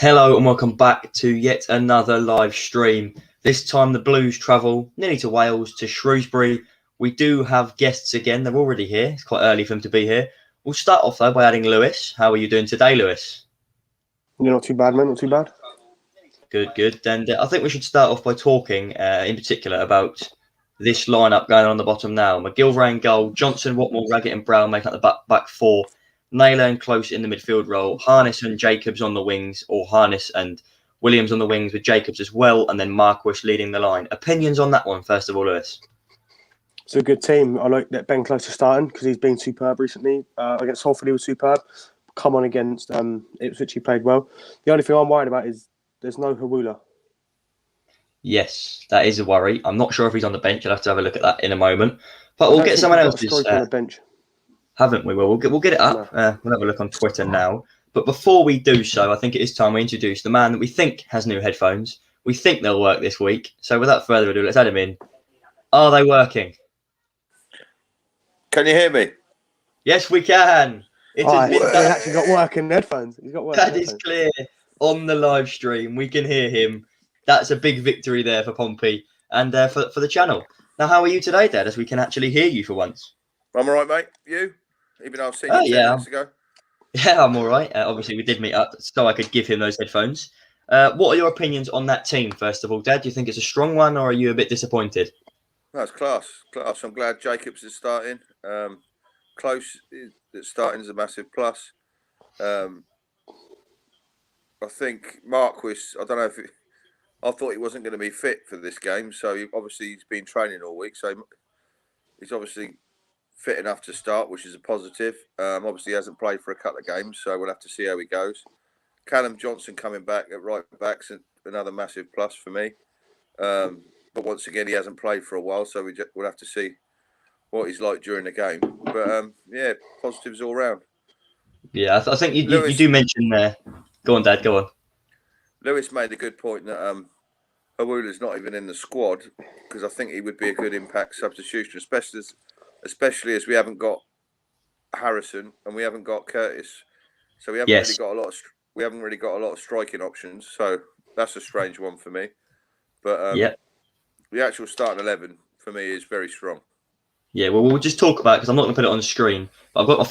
Hello and welcome back to yet another live stream. This time the Blues travel nearly to Wales, to Shrewsbury. We do have guests again. They're already here. It's quite early for them to be here. We'll start off though by adding Lewis. How are you doing today, Lewis? Yeah, not too bad, mate. Not too bad. Good. And I think we should start off by talking in particular about this lineup going on the bottom now. McGilvray in goal, Johnson, Watmore, Raggett and Brown making up the back four. Naylor and Close in the midfield role, Harness and Jacobs on the wings, or Harness and Williams on the wings with Jacobs as well, and then Marquis leading the line. Opinions on that one, first of all, Lewis? It's a good team. I like that Ben Close is starting because he's been superb recently. Against Salford, he was superb. Come on against Ipswich, he played well. The only thing I'm worried about is there's no Hawula. Yes, that is a worry. I'm not sure if he's on the bench. I'll have to have a look at that in a moment. But we'll get someone else's. On the bench. Haven't we? Well, we'll get it up. No. We'll have a look on Twitter now. But before we do so, I think it is time we introduce the man that we think has new headphones. We think they'll work this week. So without further ado, let's add him in. Are they working? Can you hear me? Yes, we can. He's actually got working headphones. He's got working headphones. That is clear on the live stream. We can hear him. That's a big victory there for Pompey and for the channel. Now, how are you today, Dad, as we can actually hear you for once? I'm all right, mate. You? Even though I've seen you 10 minutes ago. Yeah, I'm all right. Obviously, we did meet up so I could give him those headphones. What are your opinions on that team, first of all, Dad? Do you think it's a strong one, or are you a bit disappointed? That's class. I'm glad Jacobs is starting. Close starting is a massive plus. I think Marquis, I don't know I thought he wasn't going to be fit for this game, so he's been training all week, so he's obviously fit enough to start, which is a positive. Obviously, he hasn't played for a couple of games, so we'll have to see how he goes. Callum Johnson coming back at right back's another massive plus for me. But once again, he hasn't played for a while, so we'll have to see what he's like during the game. But yeah, positives all round. Yeah, I think you do mention there. Go on, Dad. Go on. Lewis made a good point that Hawula's not even in the squad because I think he would be a good impact substitution, especially as we haven't got Harrison and we haven't got Curtis, so we haven't really got a lot of striking options. So that's a strange one for me. But the actual starting 11 for me is very strong. Yeah, well, we'll just talk about it because I'm not going to put it on the screen. But I've got my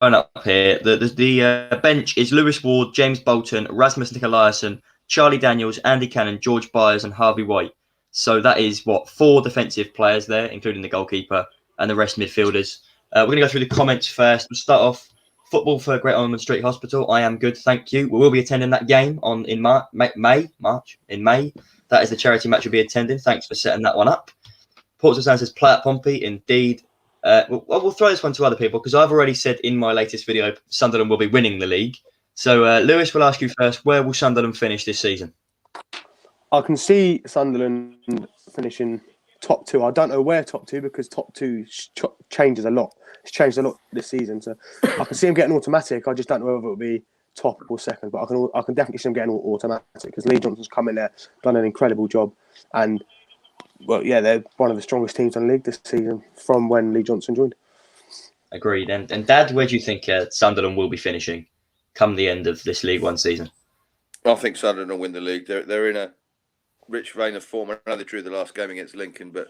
phone up here. The bench is Lewis Ward, James Bolton, Rasmus Nikolaisen, Charlie Daniels, Andy Cannon, George Byers, and Harvey White. So that is 4 defensive players there, including the goalkeeper and the rest midfielders. We're going to go through the comments first. We'll start off. Football for Great Ormond Street Hospital. I am good, thank you. We will be attending that game in May. That is the charity match we'll be attending. Thanks for setting that one up. Portsmouth says play at Pompey. Indeed. We'll throw this one to other people because I've already said in my latest video Sunderland will be winning the league. So Lewis, will ask you first. Where will Sunderland finish this season? I can see Sunderland finishing top 2. I don't know where top 2 because top 2 changes a lot. It's changed a lot this season, so I can see him getting automatic. I just don't know whether it will be top or second, but I can definitely see him getting automatic because Lee Johnson's come in there, done an incredible job, and they're one of the strongest teams in the league this season from when Lee Johnson joined. Agreed. And Dad, where do you think Sunderland will be finishing come the end of this League One season? I think Sunderland will win the league. They're in a rich vein of form. I know they drew the last game against Lincoln, but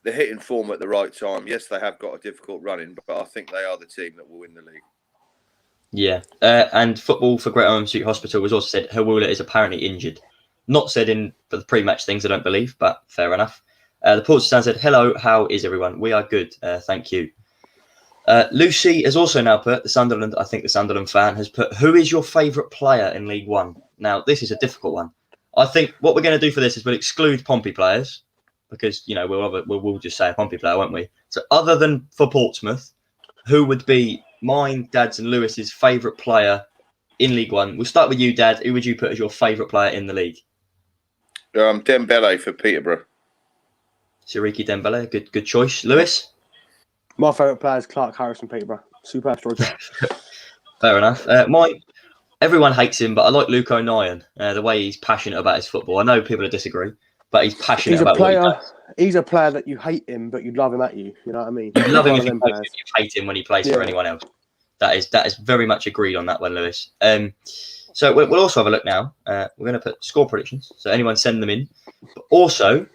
they're hitting form at the right time. Yes, they have got a difficult run-in, but I think they are the team that will win the league. Yeah. And Football for Great Ormond Street Hospital was also said Hawula is apparently injured. Not said in for the pre-match things, I don't believe, but fair enough. The Portsmouth stand said, hello, how is everyone? We are good, thank you. Lucy has also now put, the Sunderland fan has put, who is your favourite player in League One? Now, this is a difficult one. I think what we're going to do for this is we'll exclude Pompey players because, we'll just say a Pompey player, won't we? So other than for Portsmouth, who would be mine, Dad's and Lewis's favourite player in League One? We'll start with you, Dad. Who would you put as your favourite player in the league? Dembele for Peterborough. Siriki Dembele, good choice. Lewis? My favourite player is Clark Harris from Peterborough. Superb striker. Fair enough. Everyone hates him, but I like Luke O'Nien, the way he's passionate about his football. I know people disagree, but he's passionate about what he does. He's a player that you hate him, but you'd love him at you. You know what I mean? You love him if you hate him when he plays for anyone else. That is very much agreed on that one, Lewis. So we'll also have a look now. We're going to put score predictions. So anyone send them in. But also,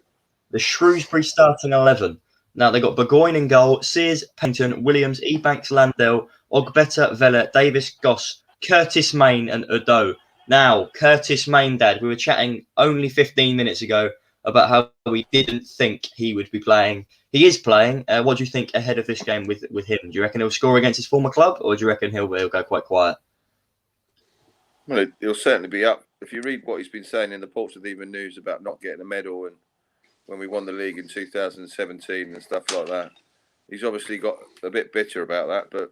the Shrewsbury starting 11. Now, they got Burgoyne in goal, Sears, Pennington, Williams, Ebanks, Landell, Ogbeta, Vella, Davis, Goss, Curtis Main and Udo. Now, Curtis Main, Dad, we were chatting only 15 minutes ago about how we didn't think he would be playing. He is playing. What do you think ahead of this game with him? Do you reckon he'll score against his former club, or do you reckon he'll go quite quiet? Well, he'll certainly be up. If you read what he's been saying in the Portsmouth Evening News about not getting a medal and when we won the league in 2017 and stuff like that, he's obviously got a bit bitter about that. But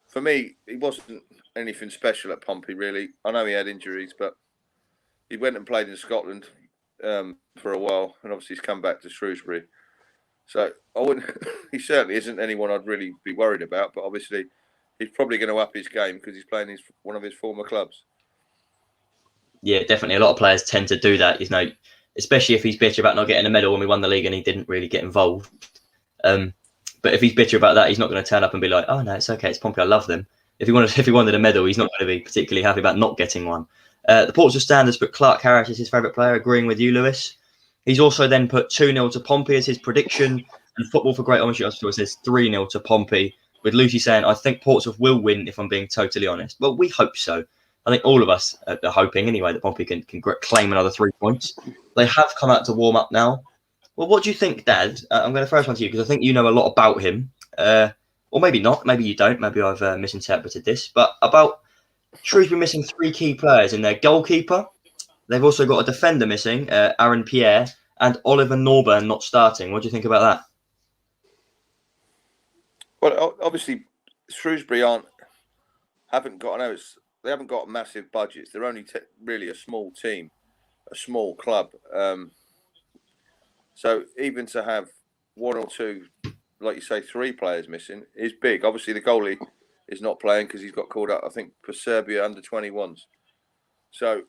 for me, he wasn't anything special at Pompey, really. I know he had injuries, but he went and played in Scotland for a while, and obviously he's come back to Shrewsbury. So I wouldn't. He certainly isn't anyone I'd really be worried about. But obviously, he's probably going to up his game because he's playing one of his former clubs. Yeah, definitely. A lot of players tend to do that, especially if he's bitter about not getting a medal when we won the league and he didn't really get involved. But if he's bitter about that, he's not going to turn up and be like, "Oh no, it's okay, it's Pompey, I love them." If he wanted a medal, he's not going to be particularly happy about not getting one. The Portsmouth Standards put Clark Harris as his favourite player, agreeing with you, Lewis. He's also then put 2-0 to Pompey as his prediction, and Football for Great Ownership says 3-0 to Pompey, with Lucy saying, "I think Portsmouth will win if I'm being totally honest." Well, we hope so. I think all of us are hoping anyway that Pompey can claim another 3 points. They have come out to warm up now. Well, what do you think, Dad? I'm going to first one to you because I think you know a lot about him. Or maybe not. Maybe you don't. Maybe I've misinterpreted this. But about Shrewsbury missing 3 key players in their goalkeeper. They've also got a defender missing, Aaron Pierre, and Oliver Norburn not starting. What do you think about that? Well, obviously, Shrewsbury haven't got massive budgets. They're only really a small team, a small club. So even to have 1 or 2, like you say, 3 players missing is big. Obviously, the goalie is not playing because he's got called up, I think, for Serbia under 21s. So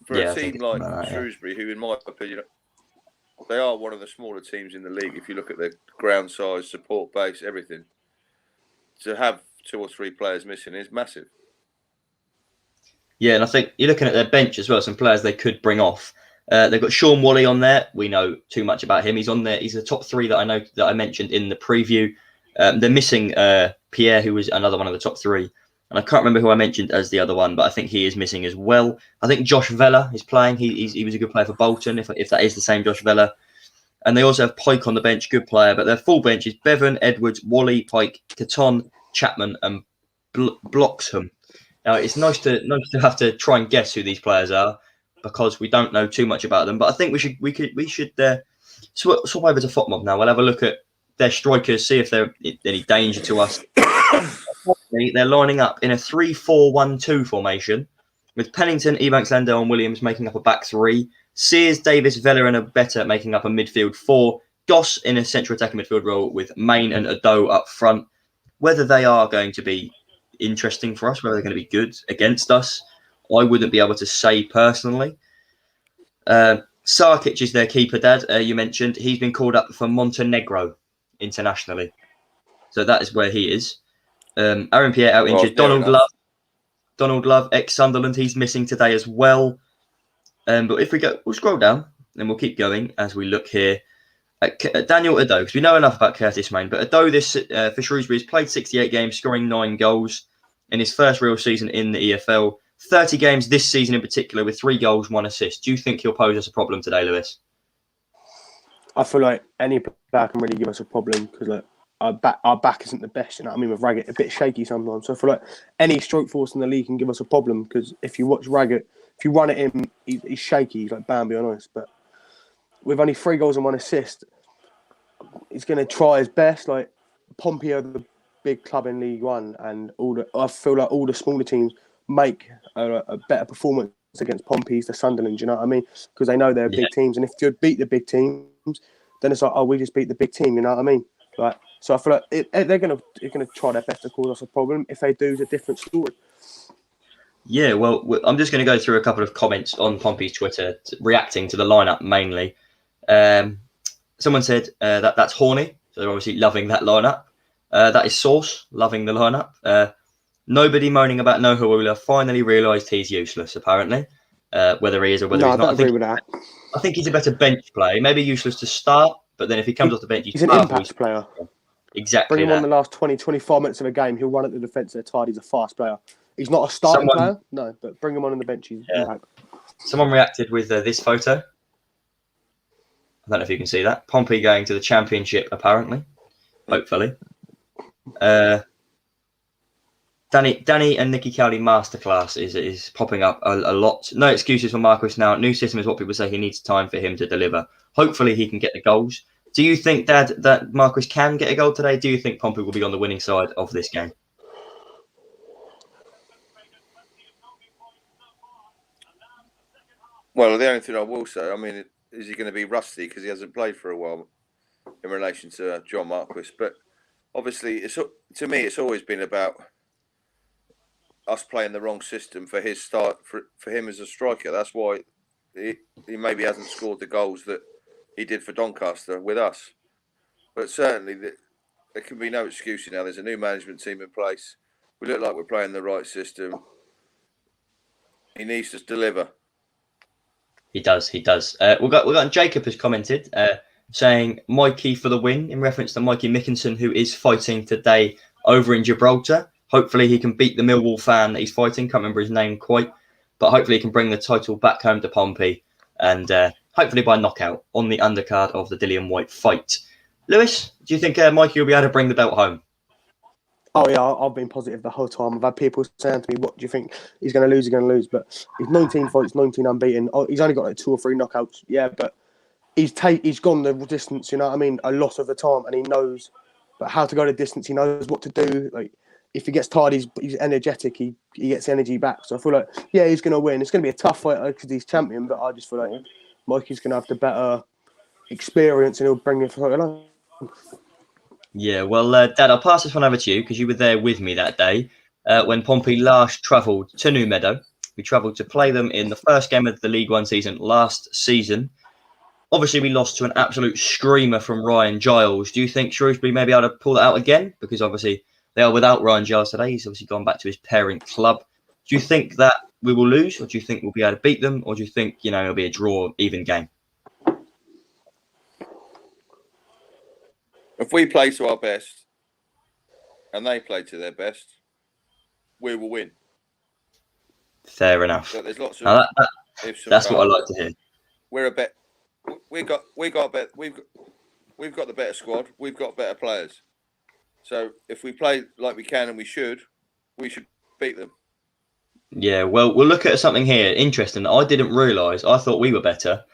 for a team like Shrewsbury, who, in my opinion, they are one of the smaller teams in the league, if you look at their ground size, support base, everything, to have 2 or 3 players missing is massive. Yeah, and I think you're looking at their bench as well, some players they could bring off. They've got Sean Wally on there. We know too much about him. He's on there. He's the top 3 that I know that I mentioned in the preview. They're missing Pierre, who was another one of the top 3. And I can't remember who I mentioned as the other one, but I think he is missing as well. I think Josh Vella is playing. He was a good player for Bolton, if that is the same Josh Vella. And they also have Pike on the bench, good player. But their full bench is Bevan, Edwards, Wally, Pike, Caton, Chapman, and Bloxham. Now, it's nice to have to try and guess who these players are because we don't know too much about them. But I think we should swap over to FOTMob now. We'll have a look at their strikers, see if they're any danger to us. They're lining up in a 3-4-1-2 formation with Pennington, Ebanks, Landell, and Williams making up a back 3. Sears, Davis, Vella, and Ogbeta making up a midfield 4. Goss in a central attacking midfield role with Main and Udo up front. Whether they are going to be interesting for us, whether they're going to be good against us, I wouldn't be able to say personally. Sarkic is their keeper, Dad. You mentioned he's been called up for Montenegro internationally, so that is where he is. Aaron Pierre out injured. Donald Love, ex-Sunderland, he's missing today as well. But if we'll scroll down and we'll keep going as we look here at Daniel Udo, because we know enough about Curtis Main. But Udo for Shrewsbury has played 68 games, scoring 9 goals in his first real season in the EFL. 30 games this season in particular with 3 goals, 1 assist. Do you think he'll pose us a problem today, Lewis? I feel like any player can really give us a problem because our back isn't the best. You know what I mean? With Raggett, a bit shaky sometimes. So I feel like any stroke force in the league can give us a problem because if you watch Raggett, if you run at him, he's shaky. He's like Bambi on ice. But with only 3 goals and 1 assist, he's going to try his best. Like Pompey are the big club in League One, and I feel like all the smaller teams make a better performance against Pompey's, the Sunderland. You know what I mean? Because they know they're big teams, and if you beat the big teams, then it's like, oh, we just beat the big team. You know what I mean? Like, so I feel like they're gonna try their best to cause us a problem. If they do, it's a different story. Yeah, well, I'm just going to go through a couple of comments on Pompey's Twitter reacting to the lineup mainly. Someone said that's horny, so they're obviously loving that lineup. That is Sauce, loving the lineup. Nobody moaning about No Hawula finally realised he's useless, apparently. Whether he is or whether No, he's I not. don't agree with that. I think he's a better bench player. Maybe useless to start, but then if he comes off the bench, He's an powerful. impact player. Exactly. Bring him that. on the last 20, 25 minutes of a game. He'll run at the defence at a tide. He's a fast player. He's not a starting player, no, but bring him on the bench. He's impact. Someone reacted with this photo. I don't know if you can see that. Pompey going to the Championship, apparently. Hopefully. Danny and Nicky Cowley masterclass is popping up a lot. No excuses for Marcus now. New system is what people say. He needs time for him to deliver. Hopefully he can get the goals. Do you think, Dad, that Marcus can get a goal today? Do you think Pompey will be on the winning side of this game? Well, the only thing I will say, I mean, is he going to be rusty because he hasn't played for a while in relation to John Marquis? But obviously, to me, it's always been about us playing the wrong system for his start, for him as a striker. That's why he maybe hasn't scored the goals that he did for Doncaster with us. But certainly, there can be no excuse now. There's a new management team in place. We look like we're playing the right system. He needs to deliver. He does. We've got Jacob has commented saying Mikey for the win in reference to Mikey Mickinson, who is fighting today over in Gibraltar. Hopefully he can beat the Millwall fan that he's fighting. Can't remember his name quite, but hopefully he can bring the title back home to Pompey and hopefully by knockout on the undercard of the Dillian White fight. Lewis, do you think Mikey will be able to bring the belt home? Oh yeah, I've been positive the whole time. I've had people saying to me, "What do you think he's going to lose? He's going to lose." But he's 19 fights, 19 unbeaten. Oh, he's only got like 2 or 3 knockouts. Yeah, but he's gone the distance. You know what I mean? A lot of the time, and he knows, but how to go the distance. He knows what to do. Like if he gets tired, he's energetic. He gets energy back. So I feel like he's going to win. It's going to be a tough fight because he's champion. But I just feel like Mikey's going to have the better experience, and he'll bring it for along. Yeah, well, Dad, I'll pass this one over to you because you were there with me that day when Pompey last travelled to New Meadow. We travelled to play them in the first game of the League One season last season. Obviously, we lost to an absolute screamer from Ryan Giles. Do you think Shrewsbury may be able to pull it out again? Because obviously they are without Ryan Giles today. He's obviously gone back to his parent club. Do you think that we will lose, or do you think we'll be able to beat them, or do you think it'll be a draw, even game? If we play to our best and they play to their best, we will win. Fair enough. So there's lots of that's what I like to hear. We're a bet. We've got the better squad. We've got better players. So if we play like we can and we should beat them. Yeah, well, we'll look at something here. Interesting. I didn't realise. I thought we were better,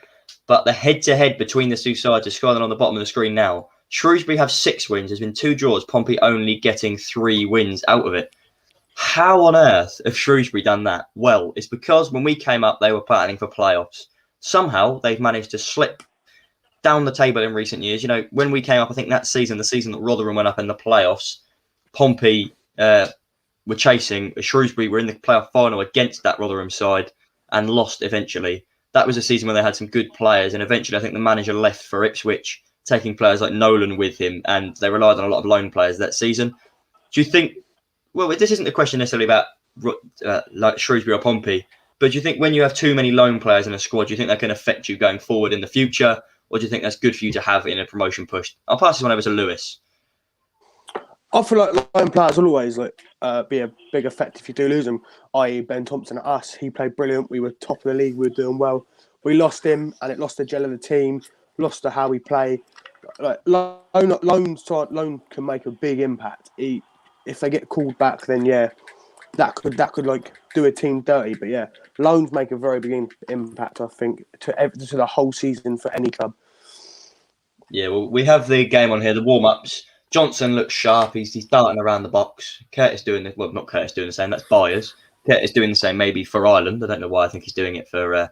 but the head-to-head between the two sides is scrolling on the bottom of the screen now. Shrewsbury have 6 wins. There's been 2 draws. Pompey only getting 3 wins out of it. How on earth have Shrewsbury done that? Well, it's because when we came up, they were battling for playoffs. Somehow they've managed to slip down the table in recent years. When we came up, I think that season, the season that Rotherham went up in the playoffs, Pompey were chasing. Shrewsbury were in the playoff final against that Rotherham side and lost eventually. That was a season where they had some good players, and eventually I think the manager left for Ipswich, taking players like Nolan with him, and they relied on a lot of loan players that season. Do you think, well, this isn't a question necessarily about like Shrewsbury or Pompey, but do you think when you have too many loan players in a squad, do you think that can affect you going forward in the future, or do you think that's good for you to have in a promotion push? I'll pass this one over to Lewis. I feel like loan players will always be a big effect if you do lose them, i.e. Ben Thompson at us. He played brilliant. We were top of the league. We were doing well. We lost him, and it lost the gel of the team, lost to how we play. Loan can make a big impact. If they get called back, then that could do a team dirty. But loans make a very big impact, I think, to the whole season for any club. Yeah, well, we have the game on here, the warm-ups. Johnson looks sharp. He's darting around the box. Curtis doing the not Curtis doing the same. That's Byers. Curtis doing the same maybe for Ireland. I don't know why. I think he's doing it for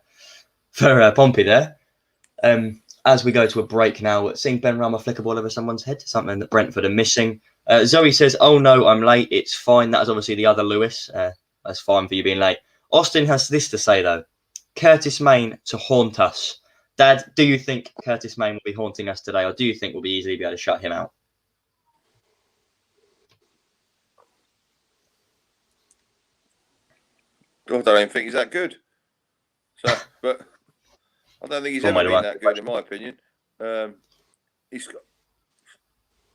Pompey there. As we go to a break now, seeing Ben Rama flick a ball over someone's head, something that Brentford are missing. Zoe says, "Oh no, I'm late. It's fine." That is obviously the other Lewis. That's fine for you being late. Austin has this to say though: Curtis Main to haunt us. Dad, do you think Curtis Main will be haunting us today, or do you think we'll be easily able to shut him out? I don't even think he's that good. So, but I don't think he's ever been that good, in my opinion. He's got,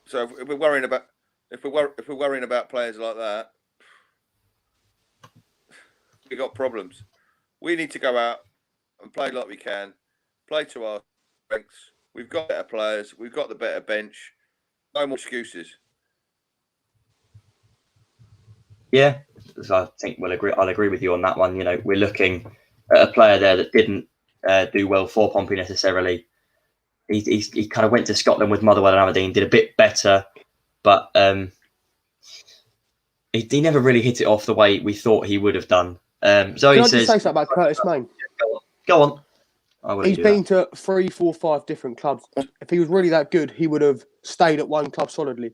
so if we're worrying about players like that, we've got problems. We need to go out and play like we can, play to our strengths. We've got better players. We've got the better bench. No more excuses. Yeah, so I think I'll agree with you on that one. You know, we're looking at a player there that didn't do well for Pompey necessarily. He kind of went to Scotland with Motherwell and Aberdeen, did a bit better, but he never really hit it off the way we thought he would have done. Zoe Can I says, just say something about Curtis Main? Go on. He's been to 3, 4, 5 different clubs. If he was really that good, he would have stayed at one club solidly.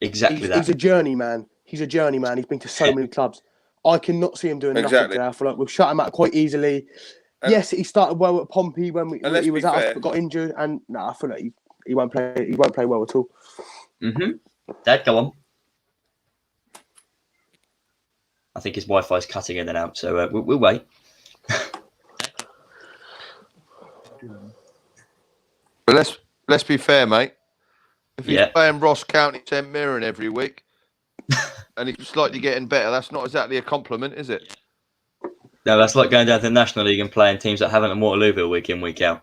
Exactly that. He's a journeyman. He's been to so many clubs. I cannot see him doing nothing today. I feel like we've shut him out quite easily. Yes, he started well at Pompey when he was out, but got injured, and I feel like he won't play. He won't play well at all. Dad, go on. I think his Wi-Fi is cutting in and out, so we'll wait. But let's be fair, mate. If he's playing Ross County St Mirren every week, and he's slightly getting better, that's not exactly a compliment, is it? No, that's like going down to the National League and playing teams that haven't at Waterlooville week in, week out.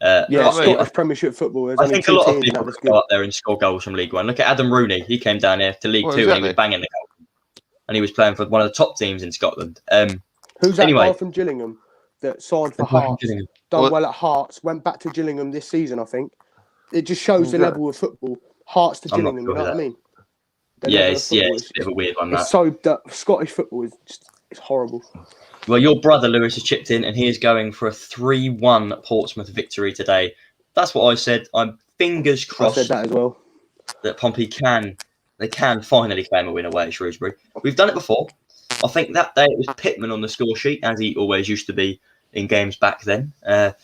Scottish Premiership football. I think a lot of people go up there and score goals from League One. Look at Adam Rooney. He came down here to League Two and he was banging the goal. And he was playing for one of the top teams in Scotland. Who's that guy from Gillingham that signed for Hearts? Done well at Hearts, went back to Gillingham this season, I think. It just shows the level of football. Hearts to Gillingham, you know what I mean? It's a bit of a weird one. It's so Scottish football is just horrible. Well, your brother Lewis has chipped in, and he is going for a 3-1 Portsmouth victory today. That's what I said. I'm fingers crossed. I said that as well. That Pompey can finally claim a win away at Shrewsbury. We've done it before. I think that day it was Pittman on the score sheet, as he always used to be in games back then. Can't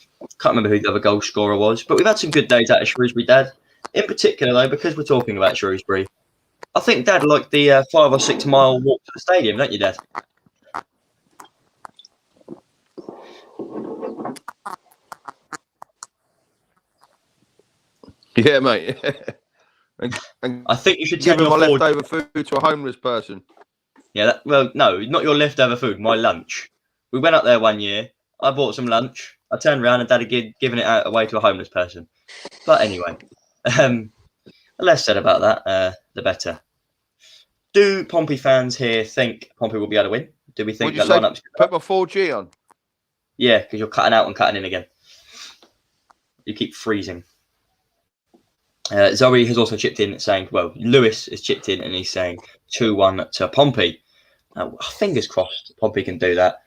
remember who the other goal scorer was, but we've had some good days out of Shrewsbury, Dad. In particular, though, because we're talking about Shrewsbury, I think Dad liked the 5 or 6 mile walk to the stadium, don't you, Dad? Yeah, mate. and I think you should give take my leftover food to a homeless person. Yeah, well, no, not your leftover food, my lunch. We went up there one year. I bought some lunch. I turned around and Dad had given it away to a homeless person. But anyway, the less said about that, the better. Do Pompey fans here think Pompey will be able to win? Do we think that lineup's put my 4G on? Yeah, because you're cutting out and cutting in again. You keep freezing. Zoe has also chipped in saying, well, Lewis has chipped in and he's saying 2-1 to Pompey. Fingers crossed Pompey can do that.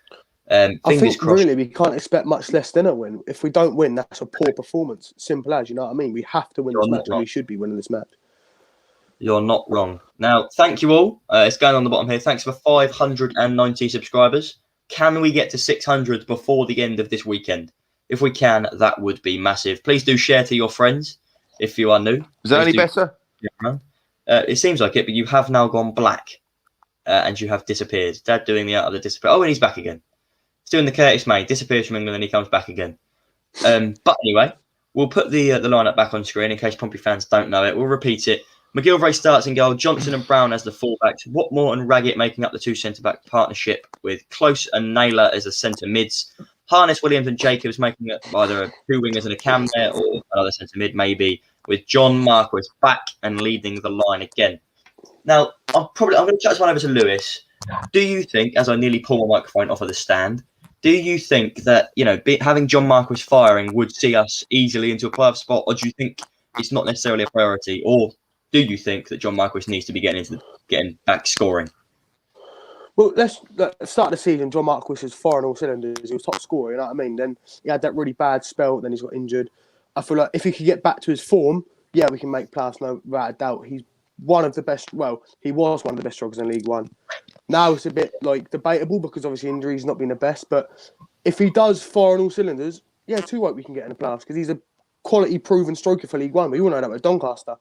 I think really we can't expect much less than a win. If we don't win, that's a poor performance. Simple as, you know what I mean? We have to win this match and we should be winning this match. You're not wrong. Now, thank you all. It's going on the bottom here. Thanks for 590 subscribers. Can we get to 600 before the end of this weekend? If we can, that would be massive. Please do share to your friends if you are new. Is that any better? It seems like it, but you have now gone black and you have disappeared. Dad doing the out of the disappear. Oh, and he's back again. He's doing the Curtis May. Disappears from England and he comes back again. But anyway, we'll put the lineup back on screen in case Pompey fans don't know it. We'll repeat it. McGilvray starts in goal. Johnson and Brown as the fullbacks. Watmore and Raggett making up the 2 centre-back partnership with Close and Naylor as the centre mids. Harness, Williams and Jacobs making it either 2 wingers and a cam there or another centre mid maybe, with John Marquis back and leading the line again. Now, I'm going to touch one over to Lewis. Do you think, as I nearly pull my microphone off of the stand, do you think that, having John Marquis firing would see us easily into a playoff spot, or do you think it's not necessarily a priority, or do you think that John Marquis needs to be getting back scoring? Well, let's start the season. John Marquis is firing all cylinders. He was top scorer, you know what I mean? Then he had that really bad spell. Then he's got injured. I feel like if he could get back to his form, yeah, we can make playoffs, no without a doubt. He's one of the best. Well, he was one of the best strikers in League One. Now it's a bit debatable because obviously injuries not been the best. But if he does fire on all cylinders, yeah, too right we can get in the playoffs because he's a quality proven striker for League One. We all know that with Doncaster.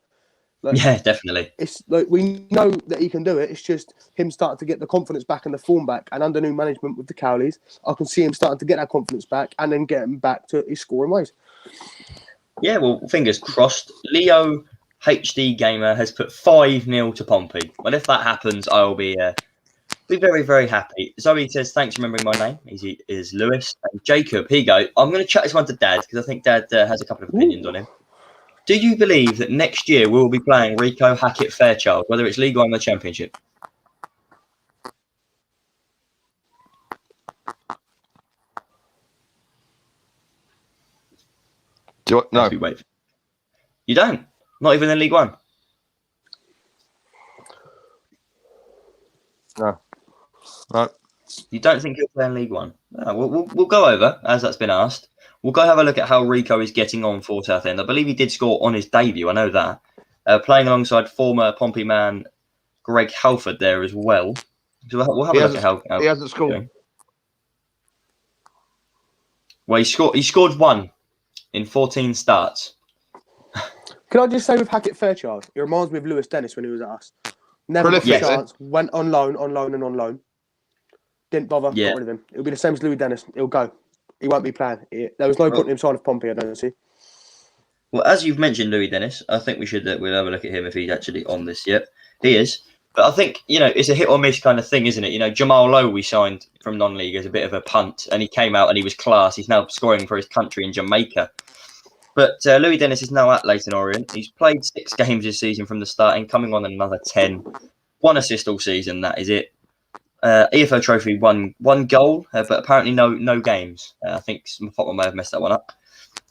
Like, Yeah, definitely. it's like we know that he can do it. It's just him starting to get the confidence back and the form back. And under new management with the Cowleys, I can see him starting to get that confidence back and then get him back to his scoring ways. Yeah, well, fingers crossed. Leo HD Gamer has put 5-0 to Pompey. Well, if that happens, I'll be very, very happy. Zoe says, thanks for remembering my name. He is Lewis. And Jacob, here you go. I'm going to chat this one to Dad because I think Dad has a couple of opinions on him. Do you believe that next year we'll be playing Rico, Hackett, Fairchild, whether it's League One or the Championship? No. You don't? Not even in League One? No. You don't think he'll play in League One? No, we'll go over, as that's been asked. We'll go have a look at how Rico is getting on for Southend. I believe he did score on his debut. I know that. Playing alongside former Pompey man Greg Halford there as well. So we'll have a look at how he hasn't scored. Doing. Well, he scored 1 in 14 starts. Can I just say with Hackett Fairchild, it reminds me of Lewis Dennis when he was at us. Never got Prolific, a chance. Went on loan. Didn't bother. Yeah. Got rid of him. It'll be the same as Louis Dennis. He'll go. He won't be playing. There was no point in him signing for Pompey, I don't see. Well, as you've mentioned, Louis Dennis, I think we'll have a look at him if he's actually on this yet. He is. But I think, it's a hit or miss kind of thing, isn't it? Jamal Lowe we signed from non-league as a bit of a punt, and he came out and he was class. He's now scoring for his country in Jamaica. But Louis Dennis is now at Leyton Orient. He's played 6 games this season from the start and coming on another 10. 1 assist all season, that is it. EFL trophy, one goal, but apparently no games. I think Football may have messed that one up.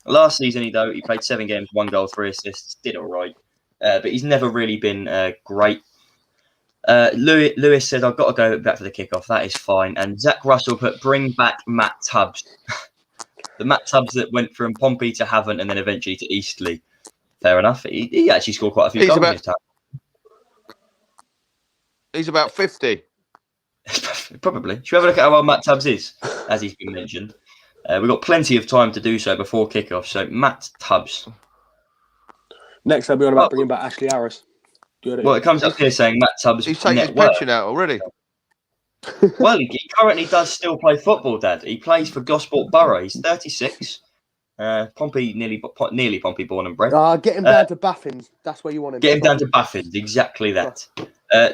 Last season, he played 7 games, 1 goal, 3 assists, did all right. But he's never really been great. Lewis said, I've got to go back for the kickoff. That is fine. And Zach Russell put, bring back Matt Tubbs. The Matt Tubbs that went from Pompey to Havant and then eventually to Eastleigh. Fair enough. He actually scored quite a few goals in his time. He's about 50. Probably. Should we have a look at how old Matt Tubbs is, as he's been mentioned? We've got plenty of time to do so before kickoff. So, Matt Tubbs. Next, I'll be on about bringing back Ashley Harris. Well, it comes up here saying Matt Tubbs. He's taking his pension out already. Well, he currently does still play football, Dad. He plays for Gosport Borough. He's 36. Pompey, nearly Pompey born and bred. Get him down to Baffins. That's where you want him. Get him down to Baffins. Exactly that.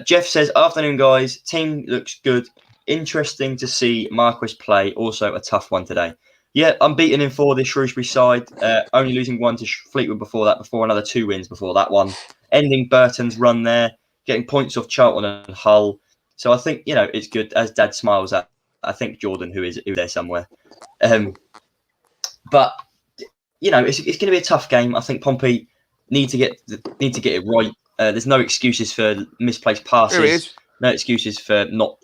Jeff says, afternoon, guys. Team looks good. Interesting to see Marquis play. Also a tough one today. Yeah, unbeaten in 4 this Shrewsbury side. Only losing 1 to Fleetwood before another 2 wins before that one. Ending Burton's run there. Getting points off Charlton and Hull. So I think, it's good. As Dad smiles at, I think Jordan, who is there somewhere. But, it's going to be a tough game. I think Pompey need to get it right. There's no excuses for misplaced passes. Here he is. No excuses for not.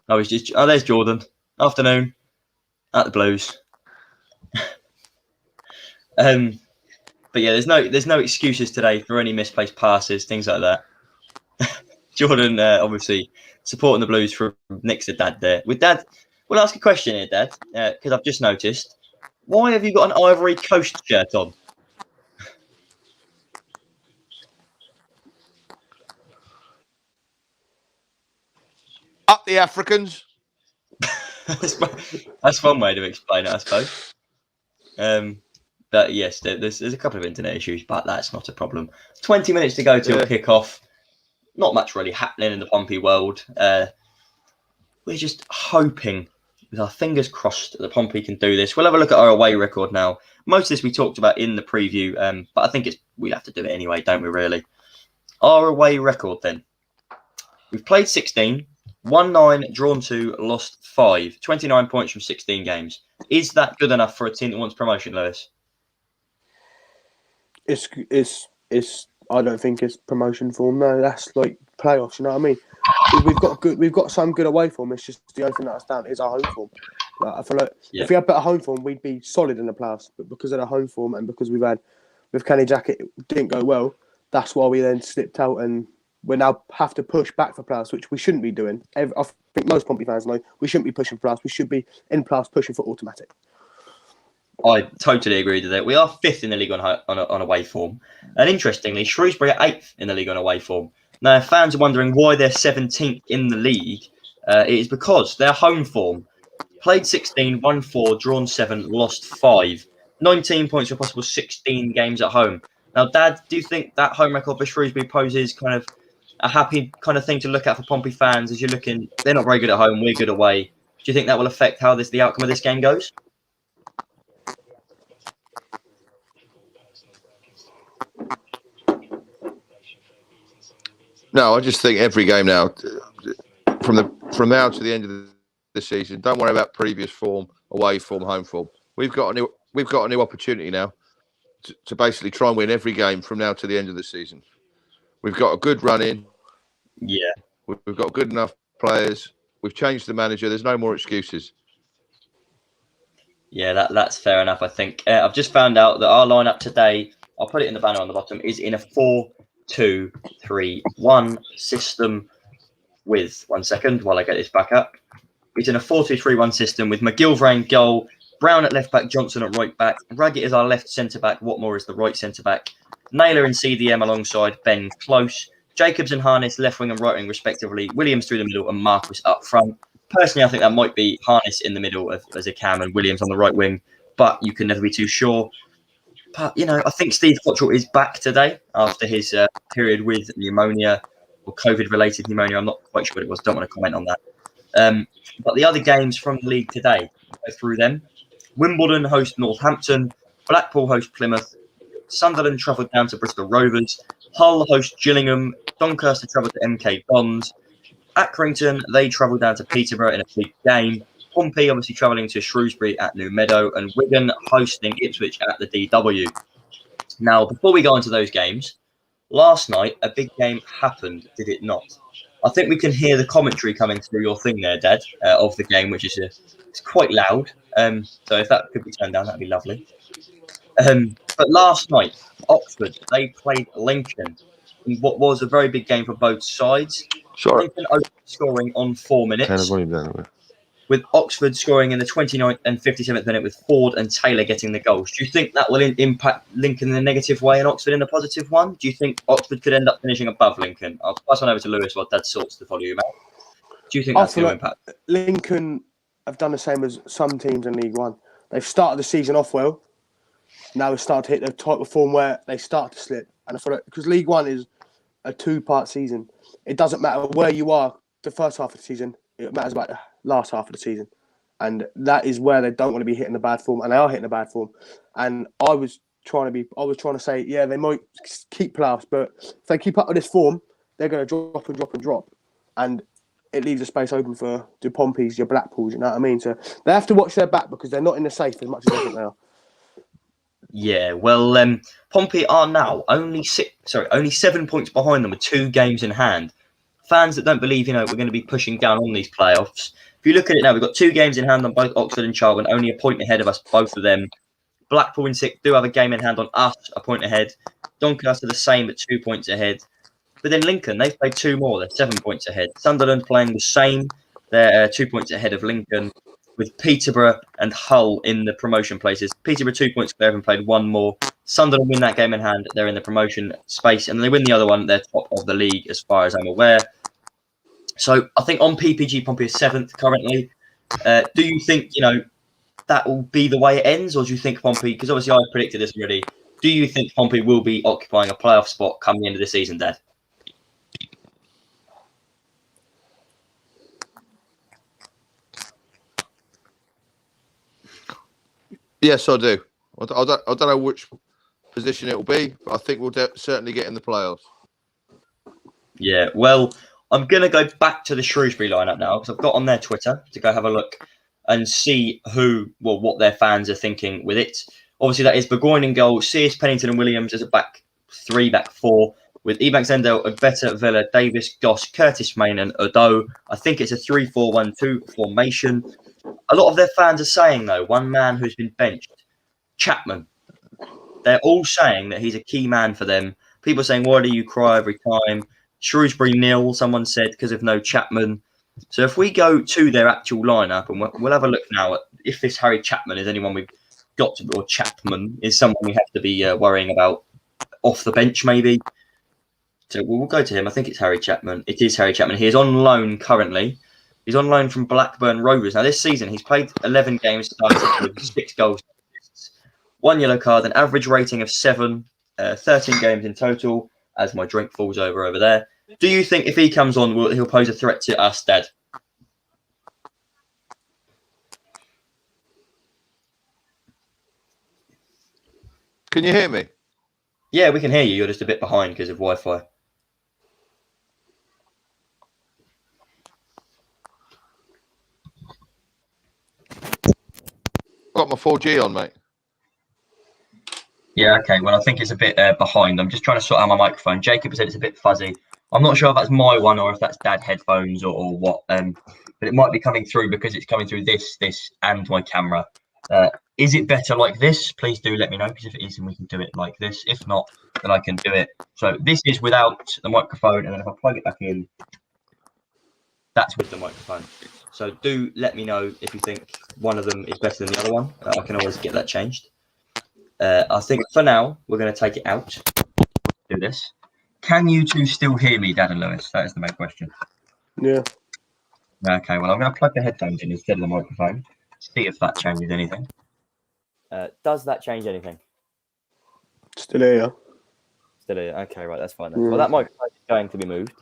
No, it's just. Oh, there's Jordan. Afternoon. At the Blues. But yeah, there's no excuses today for any misplaced passes, things like that. Jordan, obviously supporting the Blues from next to Dad there. With Dad, we'll ask a question here, Dad, because I've just noticed. Why have you got an Ivory Coast shirt on? Up the Africans. That's one way to explain it, I suppose. But yes, there's a couple of internet issues, but that's not a problem. 20 minutes to go till kick-off. Not much really happening in the Pompey world. We're just hoping, with our fingers crossed, that Pompey can do this. We'll have a look at our away record now. Most of this we talked about in the preview, but I think we'll have to do it anyway, don't we, really? Our away record, then. We've played 16, won 9, drawn 2, lost 5. 29 points from 16 games. Is that good enough for a team that wants promotion, Lewis? It's. I don't think it's promotion form. No, that's like playoffs. You know what I mean? We've got some good away form. It's just the only thing that's down is our home form. Like, I feel like if we had better home form, we'd be solid in the playoffs. But because of the home form and because we've had with Kenny Jackett, it didn't go well. That's why we then slipped out, and we now have to push back for playoffs, which we shouldn't be doing. I think most Pompey fans know we shouldn't be pushing for playoffs. We should be in playoffs pushing for automatic. I totally agree with that. We are 5th in the league on away form. And interestingly, Shrewsbury are 8th in the league on away form. Now, if fans are wondering why they're 17th in the league, it is because their home form. Played 16, won 4, drawn 7, lost 5. 19 points for possible 16 games at home. Now, Dad, do you think that home record for Shrewsbury poses kind of a happy kind of thing to look at for Pompey fans as you're looking? They're not very good at home, we're good away. Do you think that will affect how the outcome of this game goes? No, I just think every game now, from now to the end of the season, don't worry about previous form, away form, home form. We've got a new opportunity now to basically try and win every game from now to the end of the season. We've got a good run in. Yeah. We've got good enough players. We've changed the manager. There's no more excuses. Yeah, that's fair enough, I think. I've just found out that our lineup today, I'll put it in the banner on the bottom, is in a 4-2-3-1 system with, 1 second while I get this back up. It's in a 4-2-3-1 system with McGilvray in goal, Brown at left back, Johnson at right back, Raggett is our left centre back, Watmore is the right centre back, Naylor and CDM alongside Ben Close, Jacobs and Harness left wing and right wing respectively, Williams through the middle and Marcus up front. Personally, I think that might be Harness in the middle as a cam and Williams on the right wing, but you can never be too sure. But, I think Steve Cottrell is back today after his period with pneumonia or COVID-related pneumonia. I'm not quite sure what it was. Don't want to comment on that. But the other games from the league today, go through them. Wimbledon host Northampton. Blackpool host Plymouth. Sunderland travelled down to Bristol Rovers. Hull host Gillingham. Doncaster travelled to MK Dons. Accrington, they travelled down to Peterborough in a big game. Pompey obviously travelling to Shrewsbury at New Meadow. And Wigan hosting Ipswich at the DW. Now, before we go into those games, last night a big game happened, did it not? I think we can hear the commentary coming through your thing there, Dad, of the game, which is it's quite loud. So if that could be turned down, that'd be lovely. But last night, Oxford, they played Lincoln in what was a very big game for both sides. Sorry. Lincoln opened scoring on 4 minutes, with Oxford scoring in the 29th and 57th minute with Ford and Taylor getting the goals. Do you think that will impact Lincoln in a negative way and Oxford in a positive one? Do you think Oxford could end up finishing above Lincoln? I'll pass on over to Lewis while Dad sorts the volume out. Do you think that's going to impact? Lincoln have done the same as some teams in League One. They've started the season off well. Now they start to hit the type of form where they start to slip. And I feel like because League One is a 2-part season, it doesn't matter where you are the first half of the season. It matters about the last half of the season. And that is where they don't want to be hitting the bad form. And they are hitting the bad form. And I was trying to say, yeah, they might keep playoffs, but if they keep up with this form, they're going to drop and drop and drop. And it leaves a space open for the Pompeys, your Blackpools, you know what I mean? So they have to watch their back because they're not in the safe as much as they think they are. Yeah, well, Pompey are now only 7 points behind them with 2 games in hand. Fans that don't believe, we're going to be pushing down on these playoffs. If you look at it now, we've got 2 games in hand on both Oxford and Charlton, only a point ahead of us, both of them. Blackpool in 6th do have a game in hand on us, a point ahead. Doncaster the same, but 2 points ahead. But then Lincoln, they've played 2 more, they're 7 points ahead. Sunderland playing the same, they're 2 points ahead of Lincoln, with Peterborough and Hull in the promotion places. Peterborough 2 points clear, having played 1 more. Sunderland win that game in hand, they're in the promotion space, and they win the other one, they're top of the league as far as I'm aware. So I think on PPG, Pompey is 7th currently. Do you think, that will be the way it ends, or do you think Pompey, because obviously I've predicted this already, do you think Pompey will be occupying a playoff spot come the end of the season, Dad? Yes, I do. I don't know which position it will be, but I think we'll certainly get in the playoffs. Yeah, well, I'm going to go back to the Shrewsbury lineup now because I've got on their Twitter to go have a look and see what their fans are thinking with it. Obviously, that is Burgoyne in goal, Sears, Pennington and Williams as a back 3, back 4, with Ebanks, Endell, Ogbeta, Villa, Davis, Goss, Curtis Main and Odo. I think it's a 3-4-1-2 formation. A lot of their fans are saying, though, one man who's been benched, Chapman. They're all saying that he's a key man for them. People are saying, why do you cry every time? Shrewsbury nil, someone said, because of no Chapman. So if we go to their actual lineup, and we'll have a look now at if this Harry Chapman is anyone got to, or Chapman is someone we have to be worrying about off the bench, maybe. So we'll go to him. I think it's Harry Chapman. It is Harry Chapman. He is on loan currently. He's on loan from Blackburn Rovers. Now, this season, he's played 11 games, started with 6 goals, 1 yellow card, an average rating of 7, 13 games in total, as my drink falls over there. Do you think if he comes on, he'll pose a threat to us, Dad? Can you hear me? Yeah, we can hear you. You're just a bit behind because of Wi-Fi. Got my 4G on, mate. Yeah, okay. Well, I think it's a bit behind. I'm just trying to sort out my microphone. Jacob said it's a bit fuzzy. I'm not sure if that's my one or if that's Dad headphones or what. But it might be coming through because it's coming through this, and my camera. Is it better like this? Please do let me know, because if it is, then we can do it like this. If not, then I can do it. So this is without the microphone, and then if I plug it back in, that's with the microphone. So do let me know if you think one of them is better than the other one. I can always get that changed. I think for now, we're going to take it out. Do this. Can you two still hear me, Dad and Lewis? That is the main question. Yeah. Okay, well, I'm going to plug the headphones in instead of the microphone. See if that changes anything. Does that change anything? Still here. Still here. Okay, right, that's fine then. Well, that microphone is going to be moved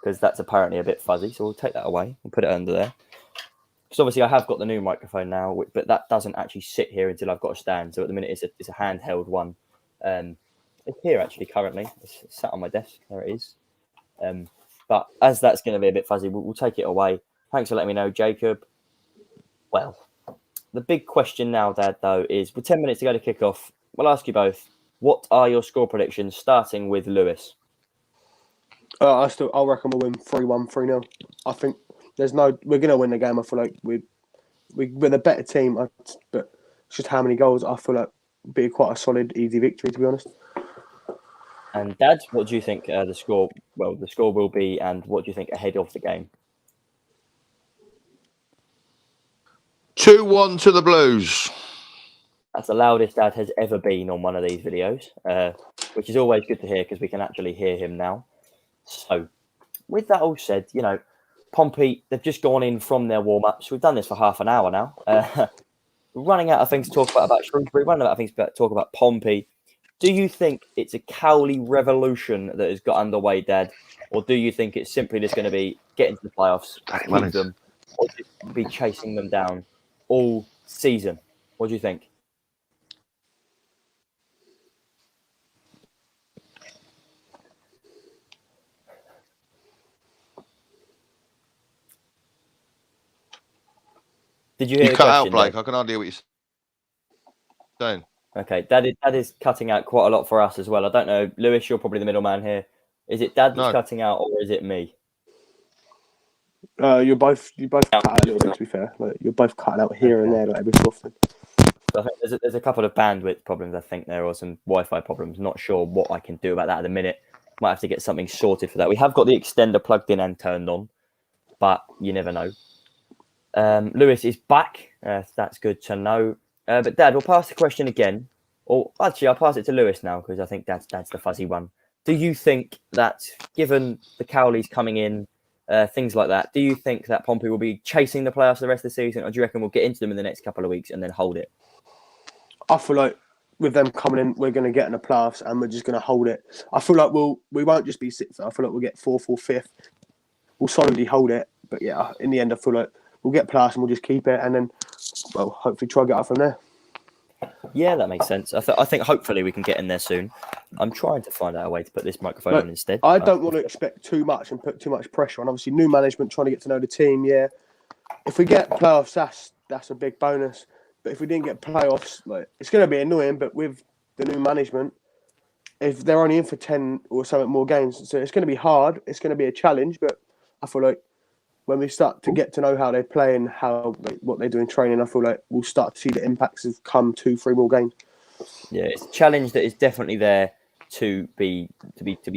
because that's apparently a bit fuzzy. So we'll take that away and put it under there. Because obviously I have got the new microphone now, but that doesn't actually sit here until I've got a stand. So at the minute it's a handheld one. It's here actually currently. It's sat on my desk. There it is. But as that's going to be a bit fuzzy, we'll take it away. Thanks for letting me know, Jacob. Well, the big question now, Dad, though, is with 10 minutes to go to kick off, we'll ask you both, what are your score predictions, starting with Lewis? I reckon we'll win 3-1, 3-0. I think we're going to win the game. I feel like we're the better team, but it's just how many goals. I feel like it'd be quite a solid, easy victory, to be honest. And Dad, what do you think the score will be, and what do you think ahead of the game? 2-1 to the Blues. That's the loudest Dad has ever been on one of these videos, which is always good to hear because we can actually hear him now. So, with that all said, Pompey, they've just gone in from their warm-ups. We've done this for half an hour now. We're running out of things to talk about Shrewsbury, running out of things to talk about Pompey. Do you think it's a Cowley revolution that has got underway, Dad? Or do you think it's simply just going to be get into the playoffs, keep them, or just be chasing them down all season? What do you think? Did you hear the cut question, out, Blake. Dad? I can hardly hear what you're saying. Okay, Dad is cutting out quite a lot for us as well. I don't know, Lewis, you're probably the middleman here. Is it Dad that's cutting out, or is it me? You both cut out a little bit, to be fair. Like, you're both cutting out here and there, like every so often. I think there's a couple of bandwidth problems, I think there, or some Wi-Fi problems. Not sure what I can do about that at the minute. Might have to get something sorted for that. We have got the extender plugged in and turned on, but you never know. Lewis is back. That's good to know. But Dad, we'll pass the question again. Or actually, I'll pass it to Lewis now because I think Dad's the fuzzy one. Do you think that, given the Cowleys coming in, things like that, do you think that Pompey will be chasing the playoffs the rest of the season, or do you reckon we'll get into them in the next couple of weeks and then hold it? I feel like with them coming in, we're going to get in the playoffs and we're just going to hold it. I feel like we won't just be sixth. I feel like we'll get fourth or fifth. We'll solidly hold it. But yeah, in the end, I feel like we'll get playoffs and we'll just keep it and then, well, hopefully try to get up from there. Yeah, that makes sense. I think hopefully we can get in there soon. I'm trying to find out a way to put this microphone on instead. I don't want to expect too much and put too much pressure on. Obviously, new management, trying to get to know the team, yeah. If we get playoffs, that's a big bonus. But if we didn't get playoffs, like, it's going to be annoying. But with the new management, if they're only in for 10 or something more games, so it's going to be hard. It's going to be a challenge. But I feel like when we start to get to know how they play and what they do in training, I feel like we'll start to see the impacts of come 2-3 more games. Yeah, it's a challenge that is definitely there to be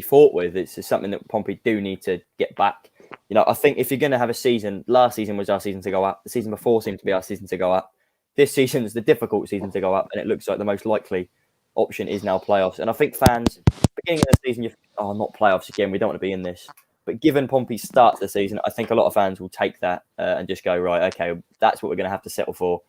fought with. It's something that Pompey do need to get back. I think if you're going to have a season, last season was our season to go up. The season before seemed to be our season to go up. this season's the difficult season to go up, and it looks like the most likely option is now playoffs. And I think fans, beginning of the season, you think, oh, not playoffs again, we don't want to be in this. But given Pompey's start to the season, I think a lot of fans will take that and just go, right, okay, that's what we're going to have to settle for.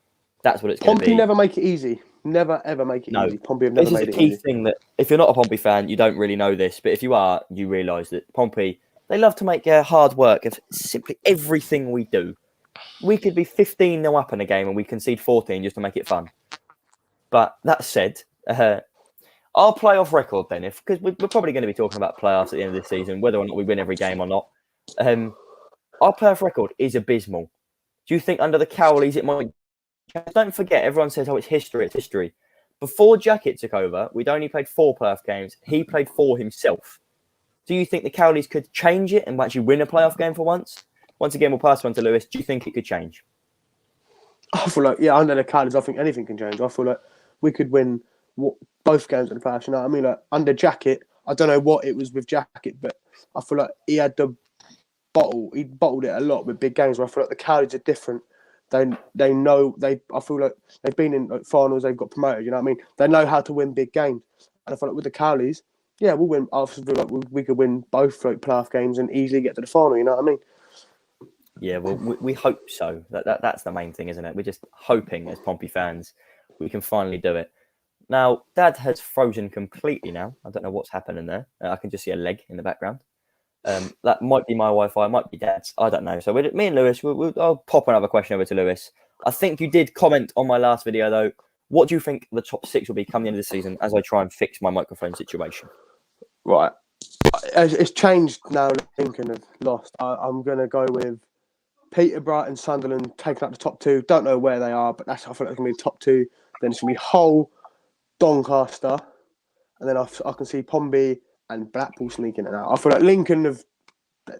That's what it's going to be. Pompey never make it easy. Never, ever make it easy. Pompey have never made it easy. This is a key thing that if you're not a Pompey fan, you don't really know this. But if you are, you realise that Pompey, they love to make hard work of simply everything we do. We could be 15-0 up in a game and we concede 14 just to make it fun. But that said, our playoff record then, because we're probably going to be talking about playoffs at the end of the season, whether or not we win every game or not. Our playoff record is abysmal. Do you think under the Cowleys it might... Don't forget, everyone says, oh, it's history, it's history. Before Jacket took over, we'd only played 4 playoff games. He played 4 himself. Do you think the Cowleys could change it and actually win a playoff game for once? Once again, we'll pass on to Lewis. Do you think it could change? I feel like, under the Cowleys, I think anything can change. I feel like we could win both games in the playoffs. You know what I mean? Like, under Jacket, I don't know what it was with Jacket, but I feel like he had the bottle. He bottled it a lot with big games. Where I feel like the Cowleys are different. They know I feel like they've been in like finals. They've got promoted. You know what I mean? They know how to win big games. And I feel like with the Cowleys, yeah, we'll win. I feel like we could win both like playoff games and easily get to the final. You know what I mean? Yeah, well, we hope so. That's the main thing, isn't it? We're just hoping as Pompey fans we can finally do it. Now, Dad has frozen completely now. I don't know what's happening there. I can just see a leg in the background. That might be my Wi-Fi, might be Dad's. I don't know. So me and Lewis, I'll pop another question over to Lewis. I think you did comment on my last video, though. What do you think the top 6 will be coming into the season as I try and fix my microphone situation? Right. It's changed now. Lincoln have lost. I'm going to go with Peterborough and Sunderland taking up the top 2. Don't know where they are, but I feel like it's going to be the top 2. Then it's going to be Hull, Doncaster, and then I can see Pompey and Blackpool sneaking it out. I feel like Lincoln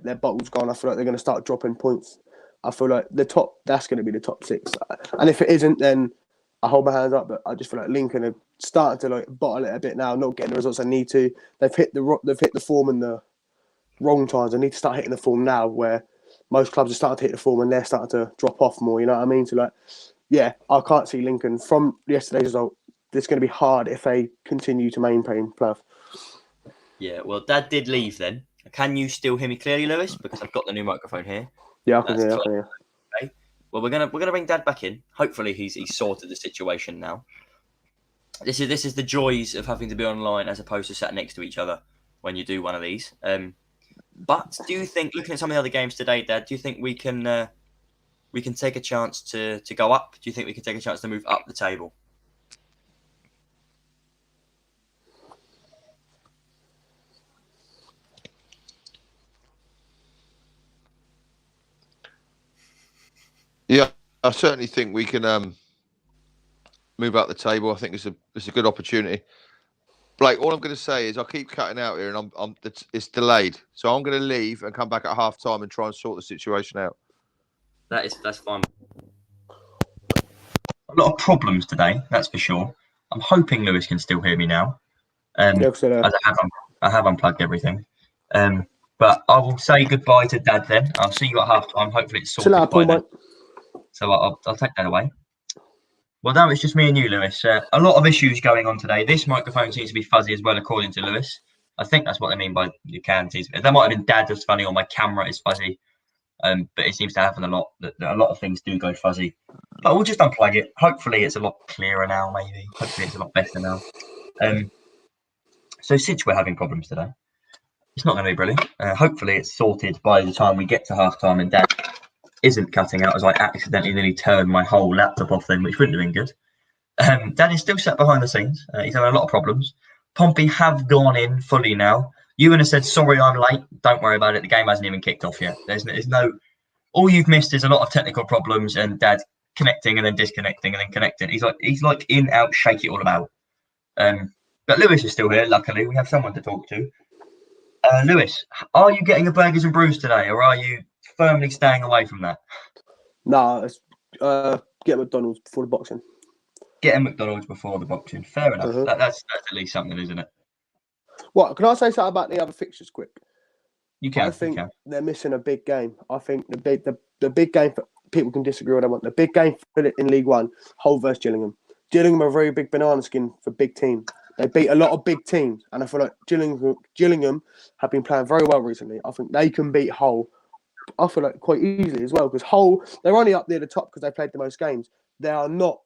their bottle's gone. I feel like they're going to start dropping points. I feel like that's going to be the top 6. And if it isn't, then I hold my hands up. But I just feel like Lincoln are starting to like bottle it a bit now, not getting the results they need to. They've hit the form in the wrong times. They need to start hitting the form now, where most clubs are starting to hit the form and they're starting to drop off more. You know what I mean? So like, yeah, I can't see Lincoln from yesterday's result. It's going to be hard if they continue to maintain playoff. Yeah, well, Dad did leave then. Can you still hear me clearly, Lewis? Because I've got the new microphone here. Yeah, I can hear. Okay. Well, we're gonna bring Dad back in. Hopefully, he's sorted the situation now. This is the joys of having to be online as opposed to sat next to each other when you do one of these. But do you think, looking at some of the other games today, Dad, do you think we can take a chance to go up? Do you think we can take a chance to move up the table? Yeah, I certainly think we can move up the table. I think it's a good opportunity. Blake, all I'm going to say is I keep cutting out here, and it's delayed. So I'm going to leave and come back at half time and try and sort the situation out. That's fine. A lot of problems today, that's for sure. I'm hoping Lewis can still hear me now. As I have unplugged everything. But I will say goodbye to Dad then. I'll see you at half time. Hopefully it's sorted by then. So I'll take that away. Well, now it's just me and you, Lewis. A lot of issues going on today. This microphone seems to be fuzzy as well, according to Lewis. I think that's what they mean by you can. That might have been Dad that's funny, or my camera is fuzzy. But it seems to happen a lot. That a lot of things do go fuzzy. But we'll just unplug it. Hopefully it's a lot clearer now, maybe. Hopefully it's a lot better now. So since we're having problems today, it's not going to be brilliant. Hopefully it's sorted by the time we get to half-time and Dad isn't cutting out as I accidentally nearly turned my whole laptop off then, which wouldn't have been good. Dad is still sat behind the scenes. He's having a lot of problems. Pompey have gone in fully now. Ewan has said, sorry, I'm late. Don't worry about it. The game hasn't even kicked off yet. There's no... All you've missed is a lot of technical problems and Dad connecting and then disconnecting and then connecting. He's like in, out, shake it all about. But Lewis is still here, luckily. We have someone to talk to. Lewis, are you getting a burgers and brews today, or are you firmly staying away from that? No, it's get McDonald's before the boxing. Getting McDonald's before the boxing. Fair enough. That's at least something, isn't it? What? Can I say something about the other fixtures quick? You can. I think they're missing a big game. I think the big game people can disagree what they want. The big game in League One, Hull versus Gillingham. Gillingham are a very big banana skin for big teams. They beat a lot of big teams, and I feel like Gillingham have been playing very well recently. I think they can beat Hull. I feel like quite easily as well, because Hull, they're only up near the top because they played the most games. They are not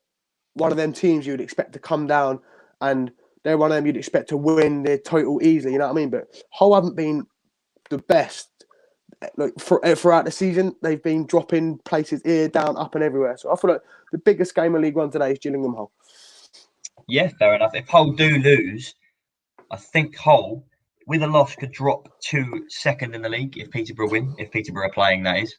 one of them teams you would expect to come down, and they're one of them you'd expect to win their total easily. You know what I mean? But Hull haven't been the best. Like throughout the season, they've been dropping places here, down, up, and everywhere. So I feel like the biggest game of League One today is Gillingham Hull. Yeah, fair enough. If Hull do lose, I think Hull, with a loss, could drop to second in the league if Peterborough win, if Peterborough are playing, that is.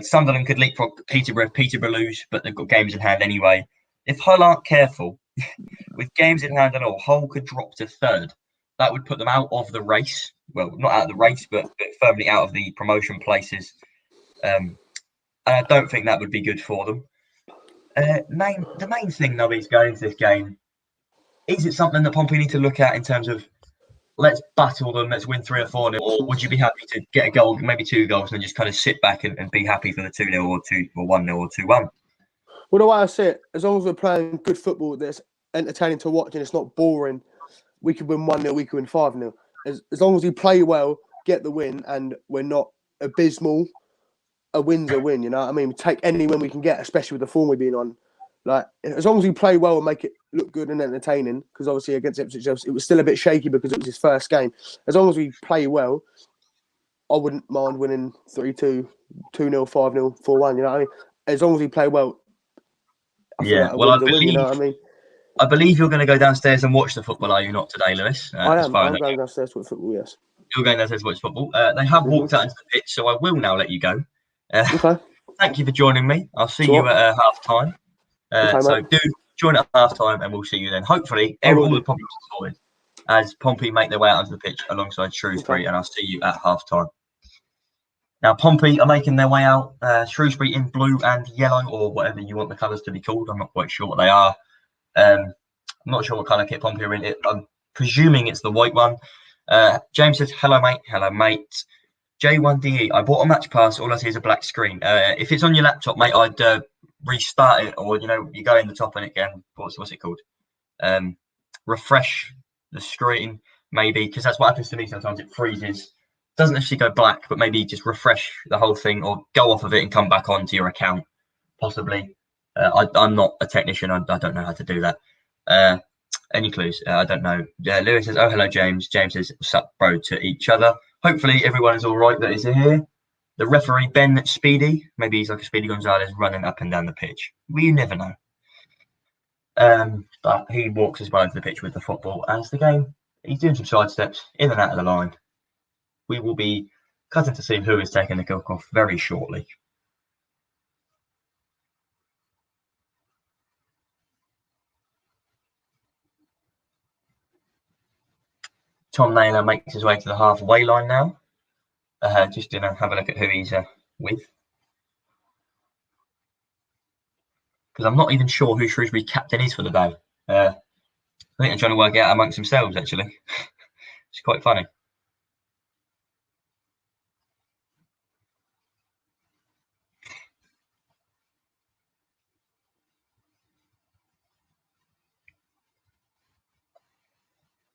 Sunderland could leapfrog Peterborough if Peterborough lose, but they've got games in hand anyway. If Hull aren't careful, with games in hand and all, Hull could drop to third. That would put them out of the race. Well, not out of the race, but firmly out of the promotion places. And I don't think that would be good for them. The main thing, though, is going into this game. Is it something that Pompey need to look at in terms of let's battle them, let's win 3 or 4-0, or would you be happy to get a goal, maybe 2 goals, and just kind of sit back and be happy for the 2-0 or 1-0 or 2-1? Well, the way I see it, as long as we're playing good football that's entertaining to watch and it's not boring, we could win 1-0, we could win 5-0. As long as we play well, get the win, and we're not abysmal, a win's a win, you know what I mean? We take any win we can get, especially with the form we've been on. Like, as long as we play well and make it look good and entertaining, because obviously against Ipswich, it was still a bit shaky because it was his first game. As long as we play well, I wouldn't mind winning 3-2, 2-0, 5-0, 4-1, you know what I mean? As long as we play well, I feel like a win's a win, you know what I mean? I believe you're going to go downstairs and watch the football, are you not today, Lewis? I am. I'm going downstairs to watch football, yes. You're going downstairs to watch football. They have walked out into the pitch, so I will now let you go. Okay. Thank you for joining me. I'll see you at half-time. So do join at half-time, and we'll see you then. Hopefully, all the problems are sorted as Pompey make their way out onto the pitch alongside Shrewsbury, and I'll see you at half-time. Now, Pompey are making their way out. Shrewsbury in blue and yellow, or whatever you want the colours to be called. I'm not quite sure what they are. I'm not sure what colour kit Pompey are in. I'm presuming it's the white one. James says, hello, mate. Hello, mate. J1DE, I bought a match pass. All I see is a black screen. If it's on your laptop, mate, I'd restart it, or, you go in the top and again, what's it called? Refresh the screen, maybe, because that's what happens to me sometimes. It freezes. Doesn't actually go black, but maybe just refresh the whole thing or go off of it and come back onto your account, possibly. I'm not a technician. I don't know how to do that. Any clues? I don't know. Lewis says, oh, hello, James. James says, what's up, bro, to each other. Hopefully everyone is all right that is here. The referee, Ben Speedy, maybe he's like a Speedy Gonzalez running up and down the pitch. We never know. But he walks as well into the pitch with the football as the game. He's doing some side steps in and out of the line. We will be cutting to see who is taking the kick off very shortly. Tom Naylor makes his way to the halfway line now. Just to have a look at who he's with. Because I'm not even sure who Shrewsbury's captain is for the day. I think they're trying to work it out amongst themselves, actually. It's quite funny.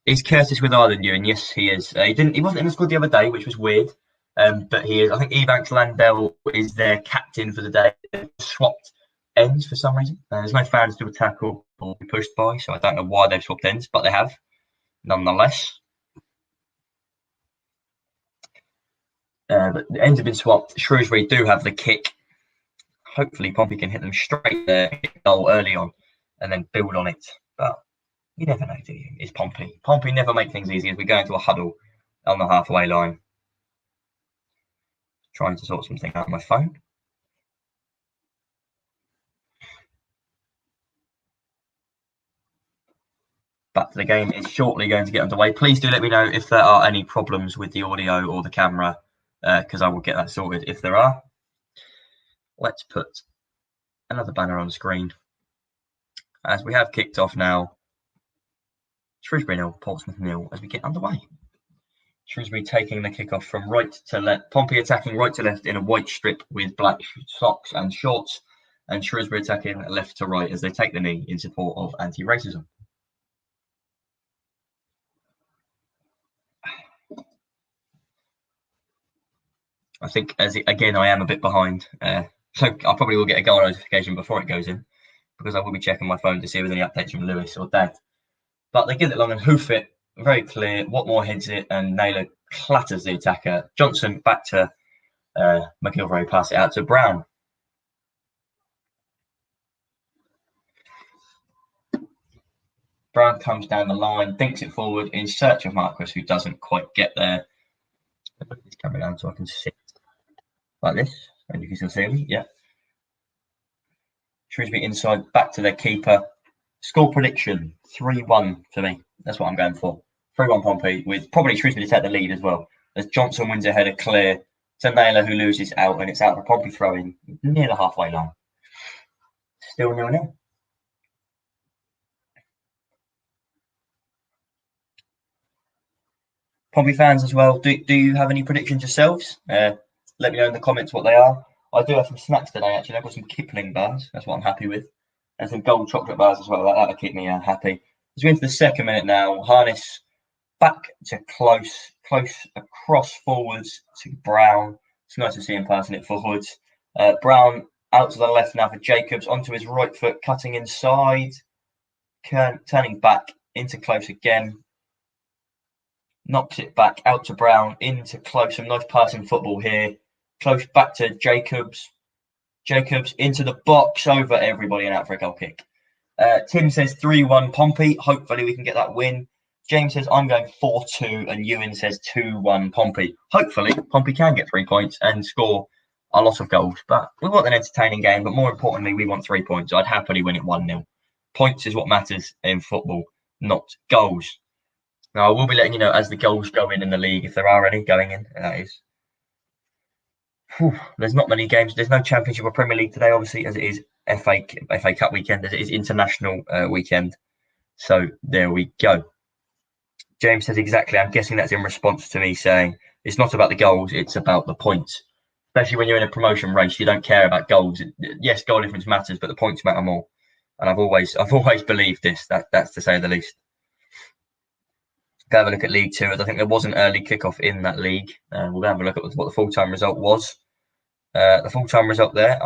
Is Curtis with Ireland, Ewan? Yes, he is. He wasn't in the squad the other day, which was weird. But he is. I think Ebanks Landell is their captain for the day. They've swapped ends for some reason. There's no fans to attack or be pushed by, so I don't know why they've swapped ends, but they have, nonetheless. But the ends have been swapped. Shrewsbury do have the kick. Hopefully, Pompey can hit them straight there, goal early on, and then build on it. But you never know, do you? It's Pompey. Pompey never make things easy as we go into a huddle on the halfway line. Trying to sort something out on my phone. But the game is shortly going to get underway. Please do let me know if there are any problems with the audio or the camera, because I will get that sorted if there are. Let's put another banner on screen. As we have kicked off now, Shrewsbury 0, Portsmouth 0 as we get underway. Shrewsbury taking the kickoff from right to left. Pompey attacking right to left in a white strip with black socks and shorts, and Shrewsbury attacking left to right as they take the knee in support of anti-racism. I think, again, I am a bit behind. So I probably will get a goal notification before it goes in, because I will be checking my phone to see if there's any updates from Lewis or Dad. But they get it long and hoof it, very clear. Watmore heads it, and Naylor clatters the attacker. Johnson back to McIlroy, pass it out to Brown. Brown comes down the line, dinks it forward in search of Marcus, who doesn't quite get there. I'll put this camera down so I can sit like this, and you can still see me. Yeah. Shrewsbury inside, back to their keeper. Score prediction 3-1 for me. That's what I'm going for. 3-1 Pompey, with probably Shrewsbury to take the lead as well, as Johnson wins a header clear to Naylor, who loses out, and it's out for Pompey throwing near the halfway line. Still 0-0. Pompey fans as well, do you have any predictions yourselves? Let me know in the comments what they are. I do have some snacks today, actually. I've got some Kipling bars. That's what I'm happy with. And some gold chocolate bars as well. That'll keep me happy. As we into the second minute now, Harness back to close across forwards to Brown. It's nice to see him passing it forwards. Brown out to the left now for Jacobs, onto his right foot, cutting inside, turning back into close again. Knocks it back out to Brown, into close. Some nice passing football here. Close back to Jacobs. Jacobs into the box, over everybody and out for a goal kick. Tim says 3-1 Pompey. Hopefully we can get that win. James says I'm going 4-2, and Ewan says 2-1 Pompey. Hopefully Pompey can get 3 points and score a lot of goals. But we want an entertaining game, but more importantly, we want 3 points. I'd happily win it 1-0. Points is what matters in football, not goals. Now, I will be letting you know as the goals go in the league, if there are any going in. That is. There's not many games. There's no Championship or Premier League today, obviously, as it is FA Cup weekend, as it is international weekend. So there we go. James says exactly. I'm guessing that's in response to me saying it's not about the goals, it's about the points. Especially when you're in a promotion race, you don't care about goals. Yes, goal difference matters, but the points matter more. And I've always believed this. That's to say the least. Go have a look at League Two. I think there was an early kickoff in that league. We'll have a look at what the full-time result was. The full-time result there,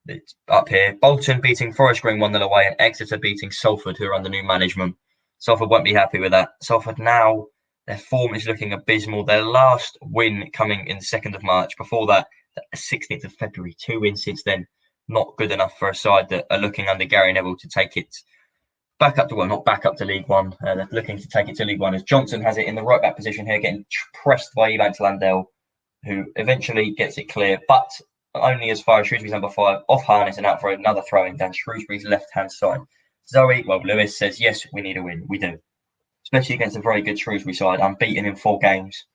it's up here. Bolton beating Forest Green 1-0 away, and Exeter beating Salford, who are under new management. Salford won't be happy with that. Salford now, their form is looking abysmal. Their last win coming in the 2nd of March. Before that, the 16th of February. 2 wins since then. Not good enough for a side that are looking under Gary Neville to take it back up to, well, not back up to League One. They're looking to take it to League One as Johnson has it in the right back position here, getting pressed by Evans Landell, who eventually gets it clear, but only as far as Shrewsbury's number 5 off Harness and out for another throw-in down Shrewsbury's left-hand side. Lewis says, yes, we need a win. We do. Especially against a very good Shrewsbury side, unbeaten in 4 games.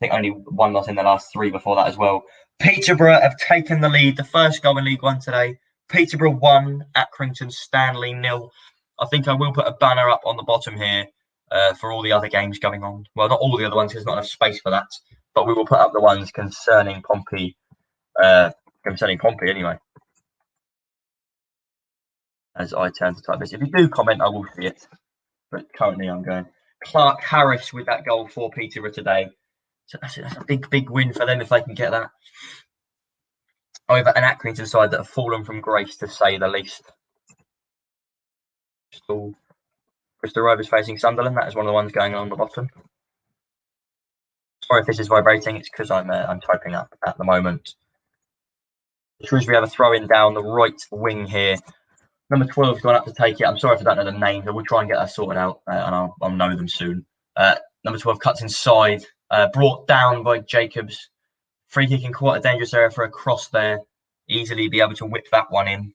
I think only 1 loss in the last 3 before that as well. Peterborough have taken the lead. The first goal in League One today. Peterborough 1, Accrington Stanley 0. I think I will put a banner up on the bottom here for all the other games going on. Well, not all the other ones, because there's not enough space for that. But we will put up the ones concerning Pompey. Anyway. As I turn to type this. If you do comment, I will see it. But currently I'm going. Clark Harris with that goal for Peterborough today. So that's a big win for them if they can get that. Over an Accrington side that have fallen from grace, to say the least. Bristol Rovers facing Sunderland. That is one of the ones going on the bottom. Sorry if this is vibrating. It's because I'm typing up at the moment. Shrewsbury have a throw-in down the right wing here. Number 12's gone up to take it. I'm sorry if I don't know the names. I will try and get that sorted out, and I'll know them soon. Number 12 cuts inside, brought down by Jacobs. Free kick in quite a dangerous area for a cross there. Easily be able to whip that one in.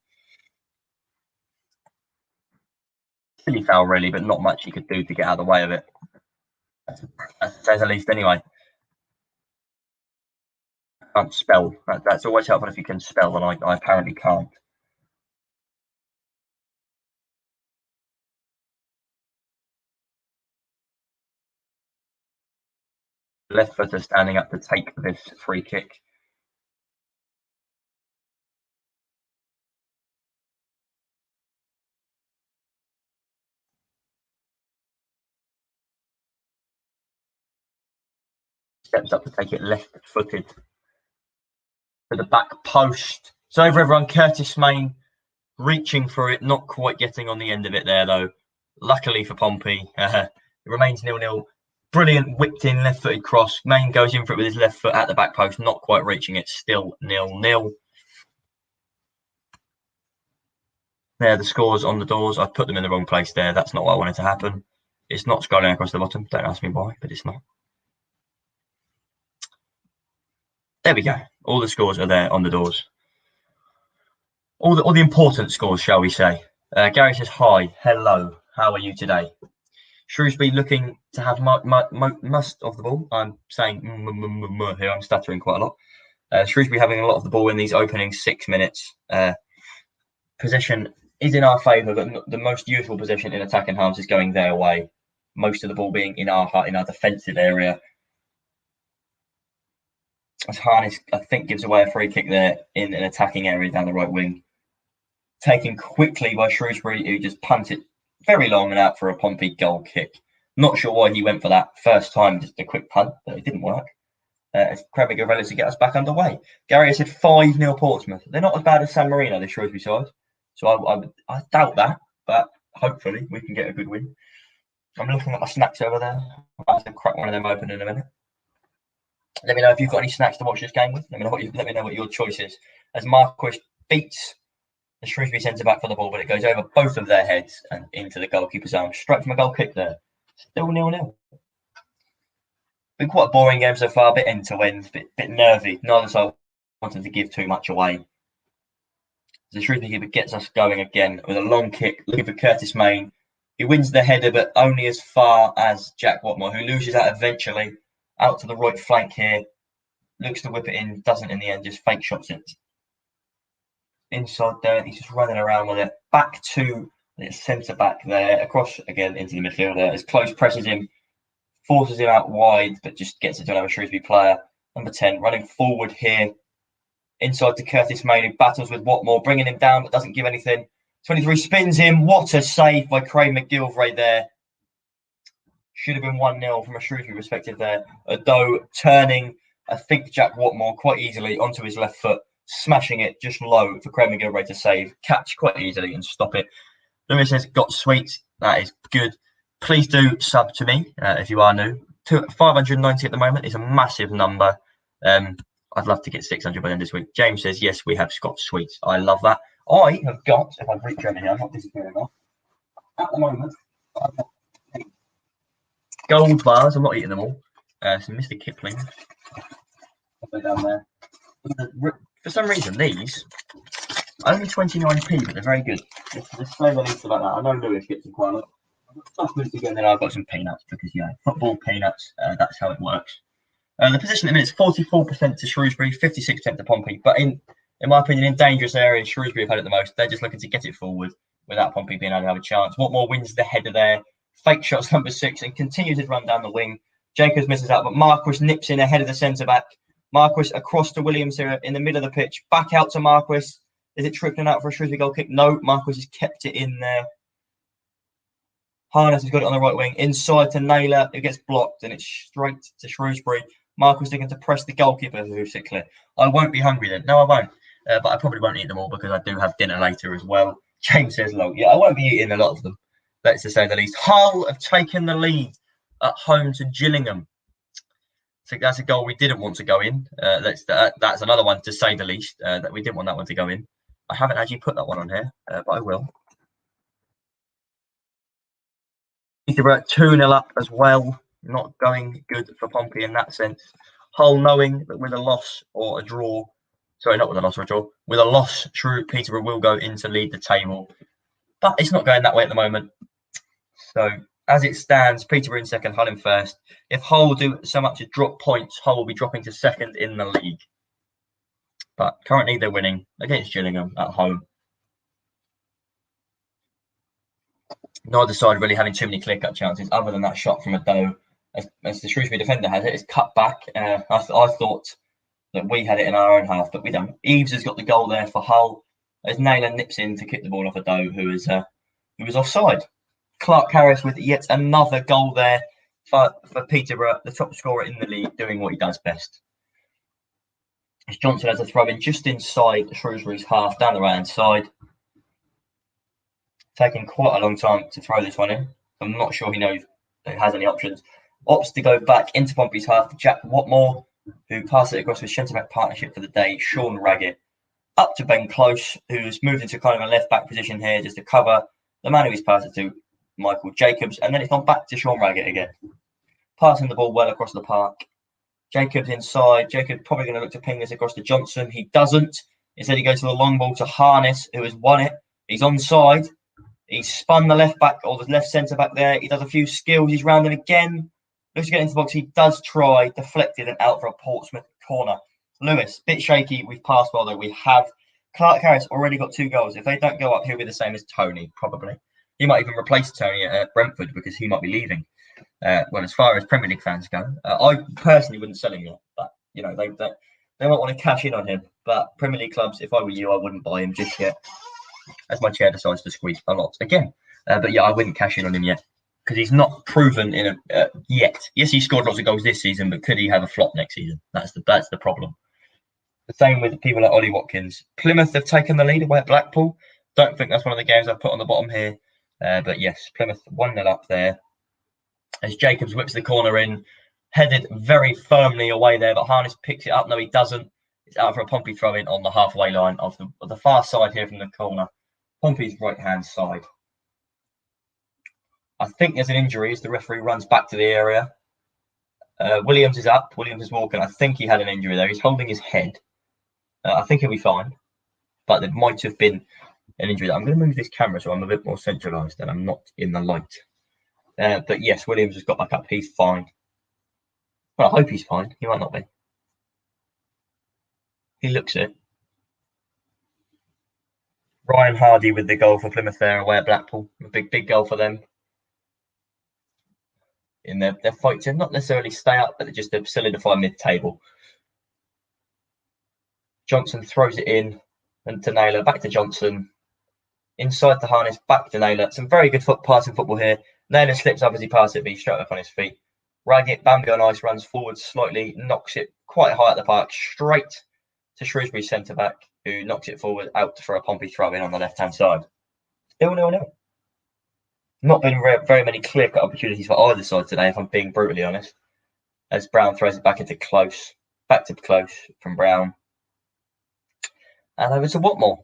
Silly foul, really, but not much he could do to get out of the way of it. That says at least, anyway. Can't spell. That's always helpful if you can spell, and I apparently can't. left footer standing up to take this free kick. Steps up to take it left-footed to the back post. It's over everyone. Curtis Main reaching for it, not quite getting on the end of it there, though. Luckily for Pompey, it remains 0-0. Brilliant whipped in left-footed cross. Main goes in for it with his left foot at the back post, not quite reaching it. Still 0-0. There, the scores on the doors. I put them in the wrong place there. That's not what I wanted to happen. It's not scrolling across the bottom. Don't ask me why, but it's not. There we go. All the scores are there on the doors. All the important scores, shall we say. Gary says, hi, hello, how are you today? Shrewsbury looking to have most of the ball. I'm saying here, I'm stuttering quite a lot. Shrewsbury having a lot of the ball in these opening 6 minutes. Possession is in our favour, but the most useful possession in attacking halves is going their way. Most of the ball being in our defensive area. As Harness, I think, gives away a free kick there in an attacking area down the right wing. Taken quickly by Shrewsbury, who just punted very long and out for a Pompey goal kick. Not sure why he went for that first time, just a quick punt, but it didn't work. As Krabiger ready to get us back underway. Gary has said 5-0 Portsmouth. They're not as bad as San Marino, the Shrewsbury side. So I doubt that, but hopefully we can get a good win. I'm looking at my snacks over there. I'll have to crack one of them open in a minute. Let me know if you've got any snacks to watch this game with. Let me know what your choice is. As Marquis beats the Shrewsbury centre-back for the ball, but it goes over both of their heads and into the goalkeeper's arm. Straight from a goal kick there. Still 0-0. Been quite a boring game so far, a bit end-to-end, bit nervy. Neither side wanted to give too much away. The Shrewsbury keeper gets us going again with a long kick, looking for Curtis Main. He wins the header, but only as far as Jack Watmore, who loses out eventually. Out to the right flank here. Looks to whip it in, doesn't in the end, just fake shots it. Inside there, he's just running around with it. Back to the centre-back there, across again into the midfielder. As Close presses him, forces him out wide, but just gets it to another Shrewsbury player. Number 10, running forward here. Inside to Curtis Main, who battles with Watmore, bringing him down, but doesn't give anything. 23 spins him. What a save by Craig McGilvray there. Should have been 1-0 from a Shrewsbury perspective there. Though turning, I think, Jack Watmore quite easily onto his left foot, smashing it just low for Craig McGilvray to save. Catch quite easily and stop it. Lewis says, got sweets. That is good. Please do sub to me if you are new. 590 at the moment is a massive number. I'd love to get 600 by the end of this week. James says, yes, we have Scotch sweets. I love that. I have got, if I reach over here, I'm not disappearing off. At the moment, I've got gold bars. I'm not eating them all. Some Mr. Kipling. They're down there. For some reason, these only 29p, but they're very good. There's so many about that. I know Lewis gets them quite a lot. I've got stuff and then I've got some peanuts because, football peanuts, that's how it works. The position at the minute is 44% to Shrewsbury, 56% to Pompey. But in my opinion, in dangerous areas, Shrewsbury have had it the most. They're just looking to get it forward without Pompey being able to have a chance. Watmore wins the header there. Fake shots number 6 and continues to run down the wing. Jacobs misses out, but Marquis nips in ahead of the centre-back. Marquis across to Williams here in the middle of the pitch. Back out to Marquis. Is it trickling out for a Shrewsbury goal kick? No, Marquis has kept it in there. Harness has got it on the right wing. Inside to Naylor. It gets blocked and it's straight to Shrewsbury. Marquis looking to press the goalkeeper who's it clear. I won't be hungry then. No, I won't. But I probably won't eat them all because I do have dinner later as well. James says, low. Yeah, I won't be eating a lot of them. Let's just say the least. Hull have taken the lead at home to Gillingham. I think that's a goal we didn't want to go in. That's another one to say the least. That we didn't want that one to go in. I haven't actually put that one on here, but I will. Peterborough 2-0 up as well. Not going good for Pompey in that sense. Hull knowing that with a loss or a draw, sorry, not with a loss or a draw, with a loss, Peterborough will go in to lead the table. But it's not going that way at the moment. So as it stands, Peterborough in second, Hull in first. If Hull do so much as drop points, Hull will be dropping to second in the league. But currently they're winning against Gillingham at home. Neither side really having too many clear-cut chances other than that shot from Ado as the Shrewsbury defender has it, it's cut back. I thought that we had it in our own half, but we don't. Eves has got the goal there for Hull, as Naylor nips in to kick the ball off a Doe, who was offside. Clark Harris with yet another goal there for Peterborough, the top scorer in the league, doing what he does best. As Johnson has a throw in just inside Shrewsbury's half, down the right hand side. Taking quite a long time to throw this one in. I'm not sure he knows that he has any options. Opts to go back into Pompey's half to Jack Watmore, who passed it across with centre-back partnership for the day, Sean Raggett. Up to Ben Close, who's moved into kind of a left-back position here just to cover the man who he's passed it to, Michael Jacobs, and then it's gone back to Sean Raggett again. Passing the ball well across the park. Jacobs inside. Jacobs probably going to look to ping this across to Johnson. He doesn't. Instead, he goes to the long ball to Harness, who has won it. He's onside. He's spun the left back or the left centre back there. He does a few skills. He's rounding again. Looks to get into the box. He does try. Deflected and out for a Portsmouth corner. Lewis, bit shaky. We've passed well though. We have. Clark Harris already got 2 goals. If they don't go up, he'll be the same as Tony, probably. He might even replace Tony at Brentford because he might be leaving. Well, as far as Premier League fans go, I personally wouldn't sell him yet. But, you know, they might want to cash in on him. But Premier League clubs, if I were you, I wouldn't buy him just yet. As my chair decides to squeak a lot again. But yeah, I wouldn't cash in on him yet. Because he's not proven yet. Yes, he scored lots of goals this season, but could he have a flop next season? That's the problem. The same with people like Ollie Watkins. Plymouth have taken the lead away at Blackpool. Don't think that's one of the games I've put on the bottom here. But yes, Plymouth 1-0 up there. As Jacobs whips the corner in, headed very firmly away there, but Harness picks it up. No, he doesn't. It's out for a Pompey throw in on the halfway line of the far side here from the corner. Pompey's right-hand side. I think there's an injury as the referee runs back to the area. Williams is up. Williams is walking. I think he had an injury there. He's holding his head. I think he'll be fine. But there might have been an injury. I'm going to move this camera so I'm a bit more centralised and I'm not in the light. But yes, Williams has got back up. He's fine. Well, I hope he's fine. He might not be. He looks it. Ryan Hardy with the goal for Plymouth there away at Blackpool. A big goal for them. In their fight to not necessarily stay up, but just to solidify mid-table. Johnson throws it in and to Naylor, back to Johnson. Inside the Harness, back to Naylor. Some very good passing football here. Naylor slips up as he passes it, but he's straight up on his feet. Raggett, Bambi on ice, runs forward slightly, knocks it quite high at the park, straight to Shrewsbury centre-back, who knocks it forward out for a Pompey throw-in on the left-hand side. Still 0-0. Not been very many clear-cut opportunities for either side today, if I'm being brutally honest. As Brown throws it back into Close. Back to Close from Brown. And over to Watmore.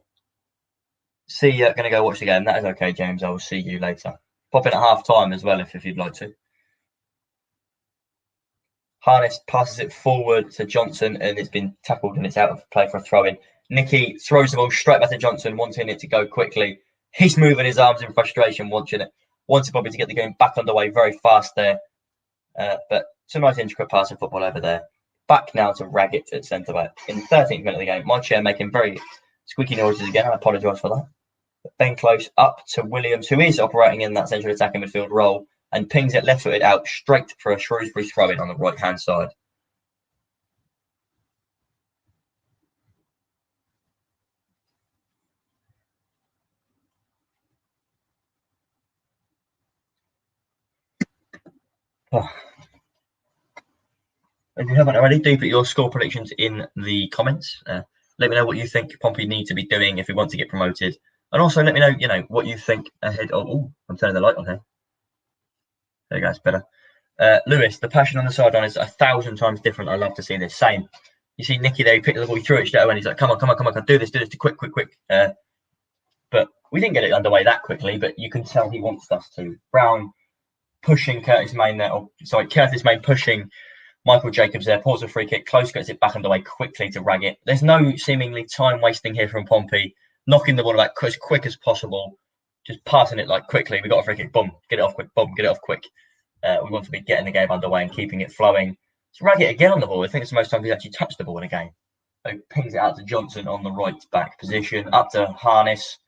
See you. Going to go watch the game. That is okay, James. I will see you later. Pop in at half-time as well if you'd like to. Harness passes it forward to Johnson and it's been tackled and it's out of play for a throw-in. Nicky throws the ball straight back to Johnson, wanting it to go quickly. He's moving his arms in frustration, wanting probably to get the game back underway very fast there. But some nice intricate passing football over there. Back now to Raggett at centre-back in the 13th minute of the game. My chair making very squeaky noises again. I apologise for that. But Ben Close up to Williams, who is operating in that central attacking midfield role, and pings it left-footed out straight for a Shrewsbury throw-in on the right-hand side. Oh. If you haven't already, do put your score predictions in the comments. Let me know what you think Pompey need to be doing if we want to get promoted. And also let me know, what you think ahead of... Oh, I'm turning the light on here. There you go, it's better. Lewis, the passion on the sideline is 1,000 times different. I love to see this. Same. You see Nicky there, he picked the ball, he threw it straight away, and he's like, come on, do this, quick. But we didn't get it underway that quickly, but you can tell he wants us to. Brown pushing Curtis Main there, Curtis Main pushing Michael Jacobs there, pulls a free kick, Close gets it back underway quickly to Raggett. There's no seemingly time wasting here from Pompey, knocking the ball back as quick as possible, just passing it quickly. We got a free kick, boom, get it off quick, boom, get it off quick. We want to be getting the game underway and keeping it flowing. So Raggett again on the ball. I think it's the most time he's actually touched the ball in a game. So pings it out to Johnson on the right back position, up to Harness.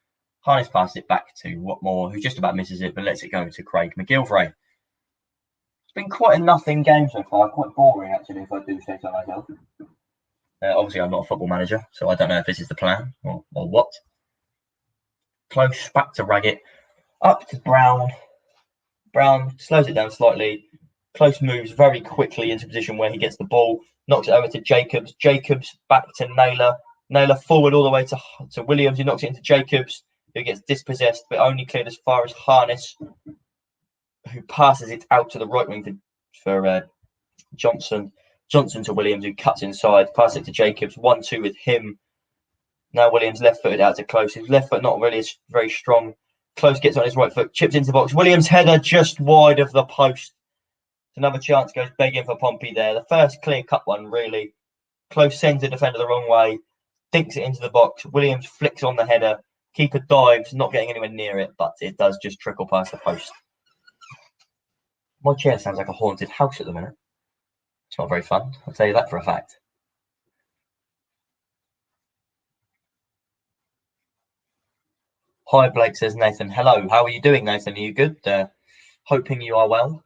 Harness passes it back to Watmore, who just about misses it, but lets it go to Craig McGilvray. been quite a nothing game so far. Quite boring, actually, if I do say so myself. Obviously, I'm not a football manager, so I don't know if this is the plan or what. Close, back to Raggett. Up to Brown. Brown slows it down slightly. Close moves very quickly into position where he gets the ball. Knocks it over to Jacobs. Jacobs back to Naylor. Naylor forward all the way to Williams, who knocks it into Jacobs, who gets dispossessed, but only cleared as far as Harness, who passes it out to the right wing for Johnson. Johnson to Williams, who cuts inside, passes it to Jacobs. 1-2 with him. Now Williams left-footed out to Close. His left foot not really very strong. Close gets on his right foot, chips into the box. Williams' header just wide of the post. Another chance goes begging for Pompey there. The first clear-cut one, really. Close sends the defender the wrong way, dinks it into the box. Williams flicks on the header. Keeper dives, not getting anywhere near it, but it does just trickle past the post. My chair sounds like a haunted house at the minute. It's not very fun, I'll tell you that for a fact. Hi, Blake, says Nathan. Hello, how are you doing, Nathan? Are you good? Hoping you are well.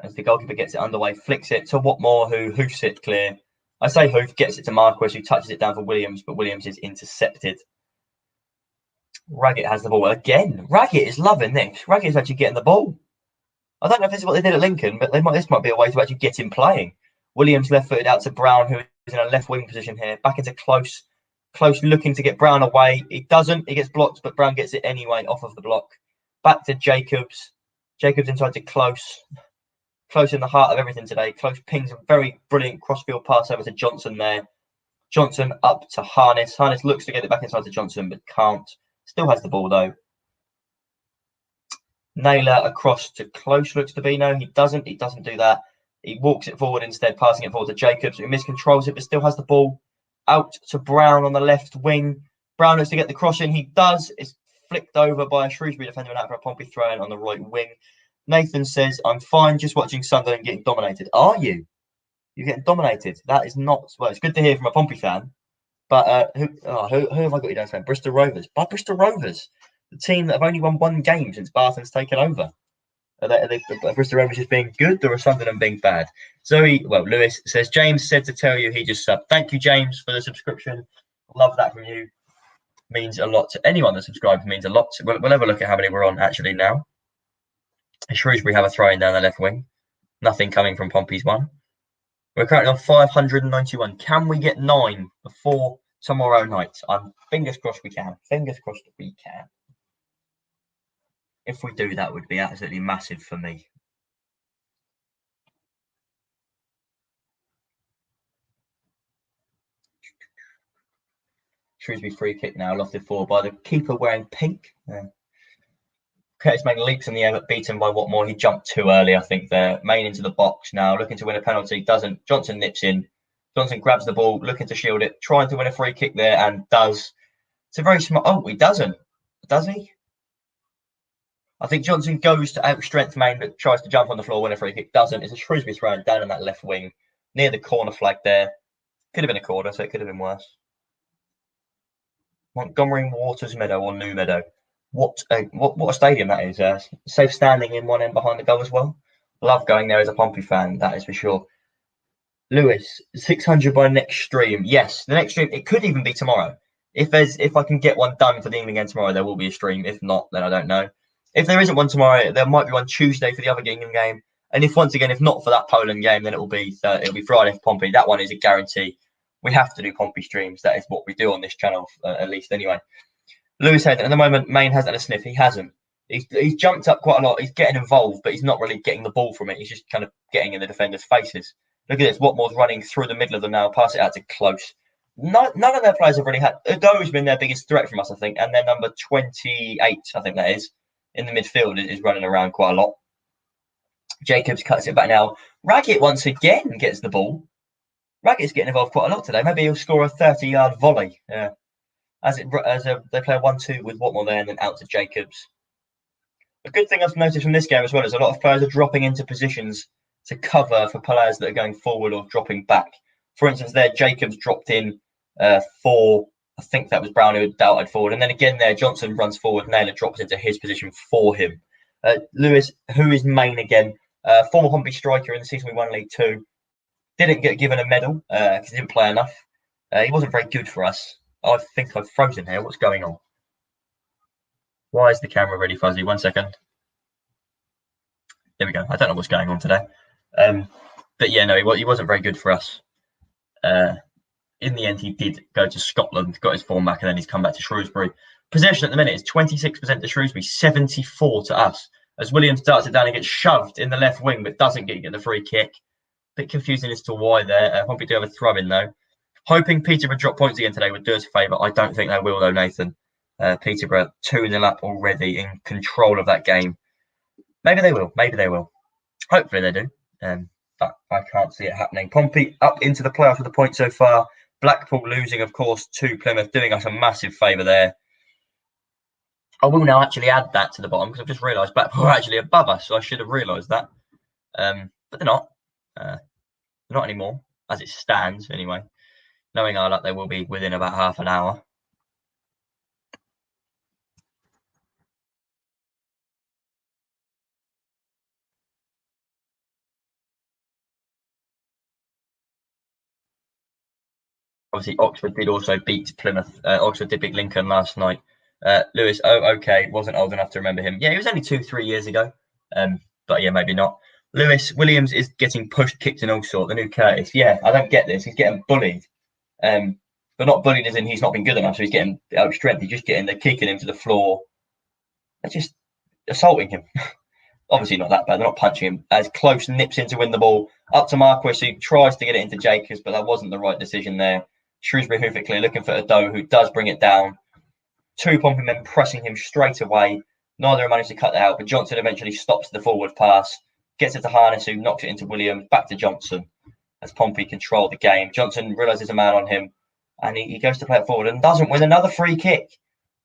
As the goalkeeper gets it underway, flicks it to Watmore, who hoofs it clear. I say hoof, gets it to Marquis, who touches it down for Williams, but Williams is intercepted. Raggett has the ball again. Raggett is loving this. Raggett is actually getting the ball. I don't know if this is what they did at Lincoln, but this might be a way to actually get him playing. Williams left-footed out to Brown, who is in a left-wing position here. Back into Close. Close looking to get Brown away. He doesn't. He gets blocked, but Brown gets it anyway off of the block. Back to Jacobs. Jacobs inside to Close. Close in the heart of everything today. Close pings a very brilliant crossfield pass over to Johnson there. Johnson up to Harness. Harness looks to get it back inside to Johnson, but can't. Still has the ball, though. Naylor across to Close looks to be. No, he doesn't. He doesn't do that. He walks it forward instead, passing it forward to Jacobs, who miscontrols it, but still has the ball. Out to Brown on the left wing. Brown looks to get the cross in. He does. It's flicked over by a Shrewsbury defender and out for a Pompey throw in on the right wing. Nathan says, I'm fine just watching Sunderland getting dominated. Are you? You're getting dominated. That is not... Well, it's good to hear from a Pompey fan. But who have I got you down saying? Bristol Rovers. By Bristol Rovers. The team that have only won one game since Barton's taken over. Are Bristol Rovers just being good or are Sunderland being bad? Lewis says, James said to tell you he just subbed. Thank you, James, for the subscription. Love that from you. Means a lot to anyone that subscribes. Means a lot. We'll have a look at how many we're on actually now. Shrewsbury have a throw in down the left wing. Nothing coming from Pompey's one. We're currently on 591. Can we get 9 before tomorrow night? Fingers crossed we can. Fingers crossed we can. If we do, that would be absolutely massive for me. Shrewsbury free kick now, lofted forward by the keeper wearing pink. Curtis Main leaps in the air, but beaten by Watmore. He jumped too early, I think, there. Main into the box now, looking to win a penalty. Doesn't. Johnson nips in. Johnson grabs the ball, looking to shield it, trying to win a free kick there, and does. It's a very smart... Oh, he doesn't. Does he? I think Johnson goes to outstrength Main, but tries to jump on the floor, win a free kick. Doesn't. It's a Shrewsbury throw down in that left wing, near the corner flag there. Could have been a corner, so it could have been worse. Montgomery Waters Meadow or New Meadow. What a stadium that is. Safe standing in one end behind the goal as well. Love going there as a Pompey fan, that is for sure. Lewis, 600 by next stream. Yes, the next stream, it could even be tomorrow. If I can get one done for the England game tomorrow, there will be a stream. If not, then I don't know. If there isn't one tomorrow, there might be one Tuesday for the other England game. And if not for that Poland game, then it'll be Friday for Pompey. That one is a guarantee. We have to do Pompey streams. That is what we do on this channel, at least anyway. Lewis said, at the moment, Main hasn't had a sniff. He hasn't. He's jumped up quite a lot. He's getting involved, but he's not really getting the ball from it. He's just kind of getting in the defenders' faces. Look at this. Watmore's running through the middle of them now. Pass it out to Close. None of their players have really had... Udo's been their biggest threat from us, I think. And then number 28, I think that is, in the midfield, is running around quite a lot. Jacobs cuts it back now. Raggett once again gets the ball. Raggett's getting involved quite a lot today. Maybe he'll score a 30-yard volley. Yeah. They play 1-2 with Watmore there and then out to Jacobs. A good thing I've noticed from this game as well is a lot of players are dropping into positions to cover for players that are going forward or dropping back. For instance, there Jacobs dropped in for, I think that was Brown who had doubted forward. And then again there, Johnson runs forward. Naylor drops into his position for him. Lewis, who is main again, former Pompey striker in the season we won League Two, didn't get given a medal because he didn't play enough. He wasn't very good for us. I think I've frozen here. What's going on? Why is the camera really fuzzy? 1 second. There we go. I don't know what's going on today. But yeah, no, he wasn't very good for us. In the end, he did go to Scotland, got his form back, and then he's come back to Shrewsbury. Possession at the minute is 26% to Shrewsbury, 74% to us. As Williams starts it down and gets shoved in the left wing, but doesn't get the free kick. Bit confusing as to why there. Pompey do have a throw in though. Hoping Peterborough drop points again today would do us a favour. I don't think they will though, Nathan. Peterborough 2-0 up already, in control of that game. Maybe they will. Maybe they will. Hopefully they do. But I can't see it happening. Pompey up into the playoffs with a point so far. Blackpool losing, of course, to Plymouth, doing us a massive favour there. I will now actually add that to the bottom because I've just realised Blackpool are actually above us, so I should have realised that. But they're not. They're not anymore, as it stands anyway. Knowing our luck, they will be within about half an hour. Obviously, Oxford did also beat Plymouth. Oxford did beat Lincoln last night. Lewis, okay, wasn't old enough to remember him. Yeah, he was only 2-3 years ago. But yeah, maybe not. Lewis Williams is getting pushed, kicked, and all sorts. The new Curtis. Yeah, I don't get this. He's getting bullied. But not bullied as in he's not been good enough. So he's getting out of strength. He's just they're kicking him to the floor. They're just assaulting him. Obviously not that bad. They're not punching him. As Close nips in to win the ball. Up to Marquis, who tries to get it into Jacobs, but that wasn't the right decision there. Shrewsbury hoof it clear, looking for Ado, who does bring it down. Two Pompey men pressing him straight away. Neither have managed to cut that out, but Johnson eventually stops the forward pass. Gets it to Harness, who knocks it into Williams. Back to Johnson as Pompey control the game. Johnson realises a man on him, and he goes to play it forward and doesn't win another free kick.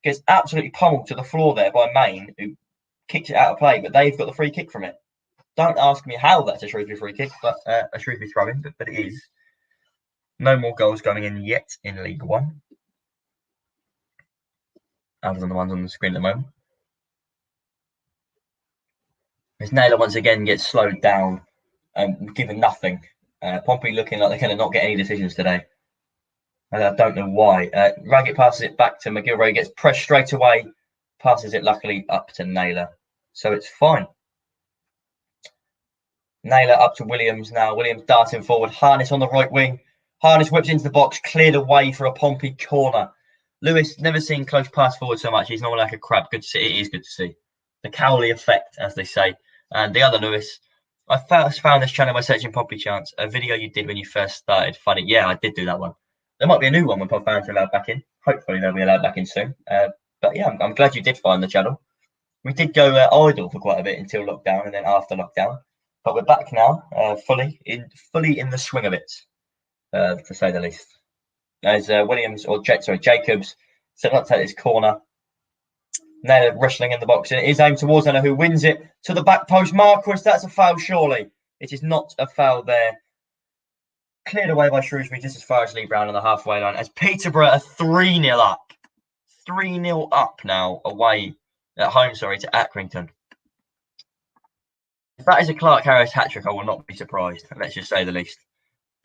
Gets absolutely pummeled to the floor there by Maine, who kicks it out of play, but they've got the free kick from it. Don't ask me how that's a Shrewsbury free kick, but a Shrewsbury throw-in, but it is. No more goals going in yet in League One, other than the ones on the screen at the moment. As Naylor once again gets slowed down and given nothing. Pompey looking like they're going to not get any decisions today. And I don't know why. Raggett passes it back to McGilvray, gets pressed straight away, passes it luckily up to Naylor. So it's fine. Naylor up to Williams now. Williams darting forward. Harness on the right wing. Harness whips into the box, cleared away for a Pompey corner. Lewis, never seen Close pass forward so much. He's not like a crab. Good to see. It is good to see. The Cowley effect, as they say. And the other Lewis, I first found this channel by searching Pompey Chants, a video you did when you first started. Funny. Yeah, I did do that one. There might be a new one when Pompey fans are allowed back in. Hopefully they'll be allowed back in soon. But yeah, I'm glad you did find the channel. We did go idle for quite a bit until lockdown and then after lockdown. But we're back now, fully in the swing of it. To say the least. As Jacobs set up to his corner. Naylor wrestling in the box. It is aimed towards Naylor, who wins it to the back post. Marquis, that's a foul, surely. It is not a foul there. Cleared away by Shrewsbury just as far as Lee Brown on the halfway line. As Peterborough are 3-0 up. 3-0 up now, away at home, to Accrington. If that is a Clark Harris hat-trick, I will not be surprised. Let's just say the least.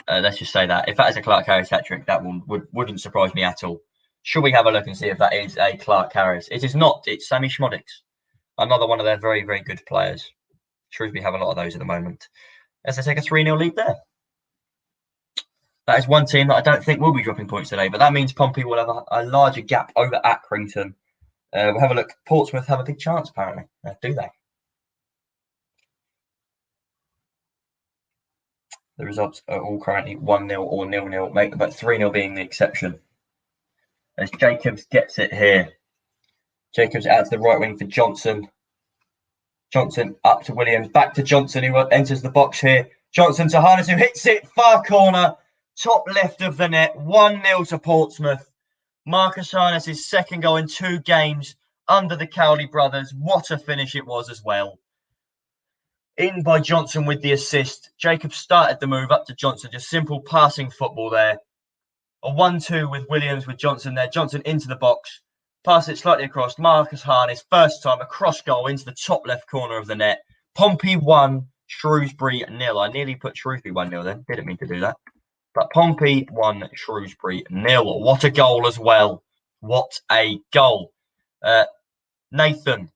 Let's just say that. If that is a Clark Harris hat-trick, that wouldn't surprise me at all. Should we have a look and see if that is a Clark Harris? It is not. It's Sammy Schmodix. Another one of their very, very good players. Shrewsbury have a lot of those at the moment. As they take a 3-0 lead there. That is one team that I don't think will be dropping points today, but that means Pompey will have a larger gap over Accrington. We'll have a look. Portsmouth have a big chance, apparently. Do they? The results are all currently 1-0 or 0-0, but 3-0 being the exception. As Jacobs gets it here. Jacobs out to the right wing for Johnson. Johnson up to Williams. Back to Johnson, who enters the box here. Johnson to Harness, who hits it. Far corner. Top left of the net. 1-0 to Portsmouth. Marcus Harness' second goal in 2 games under the Cowley brothers. What a finish it was as well. In by Johnson with the assist. Jacobs started the move up to Johnson. Just simple passing football there. A 1-2 with Williams with Johnson there. Johnson into the box. Pass it slightly across. Marcus Harness, first time, a cross goal into the top left corner of the net. Pompey 1, Shrewsbury 0. I nearly put Shrewsbury 1-0 then. Didn't mean to do that. But Pompey 1, Shrewsbury 0. What a goal as well. What a goal. Nathan,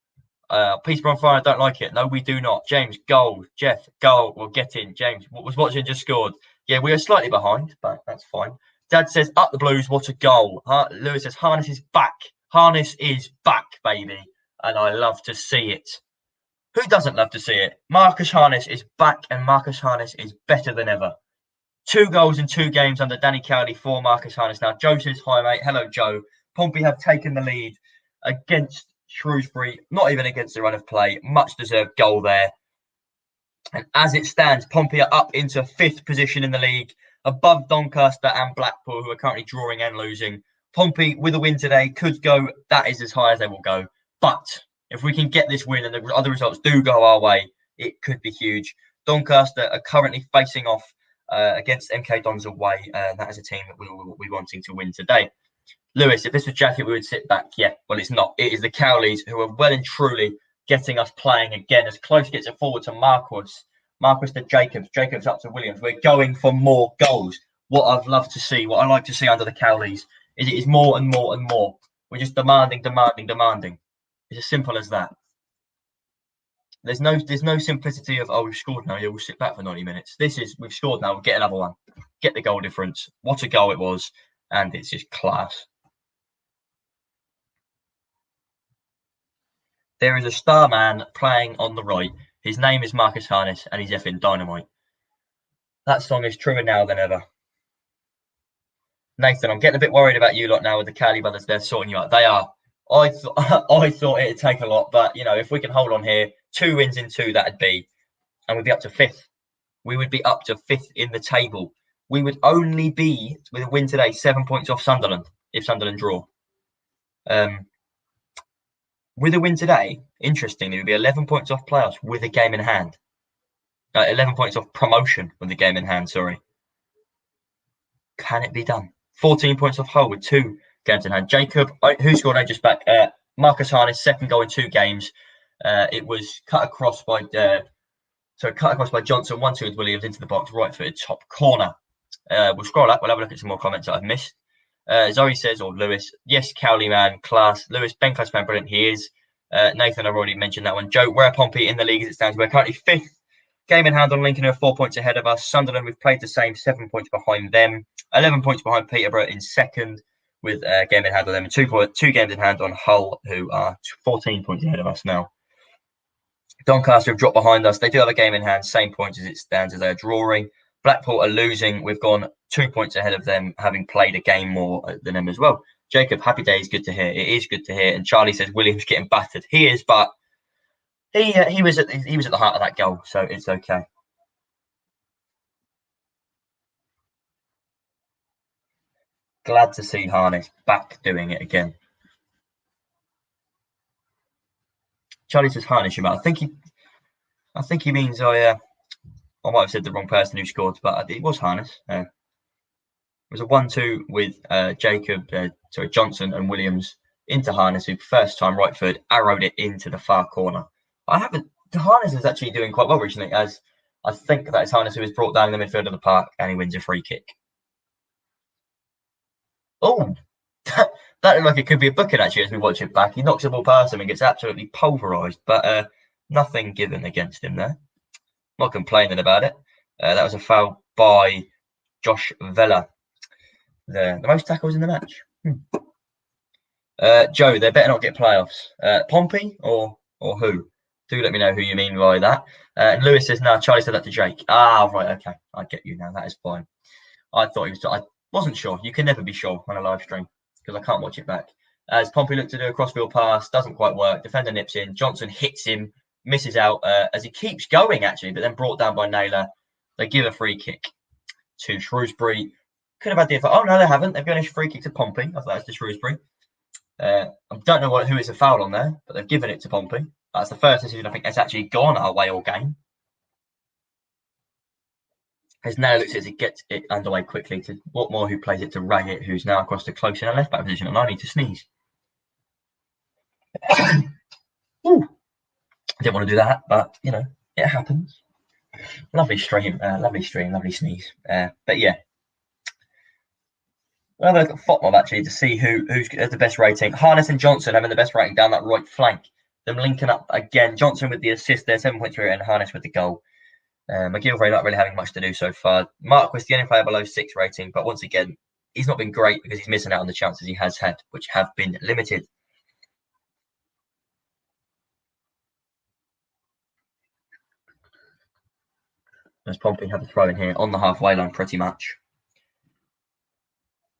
Peterborough on fire, I don't like it. No, we do not. James, goal. Jeff, goal. We'll get in. James was watching, just scored. Yeah, we are slightly behind, but that's fine. Dad says, up the Blues, what a goal. Lewis says, Harness is back. Harness is back, baby. And I love to see it. Who doesn't love to see it? Marcus Harness is back, and Marcus Harness is better than ever. 2 goals in 2 games under Danny Cowley for Marcus Harness. Now, Joe says, hi, mate. Hello, Joe. Pompey have taken the lead against Shrewsbury, not even against the run of play. Much deserved goal there. And as it stands, Pompey are up into 5th position in the league, above Doncaster and Blackpool, who are currently drawing and losing. Pompey, with a win today, could go. That is as high as they will go. But if we can get this win and the other results do go our way, it could be huge. Doncaster are currently facing off against MK Dons away. That is a team that we will be wanting to win today. Lewis, if this was Jacket, we would sit back. Yeah, well, it's not. It is the Cowleys who are well and truly getting us playing again. As Close gets it forward to Marquis to Jacobs up to Williams. We're going for more goals. What I'd love to see, what I like to see under the Cowleys, is it is more and more and more. We're just demanding. It's as simple as that. There's no simplicity of, oh, we've scored now, yeah, we'll sit back for 90 minutes. This is, we've scored now, we'll get another one. Get the goal difference. What a goal it was. And it's just class. There is a star man playing on the right. His name is Marcus Harness, and he's effing dynamite. That song is truer now than ever. Nathan, I'm getting a bit worried about you lot now with the Cowley brothers. They're sorting you out. They are. I thought it'd take a lot, but, you know, if we can hold on here, 2 wins in 2, that'd be, and we'd be up to 5th. We would be up to 5th in the table. We would only be, with a win today, 7 points off Sunderland, if Sunderland draw. With a win today, interestingly, we'd be 11 points off playoffs with a game in hand. 11 points off promotion with a game in hand, sorry. Can it be done? 14 points off Hull with 2 games in hand. Jacob, who scored just back? Marcus Harness, 2nd goal in 2 games. It was cut across by Johnson, 1-2 with Williams into the box, right-footed top corner. We'll scroll up. We'll have a look at some more comments that I've missed. Zoe says, or Lewis, yes, Cowley man, class. Lewis, Ben Class fan, brilliant. He is. Nathan, I've already mentioned that one. Joe, where are Pompey in the league as it stands? We're currently 5th. Game in hand on Lincoln, who are 4 points ahead of us. Sunderland, we've played the same, 7 points behind them. 11 points behind Peterborough in 2nd, with a game in hand on them. And 2 games in hand on Hull, who are 14 points ahead of us now. Doncaster have dropped behind us. They do have a game in hand, same points as it stands as they're drawing. Blackpool are losing. We've gone 2 points ahead of them, having played a game more than them as well. Jacob, happy days, good to hear. It is good to hear. And Charlie says Williams getting battered. He is, but he was at the heart of that goal, so it's okay. Glad to see Harness back doing it again. Charlie says Harness, I think he means I might have said the wrong person who scored, but it was Harness. It was a 1-2 with Johnson and Williams into Harness, who first time right foot arrowed it into the far corner. Harness is actually doing quite well recently, as I think that is Harness who is brought down in the midfield of the park and he wins a free kick. Oh, that looked like it could be a booking actually as we watch it back. He knocks the ball past him and gets absolutely pulverised, but nothing given against him there. Not complaining about it. That was a foul by Josh Vella. The most tackles in the match. Joe, they better not get playoffs. Pompey or who? Do let me know who you mean by that. And Lewis says, no, Charlie said that to Jake. Ah, right, okay. I get you now. That is fine. I wasn't sure. You can never be sure on a live stream because I can't watch it back. As Pompey looked to do a crossfield pass, doesn't quite work. Defender nips in. Johnson hits him, misses out as he keeps going, actually, but then brought down by Naylor. They give a free kick to Shrewsbury. Could have had the... Oh, no, they haven't. They've given a free kick to Pompey. I thought that was to Shrewsbury. I don't know who is a foul on there, but they've given it to Pompey. That's the first decision I think that's actually gone our way all game. As now looks as it gets it underway quickly to Watmore, who plays it to Raggett, who's now across to Close in a left back position, and I need to sneeze. Ooh, I didn't want to do that, but you know, it happens. Lovely stream, lovely sneeze. But yeah. We'll have a look at FOTMOB actually to see who's the best rating. Harness and Johnson having the best rating down that right flank. Them linking up again. Johnson with the assist there, 7.3, and Harness with the goal. McGilvray not really having much to do so far. Marquis, the only player below 6 rating, but once again, he's not been great because he's missing out on the chances he has had, which have been limited. As Pompey have a throw in here on the halfway line pretty much.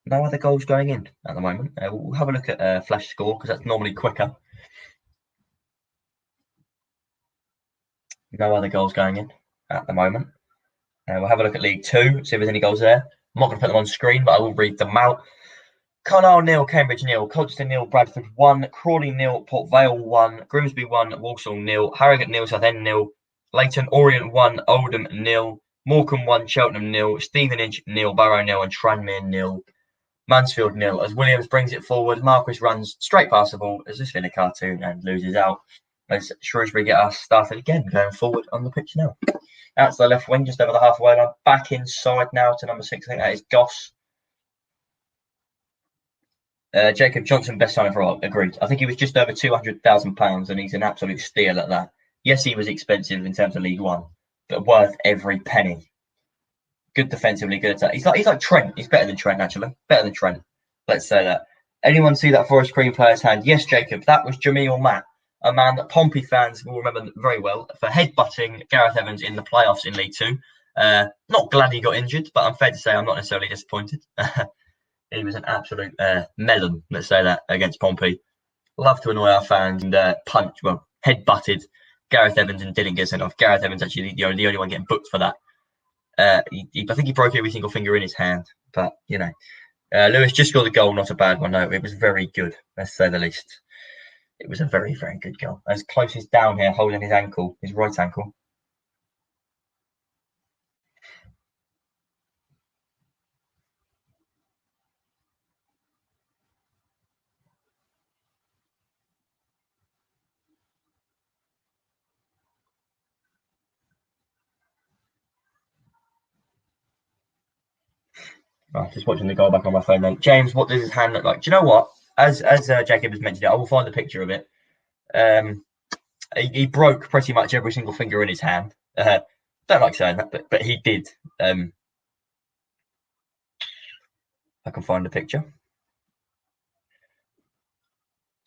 No other goals going in at the moment. We'll have a look at flash score because that's normally quicker. No other goals going in at the moment. We'll have a look at League Two, see if there's any goals there. I'm not going to put them on screen, but I will read them out. Carlisle 0, Cambridge 0, Colchester 0, Bradford 1, Crawley 0, Port Vale 1, Grimsby 1, Walsall 0, Harrogate 0, Southend 0, Leyton Orient 1, Oldham 0, Morecambe 1, Cheltenham 0, Stevenage 0, Barrow 0, and Tranmere 0. Mansfield 0. As Williams brings it forward, Marquis runs straight past the ball as this been a cartoon and loses out. As Shrewsbury get us started again, going forward on the pitch now. Out to the left wing, just over the halfway line. Back inside now to number 6. I think that is Goss. Jacob Johnson, best signing for all. Agreed. I think he was just over £200,000, and he's an absolute steal at that. Yes, he was expensive in terms of League One, but worth every penny. Good defensively, good attack. He's like Trent. He's better than Trent, actually. Better than Trent. Let's say that. Anyone see that Forest Green player's hand? Yes, Jacob. That was Jamil Matt, a man that Pompey fans will remember very well for headbutting Gareth Evans in the playoffs in League Two. Not glad he got injured, but I'm fair to say I'm not necessarily disappointed. He was an absolute melon, let's say that, against Pompey. Love to annoy our fans and headbutted Gareth Evans and didn't get sent off. Gareth Evans actually the only one getting booked for that. I think he broke every single finger in his hand, but you know, Lewis just scored a goal, not a bad one. No, it was very good, let's say the least. It was a very, very good goal. As Close is down here, holding his ankle, his right ankle. Oh, just watching the goal back on my phone then. James, what does his hand look like? Do you know what? As Jacob has mentioned it, I will find a picture of it. He broke pretty much every single finger in his hand. Don't like saying that, but he did. I can find a picture.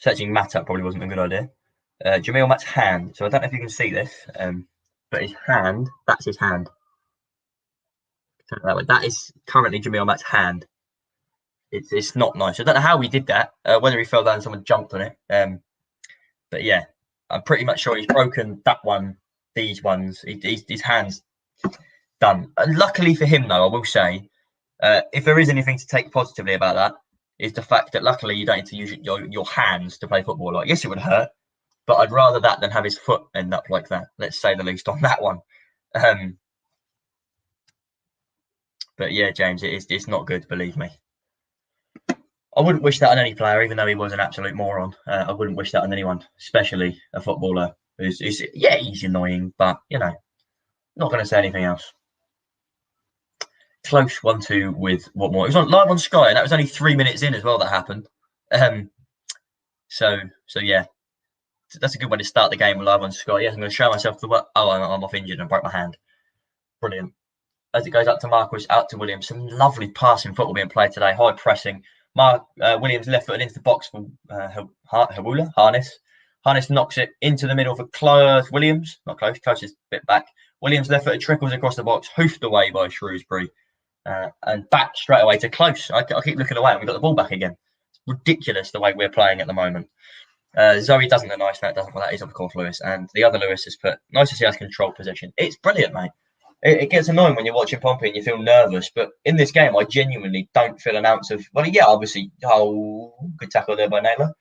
Searching Matt up probably wasn't a good idea. Jamil Matt's hand. So I don't know if you can see this, but his hand, that's his hand. That is currently Jamil Matt's hand. It's not nice. I don't know how he did that, whether he fell down and someone jumped on it. But yeah, I'm pretty much sure he's broken that one, these ones. His hand's done. And luckily for him, though, I will say, if there is anything to take positively about that, is the fact that luckily you don't need to use your hands to play football. Like, yes, it would hurt, but I'd rather that than have his foot end up like that. Let's say the least on that one. But yeah, James, it's not good, believe me. I wouldn't wish that on any player, even though he was an absolute moron. I wouldn't wish that on anyone, especially a footballer who's he's annoying, but you know, not going to say anything else. Close 1-2 with what more? It was live on Sky, and that was only 3 minutes in as well. That happened. So yeah, that's a good way to start the game live on Sky. Yes, I'm going to show myself the work. Oh, I'm off injured and broke my hand. Brilliant. As it goes up to Marquis, out to Williams. Some lovely passing football being played today. High pressing. Williams left footed into the box for Harness. Harness knocks it into the middle for Close. Williams. Not Close. Close is a bit back. Williams left footed trickles across the box. Hoofed away by Shrewsbury. And back straight away to Close. I keep looking away and we've got the ball back again. It's ridiculous the way we're playing at the moment. Zoe doesn't look nice. That is, of course, Lewis. And the other Lewis has put, nice to see us control possession. It's brilliant, mate. It gets annoying when you're watching Pompey and you feel nervous, but in this game, I genuinely don't feel an ounce of. Well, yeah, obviously, good tackle there by Naylor.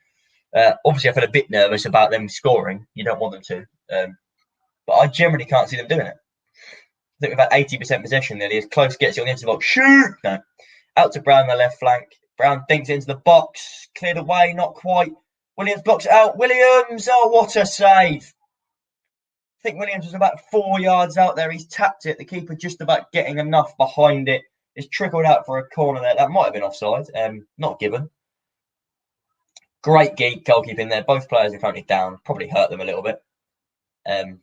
Obviously, I feel a bit nervous about them scoring. You don't want them to, but I generally can't see them doing it. I think we've had 80% possession nearly. As Close gets it on the edge of the box, shoot! No, out to Brown on the left flank. Brown dinks into the box, cleared away, not quite. Williams blocks it out. Williams, oh, what a save. I think Williams was about 4 yards out there. He's tapped it. The keeper just about getting enough behind it. It's trickled out for a corner there. That might have been offside. Not given. Great goalkeeping there. Both players are currently down. Probably hurt them a little bit. But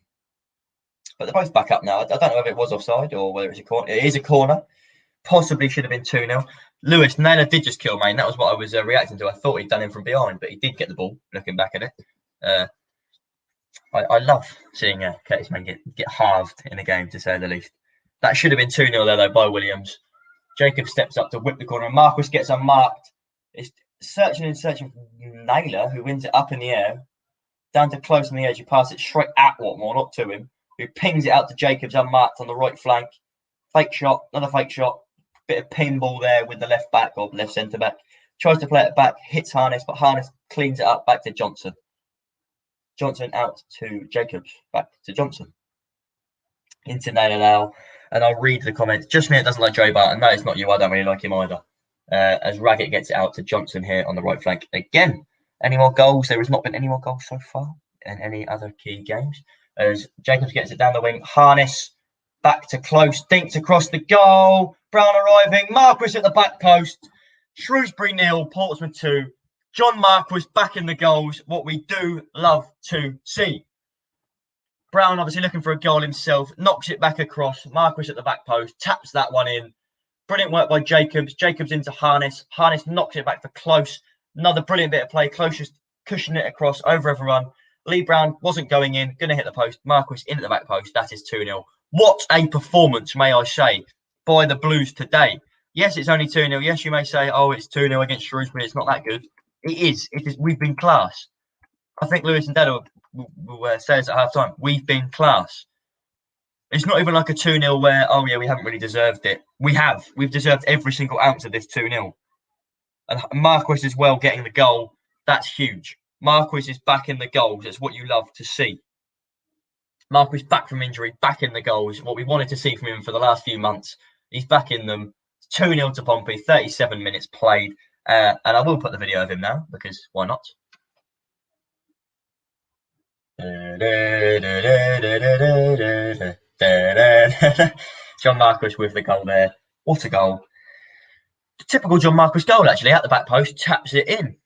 they're both back up now. I don't know if it was offside or whether it's a corner. It is a corner. Possibly should have been 2-0. Lewis, Naylor did just kill Maine. That was what I was reacting to. I thought he'd done him from behind, but he did get the ball, looking back at it. I love seeing Curtis Maine get halved in a game, to say the least. That should have been 2-0 there, though, by Williams. Jacob steps up to whip the corner. Marquis gets unmarked. It's searching for Naylor, who wins it up in the air. Down to close on the edge. You pass it straight at Watmore, not to him. Who pings it out to Jacobs unmarked on the right flank. Fake shot, another fake shot. Bit of pinball there with the left back or left centre back. Tries to play it back, hits Harness, but Harness cleans it up back to Johnson. Johnson out to Jacobs, back to Johnson. Into Naylor now. And I'll read the comments. Just me, it doesn't like Joe Barton. No, it's not you. I don't really like him either. As Raggett gets it out to Johnson here on the right flank. Again, any more goals? There has not been any more goals so far in any other key games. As Jacobs gets it down the wing. Harness back to close. Dinks across the goal. Brown arriving. Marquis at the back post. Shrewsbury 0, Portsmouth 2. John Marquis back in the goals. What we do love to see. Brown obviously looking for a goal himself. Knocks it back across. Marquis at the back post. Taps that one in. Brilliant work by Jacobs. Jacobs into Harness. Harness knocks it back for Close. Another brilliant bit of play. Close just cushioning it across over everyone. Lee Brown wasn't going in. Going to hit the post. Marquis in at the back post. That is 2-0. What a performance, may I say, by the Blues today. Yes, it's only 2-0. Yes, you may say, oh, it's 2-0 against Shrewsbury. It's not that good. It is. It is. We've been class. I think Lewis and Dad will say this at half time. We've been class. It's not even like a 2-0 where, oh, yeah, we haven't really deserved it. We have. We've deserved every single ounce of this 2-0. And Marquis as well getting the goal. That's huge. Marquis is back in the goals. It's what you love to see. Marquis back from injury, back in the goals. What we wanted to see from him for the last few months. He's back in them. 2-0 to Pompey, 37 minutes played. And I will put the video of him now, because why not? John Marquis with the goal there. What a goal. Typical John Marquis goal, actually, at the back post. Taps it in.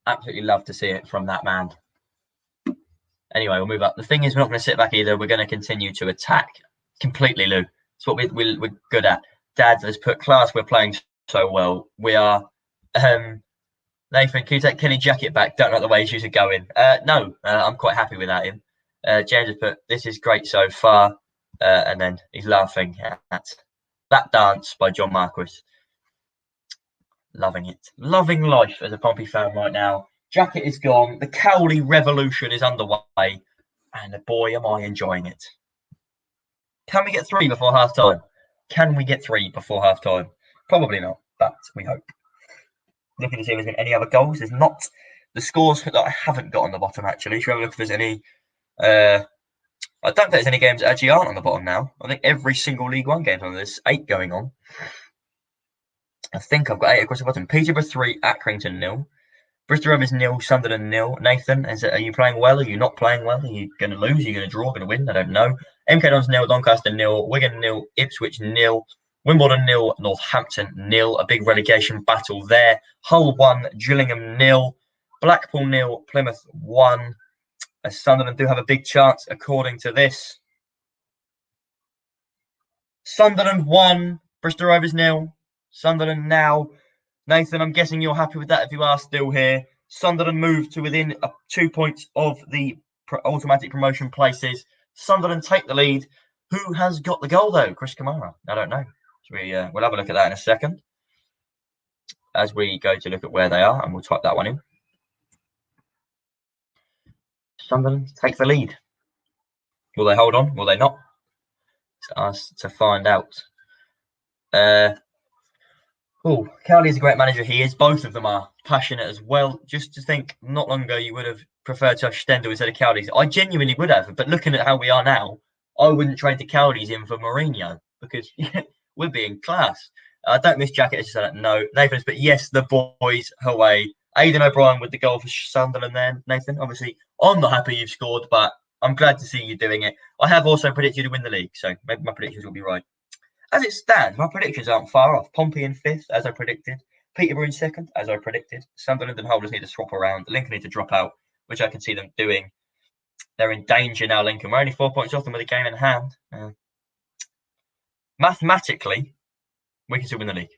Absolutely love to see it from that man. Anyway, we'll move up. The thing is, we're not going to sit back either. We're going to continue to attack completely, Lou. It's what we're good at. Dad has put class. We're playing so well. We are. Nathan, can you take Kenny Jackett back? Don't like the way shoes are going. No, I'm quite happy without him. James has put, this is great so far. And then he's laughing at that dance by John Marquis. Loving it. Loving life as a Pompey fan right now. Jacket is gone. The Cowley revolution is underway. And boy, am I enjoying it. Can we get 3 before half time? Can we get 3 before half time? Probably not, but we hope. Looking to see if there's been any other goals. There's not. The scores that I haven't got on the bottom, actually. Should we have a look if there's any. I don't think there's any games that actually aren't on the bottom now. I think every single League One game on. There's 8 going on. I think I've got 8 across the bottom. Peterborough 3, Accrington 0. Bristol Rovers 0, Sunderland 0. Nathan, are you playing well? Are you not playing well? Are you going to lose? Are you going to draw? Going to win? I don't know. MK Dons 0, Doncaster 0, Wigan 0, Ipswich 0, Wimbledon 0, Northampton 0. A big relegation battle there. Hull 1, Gillingham 0, Blackpool 0, Plymouth 1. Sunderland do have a big chance according to this. Sunderland 1, Bristol Rovers 0. Sunderland now. Nathan, I'm guessing you're happy with that if you are still here. Sunderland moved to within 2 points of the automatic promotion places. Sunderland take the lead. Who has got the goal, though? Chris Kamara? I don't know. So we'll have a look at that in a second as we go to look at where they are, and we'll type that one in. Sunderland take the lead. Will they hold on? Will they not? It's us to find out. Cowley is a great manager. He is. Both of them are passionate as well. Just to think, not long ago you would have preferred to have Stendhal instead of Cowdees. I genuinely would have, but looking at how we are now, I wouldn't trade the Cowdees in for Mourinho because we're being class. I don't miss Jacket. I just said no, Nathan. But yes, the boys away. Aidan O'Brien with the goal for Sunderland. Then Nathan, obviously, I'm not happy you've scored, but I'm glad to see you doing it. I have also predicted you to win the league, so maybe my predictions will be right. As it stands, my predictions aren't far off. Pompey in 5th, as I predicted. Peterborough in 2nd, as I predicted. Sunderland and Holders need to swap around. Lincoln need to drop out, which I can see them doing. They're in danger now, Lincoln. We're only 4 points off them with a game in hand. Mathematically, we can still win the league.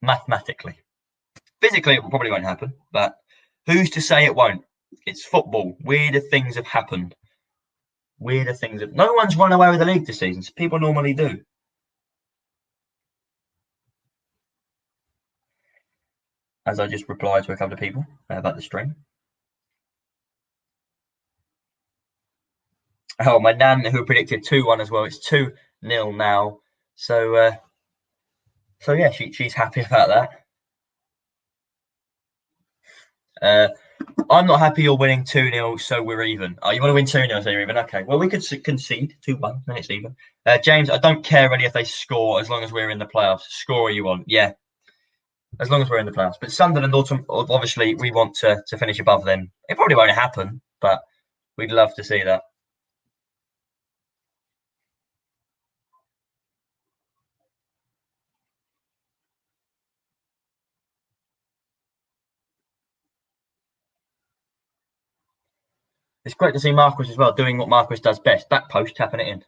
Mathematically. Physically, it probably won't happen, but who's to say it won't? It's football. Weirder things have happened. No one's run away with the league this season. So people normally do. As I just replied to a couple of people about the stream. Oh, my nan who predicted 2-1 as well. It's 2-0 now. So yeah, she's happy about that. I'm not happy you're winning 2-0, so we're even. Oh, you want to win 2-0, so you're even? Okay. Well, we could concede 2-1, then it's even. James, I don't care really if they score as long as we're in the playoffs. Score you want. Yeah. As long as we're in the playoffs. But Sunderland, obviously, we want to finish above them. It probably won't happen, but we'd love to see that. It's great to see Marquis as well, doing what Marquis does best. Back post, tapping it in.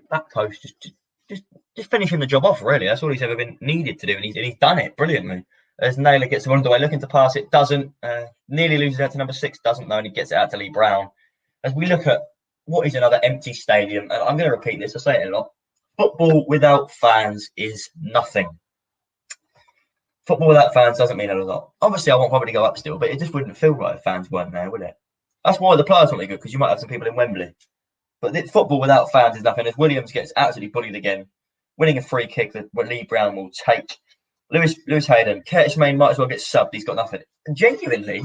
Back post, just finishing the job off, really. That's all he's ever been needed to do, and he's done it brilliantly. As Naylor gets the ball underway, looking to pass it, doesn't. Nearly loses out to number 6, doesn't though, and he gets it out to Lee Brown. As we look at what is another empty stadium, and I'm going to repeat this, I say it a lot. Football without fans is nothing. Football without fans doesn't mean a lot. Obviously, I want Pompey to go up still, but it just wouldn't feel right if fans weren't there, would it? That's why the players won't be good, because you might have some people in Wembley. But football without fans is nothing. As Williams gets absolutely bullied again, winning a free kick that Lee Brown will take. Lewis Hayden, Curtis Main might as well get subbed. He's got nothing. And genuinely,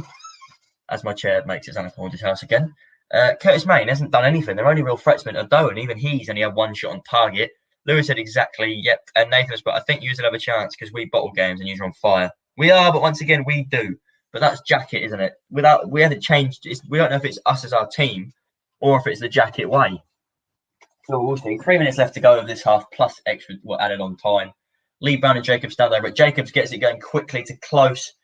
as my chair makes its unappointed house again, Curtis Main hasn't done anything. Their only real threatsman are Doe, and even he's only had 1 shot on target. Lewis said exactly, yep. And Nathan's, but I think you will have a chance because we bottle games and you're on fire. We are, but once again, we do. But that's Jacket, isn't it? We haven't changed. We don't know if it's us as our team or if it's the Jacket way. So we'll see. 3 minutes left to go of this half, plus extra added on time. Lee Brown and Jacobs stand over it. Jacobs gets it going quickly to close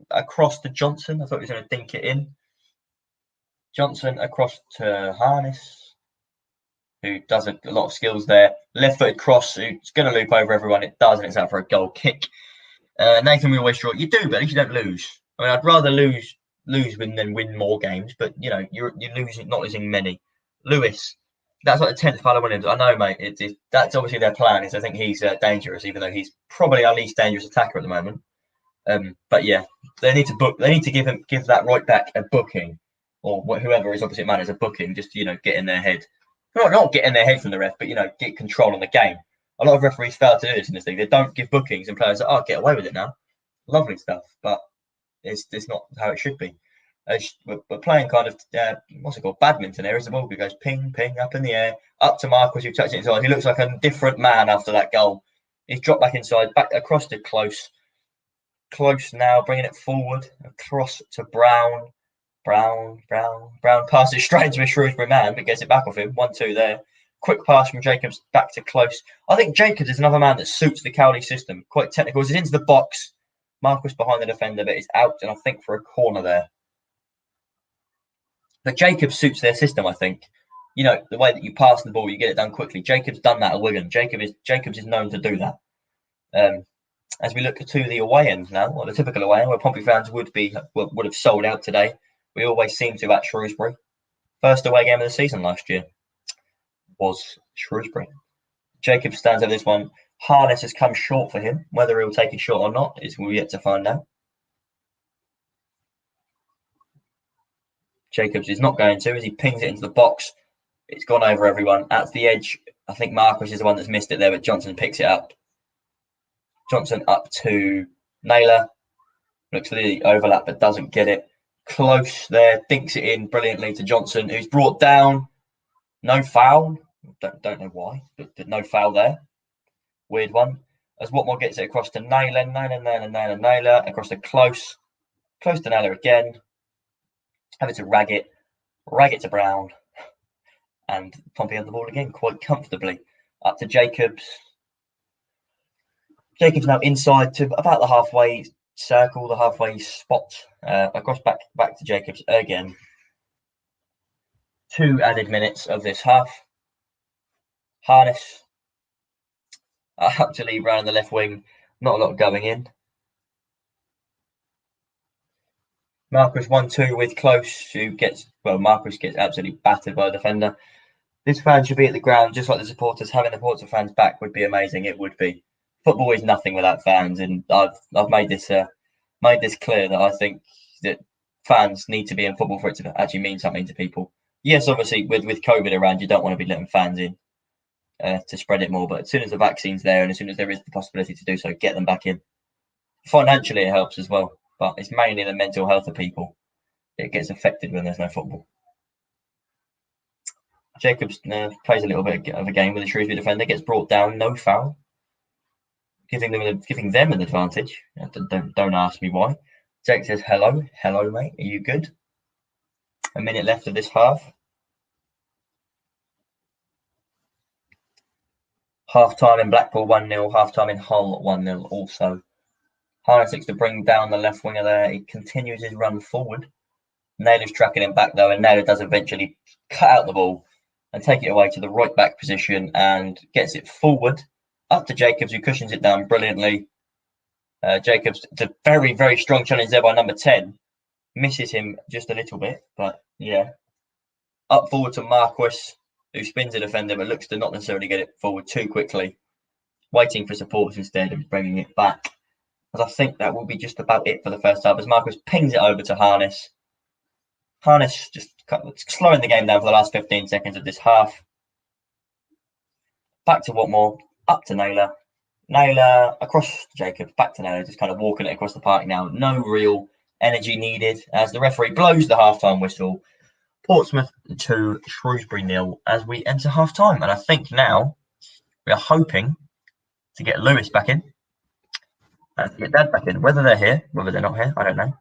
across to Johnson. I thought he was going to dink it in. Johnson across to Harness, who does a lot of skills there. Left-footed cross, who's going to loop over everyone. It does, and it's out for a goal kick. Nathan, we always draw. You do, but at least you don't lose. I mean, I'd rather lose than win more games, but you know, you're losing, not losing many. Lewis, that's like the 10th Palo Williams. I know, mate. That's obviously their plan. Is I think he's dangerous, even though he's probably our least dangerous attacker at the moment. But yeah, they need to book. They need to give that right back a booking, or whoever is opposite man is a booking. Just get in their head. Not get in their head from the ref, but get control on the game. A lot of referees fail to do this in this league. They don't give bookings, and players are, get away with it now. Lovely stuff, but it's not how it should be. We're playing kind of what's it called, badminton here. As the ball goes ping ping up in the air, up to Marquis who touches it inside. He looks like a different man after that goal. He's dropped back inside, back across to Close now, bringing it forward across to Brown. Brown passes straight into a Shrewsbury man, but gets it back off him. 1-2 there. Quick pass from Jacobs back to Close. I think Jacobs is another man that suits the Cowley system. Quite technical. He's into the box. Marquis behind the defender, but he's out, and I think for a corner there. But Jacobs suits their system, I think. The way that you pass the ball, you get it done quickly. Jacobs done that at Wigan. Jacobs is known to do that. As we look to the away end now, or the typical away end, where Pompey fans would have sold out today. We always seem to at Shrewsbury. First away game of the season last year was Shrewsbury. Jacobs stands over this one. Harness has come short for him. Whether he'll take it short or not is we're yet to find out. Jacobs is not going to, as he pings it into the box. It's gone over everyone. At the edge, I think Marquis is the one that's missed it there, but Johnson picks it up. Johnson up to Naylor. Looks for the overlap but doesn't get it. Close there, dinks it in brilliantly to Johnson, who's brought down. No foul. Don't know why, but no foul there. Weird one. As Watmore gets it across to Naylor across to Close to Naylor again. Having to rag it to Brown, and Pompey on the ball again quite comfortably. Up to Jacobs. Jacobs now inside to about the halfway circle, the halfway spot. Across back to Jacobs again. 2 added minutes of this half. Harness up to Lee Brown on the left wing. Not a lot going in. Marcus 1-2 with Close, Marcus gets absolutely battered by the defender. This fan should be at the ground, just like the supporters. Having the Portsmouth fans back would be amazing. It would be. Football is nothing without fans, and I've made this clear that I think that fans need to be in football for it to actually mean something to people. Yes, obviously with COVID around, you don't want to be letting fans in to spread it more. But as soon as the vaccine's there, and as soon as there is the possibility to do so, get them back in. Financially, it helps as well, but it's mainly the mental health of people. It gets affected when there's no football. Jacobs plays a little bit of a game with the Shrewsbury defender, gets brought down, no foul, giving them an advantage. Don't ask me why. Jake says, hello mate, are you good? A minute left of this half. Half time in Blackpool 1-0, half time in Hull 1-0 also. Harness looks to bring down the left winger there. He continues his run forward. Naylor's tracking him back though, and Naylor does eventually cut out the ball and take it away to the right back position and gets it forward up to Jacobs, who cushions it down brilliantly. Jacobs, it's a very, very strong challenge there by number 10. Misses him just a little bit, but yeah. Up forward to Marquis, who spins the defender but looks to not necessarily get it forward too quickly. Waiting for supports instead of bringing it back. As I think that will be just about it for the first half, as Marquis pings it over to Harness. Harness just slowing the game down for the last 15 seconds of this half. Back to Watmore, up to Naylor. Naylor across Jacobs, back to Naylor, just kind of walking it across the park now. No real energy needed as the referee blows the half-time whistle. Portsmouth 2, Shrewsbury 0 as we enter half-time. And I think now we are hoping to get Lewis back in. To get Dad back in. Whether they're here, whether they're not here, I don't know.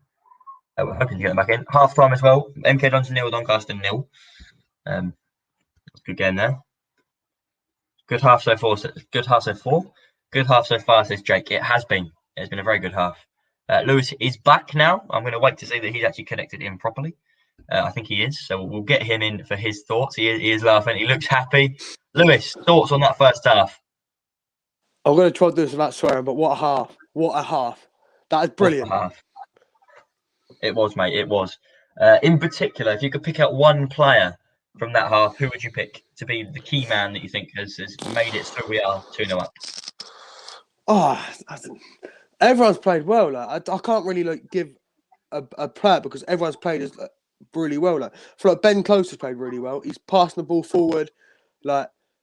We're hoping to get them back in. Half-time as well. MK Dons 0, Doncaster 0. Good game there. Good half so far. Good half so far, says Jake. It has been. It's been a very good half. Lewis is back now. I'm going to wait to see that he's actually connected in properly. I think he is. So we'll get him in for his thoughts. He is laughing. He looks happy. Lewis, thoughts on that first half? I'm going to try to do this without swearing, but what a half. What a half. That is brilliant. What a half. It was, mate. It was. In particular, if you could pick out one player from that half, who would you pick to be the key man that you think has made it so we are 2-0 up? Oh, everyone's played well. Like, I can't really give a player because everyone's played really well. Like, I feel like Ben Close has played really well. He's passing the ball forward.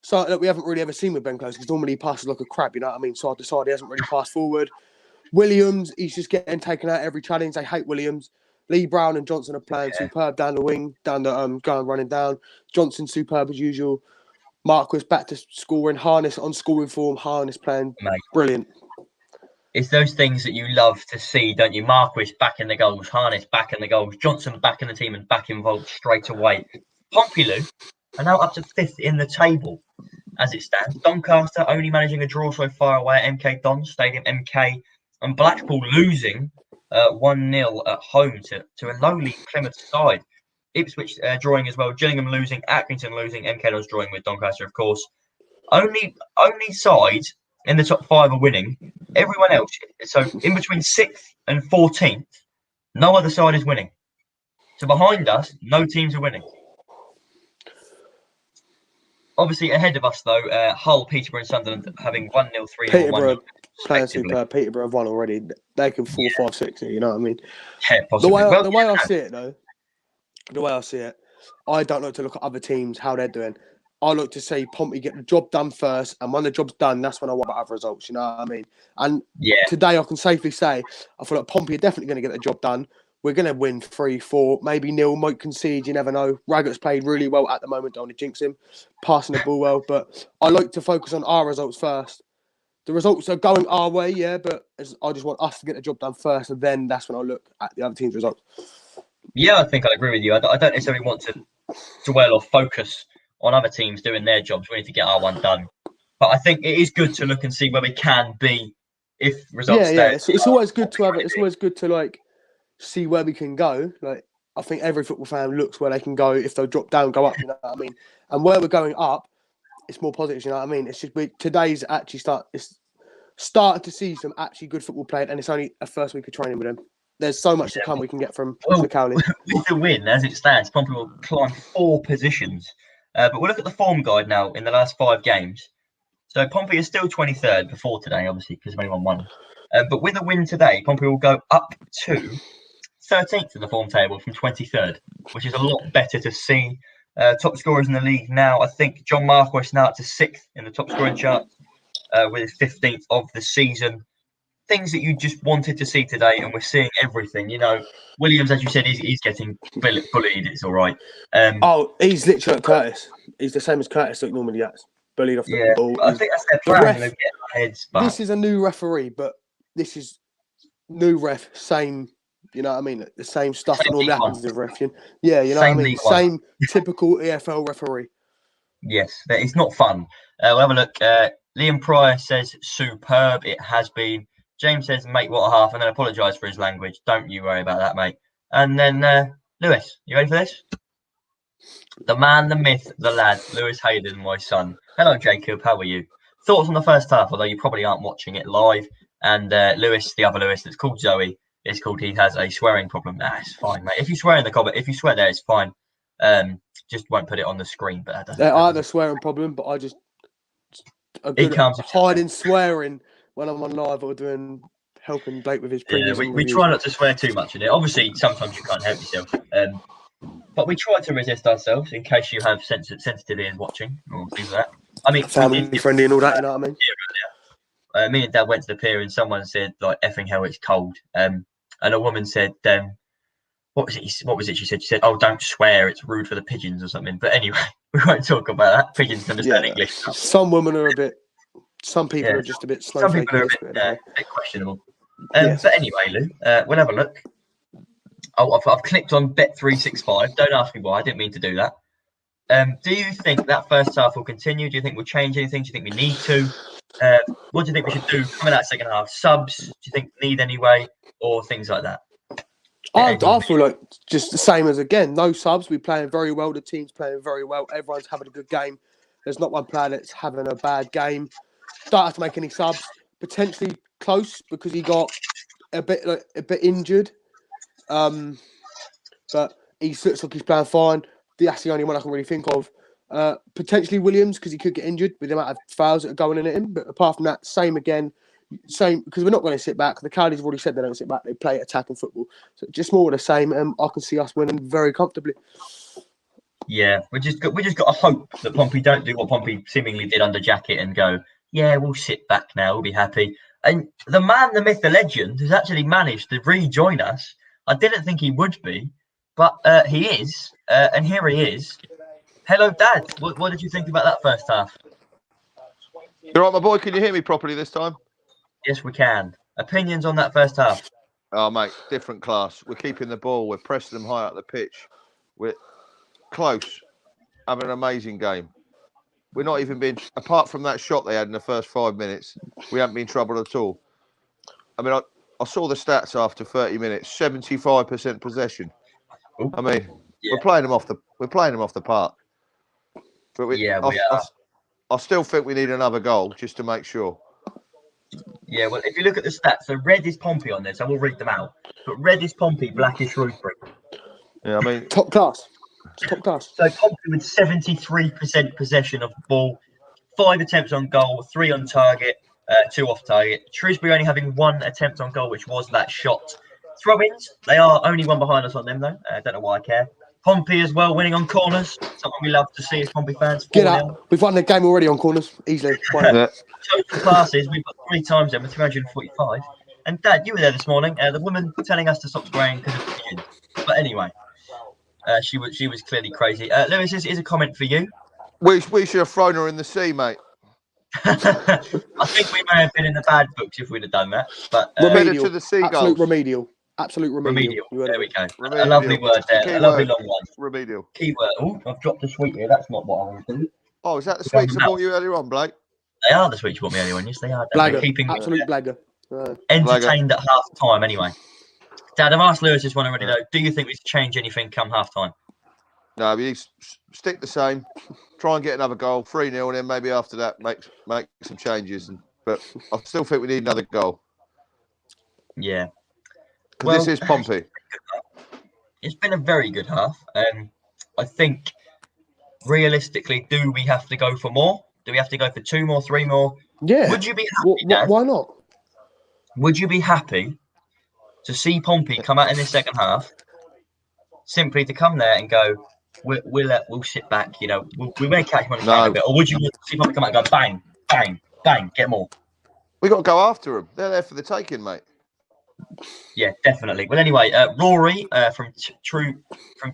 So we haven't really ever seen with Ben Close because normally he passes like a crab, you know what I mean? Side to side, he hasn't really passed forward. Williams, he's just getting taken out every challenge. They hate Williams. Lee Brown and Johnson are playing superb down the wing, going running down. Johnson superb as usual. Marquis back to scoring. Harness on scoring form. Harness playing brilliant. It's those things that you love to see, don't you? Marquis back in the goals, Harness back in the goals, Johnson back in the team and back involved straight away. Pompey are now up to 5th in the table as it stands. Doncaster only managing a draw so far away at MK Dons Stadium, MK, and Blackpool losing 1-0 at home to a lowly Plymouth side. Ipswich drawing as well, Gillingham losing, Accrington losing, MK Dons drawing with Doncaster, of course. Only sides in the top 5 are winning. Everyone else, so in between 6th and 14th, no other side is winning. So behind us, no teams are winning. Obviously, ahead of us, though, Hull, Peterborough and Sunderland having 1-0, 3-0, Peterborough 1-0. Playing superb. Peterborough have won already. They can 4, 5, 6, you know what I mean? Yeah, possibly. The way I see it, though, I don't like to look at other teams, how they're doing. I look to see Pompey get the job done first, and when the job's done, that's when I want other results. You know what I mean? And today, I can safely say I feel like Pompey are definitely going to get the job done. We're going to win 3-4, maybe nil. Might concede. You never know. Raggett's played really well at the moment. Don't want to jinx him, passing the ball well. But I like to focus on our results first. The results are going our way, yeah, but I just want us to get the job done first, and then that's when I look at the other team's results. Yeah, I think I agree with you. I don't necessarily want to dwell or focus on other teams doing their jobs. We need to get our one done. But I think it is good to look and see where we can be if results. Yeah. It's always good to have it. It's always good to like see where we can go. Like I think every football fan looks where they can go. If they drop down, go up. You know what I mean? And where we're going up, it's more positive. You know what I mean? It's just today's actually starting to see some actually good football played, and it's only a first week of training with them. There's so much to come we can get from the Cowley. With the win, as it stands, Pompey will climb 4 positions. But we'll look at the form guide now in the last 5 games. So Pompey is still 23rd before today, obviously, because of anyone won. But with a win today, Pompey will go up to 13th in the form table from 23rd, which is a lot better to see. Top scorers in the league now, I think John Marquis now up to 6th in the top scoring chart with his 15th of the season. Things that you just wanted to see today, and we're seeing everything. You know, Williams, as you said, he's getting bullied. It's all right. He's literally like Curtis. He's the same as Curtis that normally gets bullied off the ball. I think that's their plan. Get our heads, but this is a new referee, but this is new ref. Same, you know what I mean? The same stuff that normally happens with ref. Yeah, you know what I mean? Same typical EFL referee. Yes, it's not fun. We'll have a look. Liam Pryor says superb. It has been. James says, mate, what a half, and then apologise for his language. Don't you worry about that, mate. And then, Lewis, you ready for this? The man, the myth, the lad, Lewis Hayden, my son. Hello, Jacob. How are you? Thoughts on the first half, although you probably aren't watching it live. And Lewis, the other Lewis that's called Zoe, is called he has a swearing problem. It's fine, mate. If you swear in the comment, if you swear there, it's fine. Just won't put it on the screen. But I have a swearing problem, but I just hiding swearing when I'm on live or helping Blake with his previous. We try not to swear too much in it. Obviously, sometimes you can't help yourself. But we try to resist ourselves in case you have sensitive ears watching or things like that. I mean, family friendly and all that, you know what I mean? Yeah, me and Dad went to the pier and someone said, like, effing hell, it's cold. And a woman said, what was it? She said, oh, don't swear, it's rude for the pigeons or something. But anyway, we won't talk about that. Pigeons understand English. Some women are some people are just a bit slow. Some people are a bit questionable. But anyway, Lou, we'll have a look. I've clicked on Bet365. Don't ask me why. I didn't mean to do that. Do you think that first half will continue? Do you think we'll change anything? Do you think we need to? What do you think we should do coming out second half? Subs? Do you think need anyway? Or things like that? I feel like just the same as again. No subs. We're playing very well. The team's playing very well. Everyone's having a good game. There's not one player that's having a bad game. Don't have to make any subs. Potentially close because he got a bit injured. But he looks like he's playing fine. That's the only one I can really think of. Potentially Williams because he could get injured with the amount of fouls that are going in at him. But apart from that, same because we're not going to sit back. The Cowleys have already said they don't sit back. They play attacking football. So just more of the same. I can see us winning very comfortably. Yeah, we just got to hope that Pompey don't do what Pompey seemingly did under Jacket and go, yeah, we'll sit back now. We'll be happy. And the man, the myth, the legend has actually managed to rejoin us. I didn't think he would be, but he is. And here he is. Hello, Dad. What did you think about that first half? You all right, my boy? Can you hear me properly this time? Yes, we can. Opinions on that first half? Oh, mate, different class. We're keeping the ball. We're pressing them high up the pitch. We're close. Having an amazing game. We're not even been, apart from that shot they had in the first 5 minutes, we haven't been troubled at all. I mean, I saw the stats after 30 minutes, 75% possession. Ooh. I mean, we're playing them off the park. But we are. I still think we need another goal just to make sure. Yeah, well, if you look at the stats, so red is Pompey on this. I will read them out. But red is Pompey, black is Shrewsbury. Yeah, I mean, top class. Top class. So Pompey with 73% possession of the ball, 5 attempts on goal, 3 on target, 2 off target. Shrewsbury only having 1 attempt on goal, which was that shot. Throw-ins, they are only 1 behind us on them, though. I don't know why I care. Pompey as well, winning on corners. Something we love to see as Pompey fans. Get 4-0. up. We've won the game already on corners. Easily. Yeah. Total passes, we've got 3 times them with 345. And Dad, you were there this morning. The woman telling us to stop spraying because of pigeons. But anyway, she was clearly crazy. Lewis, here's a comment for you. We should have thrown her in the sea, mate. I think we may have been in the bad books if we'd have done that. But Remedial. To the seagulls. Absolute remedial. There we go. Remedial. A lovely word there. A lovely long one. Remedial. Keyword. Oh, I've dropped a sweet here. That's not what I want to do. Oh, is that the sweets I bought you earlier on, Blake? They are the sweets you bought me earlier on. Yes, they are. Blagger. Keeping Absolute blagger. entertained at half time anyway. Dad, I've asked Lewis this one already though. Do you think we should change anything come half time? No, we stick the same. Try and get another goal, 3-0, and then maybe after that make some changes. But I still think we need another goal. Yeah. Because this is Pompey. It's been a very good half. I think realistically, do we have to go for more? Do we have to go for 2 more, 3 more? Yeah. Would you be happy, Dad? Why not? Would you be happy to see Pompey come out in the second half, simply to come there and go, we'll sit back, we may catch him on the counter a bit, or would you want to see Pompey come out and go bang, bang, bang, get more? We got to go after them. They're there for the taking, mate. Yeah, definitely. Well, anyway, Rory from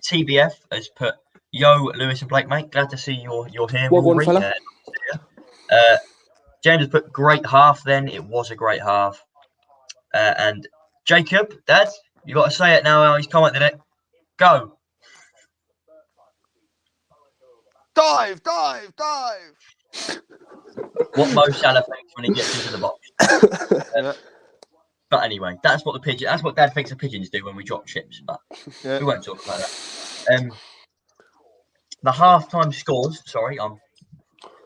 TBF has put, "Yo, Lewis and Blake, mate, glad to see you're here." What Rory. one, fella? James has put, "Great half." Then it was a great half. And Jacob, Dad, you got to say it now. He's commented it. Go. Dive. What Mo Salah thinks when he gets into the box. But anyway, that's what Dad thinks the pigeons do when we drop chips. But we won't talk about that. The half-time scores. Sorry, I'm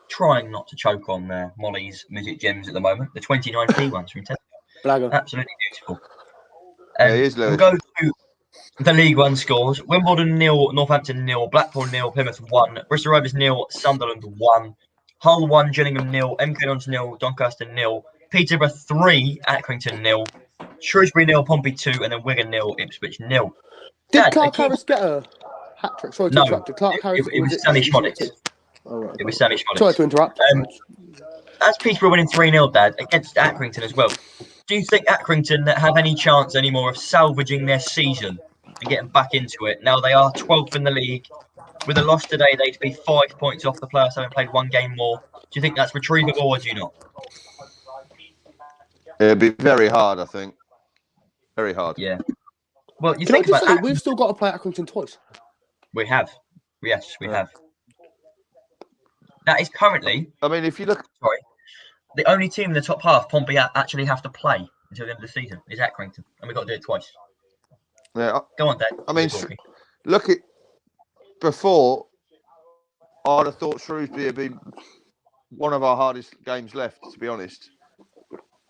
trying not to choke on Molly's Midget Gems at the moment. The 29p ones from 10. Blagger. Absolutely beautiful. We'll go to the League One scores. Wimbledon 0, Northampton 0, Blackpool 0, Plymouth 1, Bristol Rovers 0, Sunderland 1, Hull 1, Gillingham 0, MK Dons 0, Doncaster 0, Peterborough 3, Accrington 0, Shrewsbury 0, Pompey 2, and then Wigan 0, Ipswich 0. Did Clark Harris get a hat trick? Sorry to interrupt. Clark Harris. It was Sammy Schmolitz. Oh, right. It was Sammy Schmolitz. Sorry to interrupt. As Peterborough winning 3-0, Dad, against Accrington as well. Do you think Accrington have any chance anymore of salvaging their season and getting back into it? Now they are 12th in the league. With a loss today, they'd be 5 points off the playoffs, having played 1 game more. Do you think that's retrievable or do you not? It'd be very hard, I think. Very hard. Yeah. Well, you Can think I just about say, we've still got to play Accrington twice. We have. Yes, we have. That is currently... I mean, if you look... Sorry. The only team in the top half Pompey actually have to play until the end of the season is Accrington. And we've got to do it twice. Yeah. Go on, Dad. I mean, look at... Before, I'd have thought Shrewsbury had been one of our hardest games left, to be honest.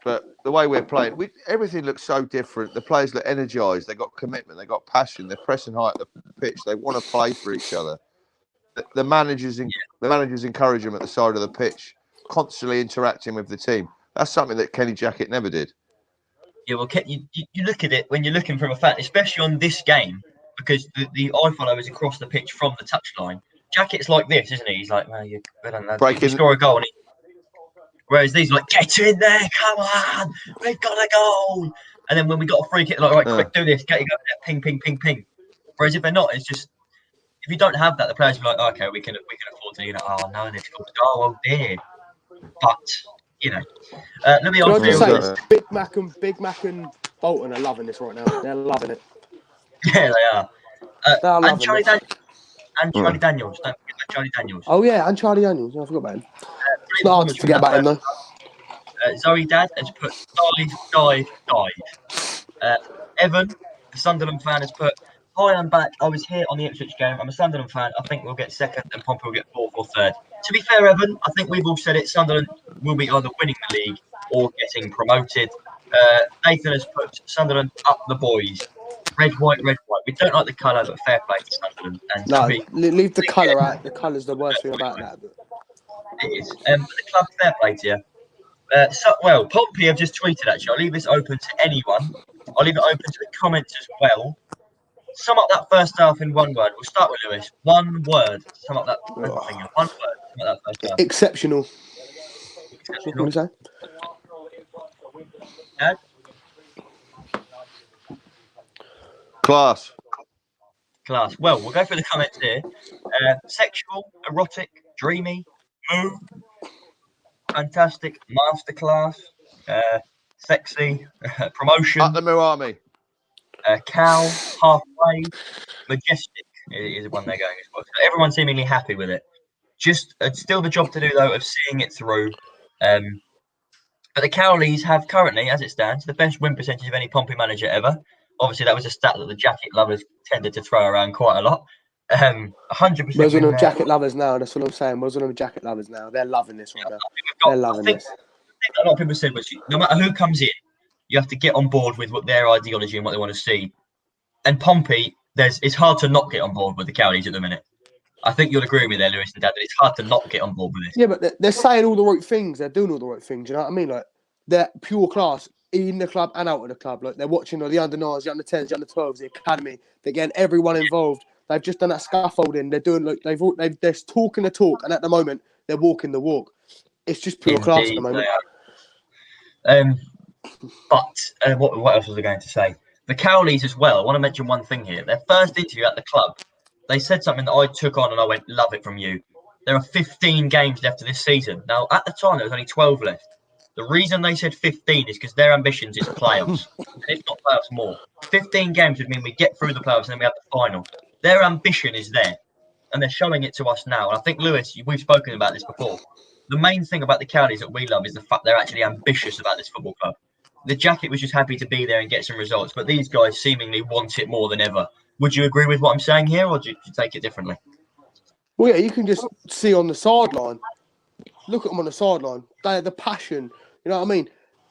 But the way we're playing, everything looks so different. The players look energised. They've got commitment. They've got passion. They're pressing high at the pitch. They want to play for each other. The managers encourage them at the side of the pitch, constantly interacting with the team. That's something that Kenny Jackett never did. Yeah, well, you look at it when you're looking from a fan, especially on this game, because the eye follow is across the pitch from the touchline. Jackett's like this, isn't he? He's like, well, you score a goal, and whereas these are like, get in there, come on, we've got a goal. And then when we got a free kick, like, right, quick, do this, get it going, ping, ping, ping, ping. Whereas if they're not, it's just, if you don't have that, the players will be like, oh, okay, we can afford to, oh no, they've scored a goal, oh dear. But let me ask you. Big Mac and Bolton are loving this right now. They're loving it. Yeah, they are. And Charlie Daniels. Don't forget about Charlie Daniels. Oh yeah, and Charlie Daniels. I forgot about him. It's not hard to forget about him though. Zoe Dad has put dive. Evan, the Sunderland fan, has put, hi, I'm back. I was here on the Ipswich game. I'm a Sunderland fan. I think we'll get second and Pompey will get fourth or third. To be fair, Evan, I think we've all said it. Sunderland will be either winning the league or getting promoted. Nathan has put Sunderland up the boys. Red, white, red, white. We don't like the colour, but fair play to Sunderland. And leave the colour out. The colour's the worst thing about that. It is. The club, fair play to you. Pompey have just tweeted, actually. I'll leave this open to anyone. I'll leave it open to the comments as well. Sum up that first half in one word. We'll start with Lewis. One word. Sum up that first thing. One word. Sum up that first half. Exceptional. What can you say? Dad? Class. Class. Well, we'll go through the comments here. Sexual, erotic, dreamy, moo, fantastic, masterclass, sexy, promotion, Up the Moo Army. cow, halfway, majestic is one they're going as well. So everyone's seemingly happy with it. Just still the job to do though of seeing it through. But the Cowleys have currently, as it stands, the best win percentage of any Pompey manager ever. Obviously, that was a stat that the jacket lovers tended to throw around quite a lot. 100%. Those are the jacket lovers now. That's what I'm saying. Those are the jacket lovers now. They're loving this right now. They're loving this. I think a lot of people said was no matter who comes in, you have to get on board with what their ideology and what they want to see. And Pompey, it's hard to not get on board with the Cowleys at the minute. I think you'll agree with me there, Lewis and Dad, that it's hard to not get on board with this. Yeah, but they're saying all the right things. They're doing all the right things. You know what I mean? Like, they're pure class in the club and out of the club. Like, they're watching the under-9s, the under-10s, the under-12s, the academy. They're getting everyone involved. They've just done that scaffolding. They're doing like they're talking the talk, and at the moment they're walking the walk. It's just pure class at the moment. But what else was I going to say? The Cowleys as well. I want to mention one thing here. Their first interview at the club, they said something that I took on and I went, love it from you. There are 15 games left of this season. Now, at the time, there was only 12 left. The reason they said 15 is because their ambitions is playoffs. And if not playoffs, more. 15 games would mean we get through the playoffs and then we have the final. Their ambition is there. And they're showing it to us now. And I think, Lewis, we've spoken about this before. The main thing about the Cowleys that we love is the fact they're actually ambitious about this football club. The jacket was just happy to be there and get some results, but these guys seemingly want it more than ever. Would you agree with what I'm saying here, or do you take it differently? Well, yeah, you can just see on the sideline. Look at them on the sideline. They have the passion. You know what I mean?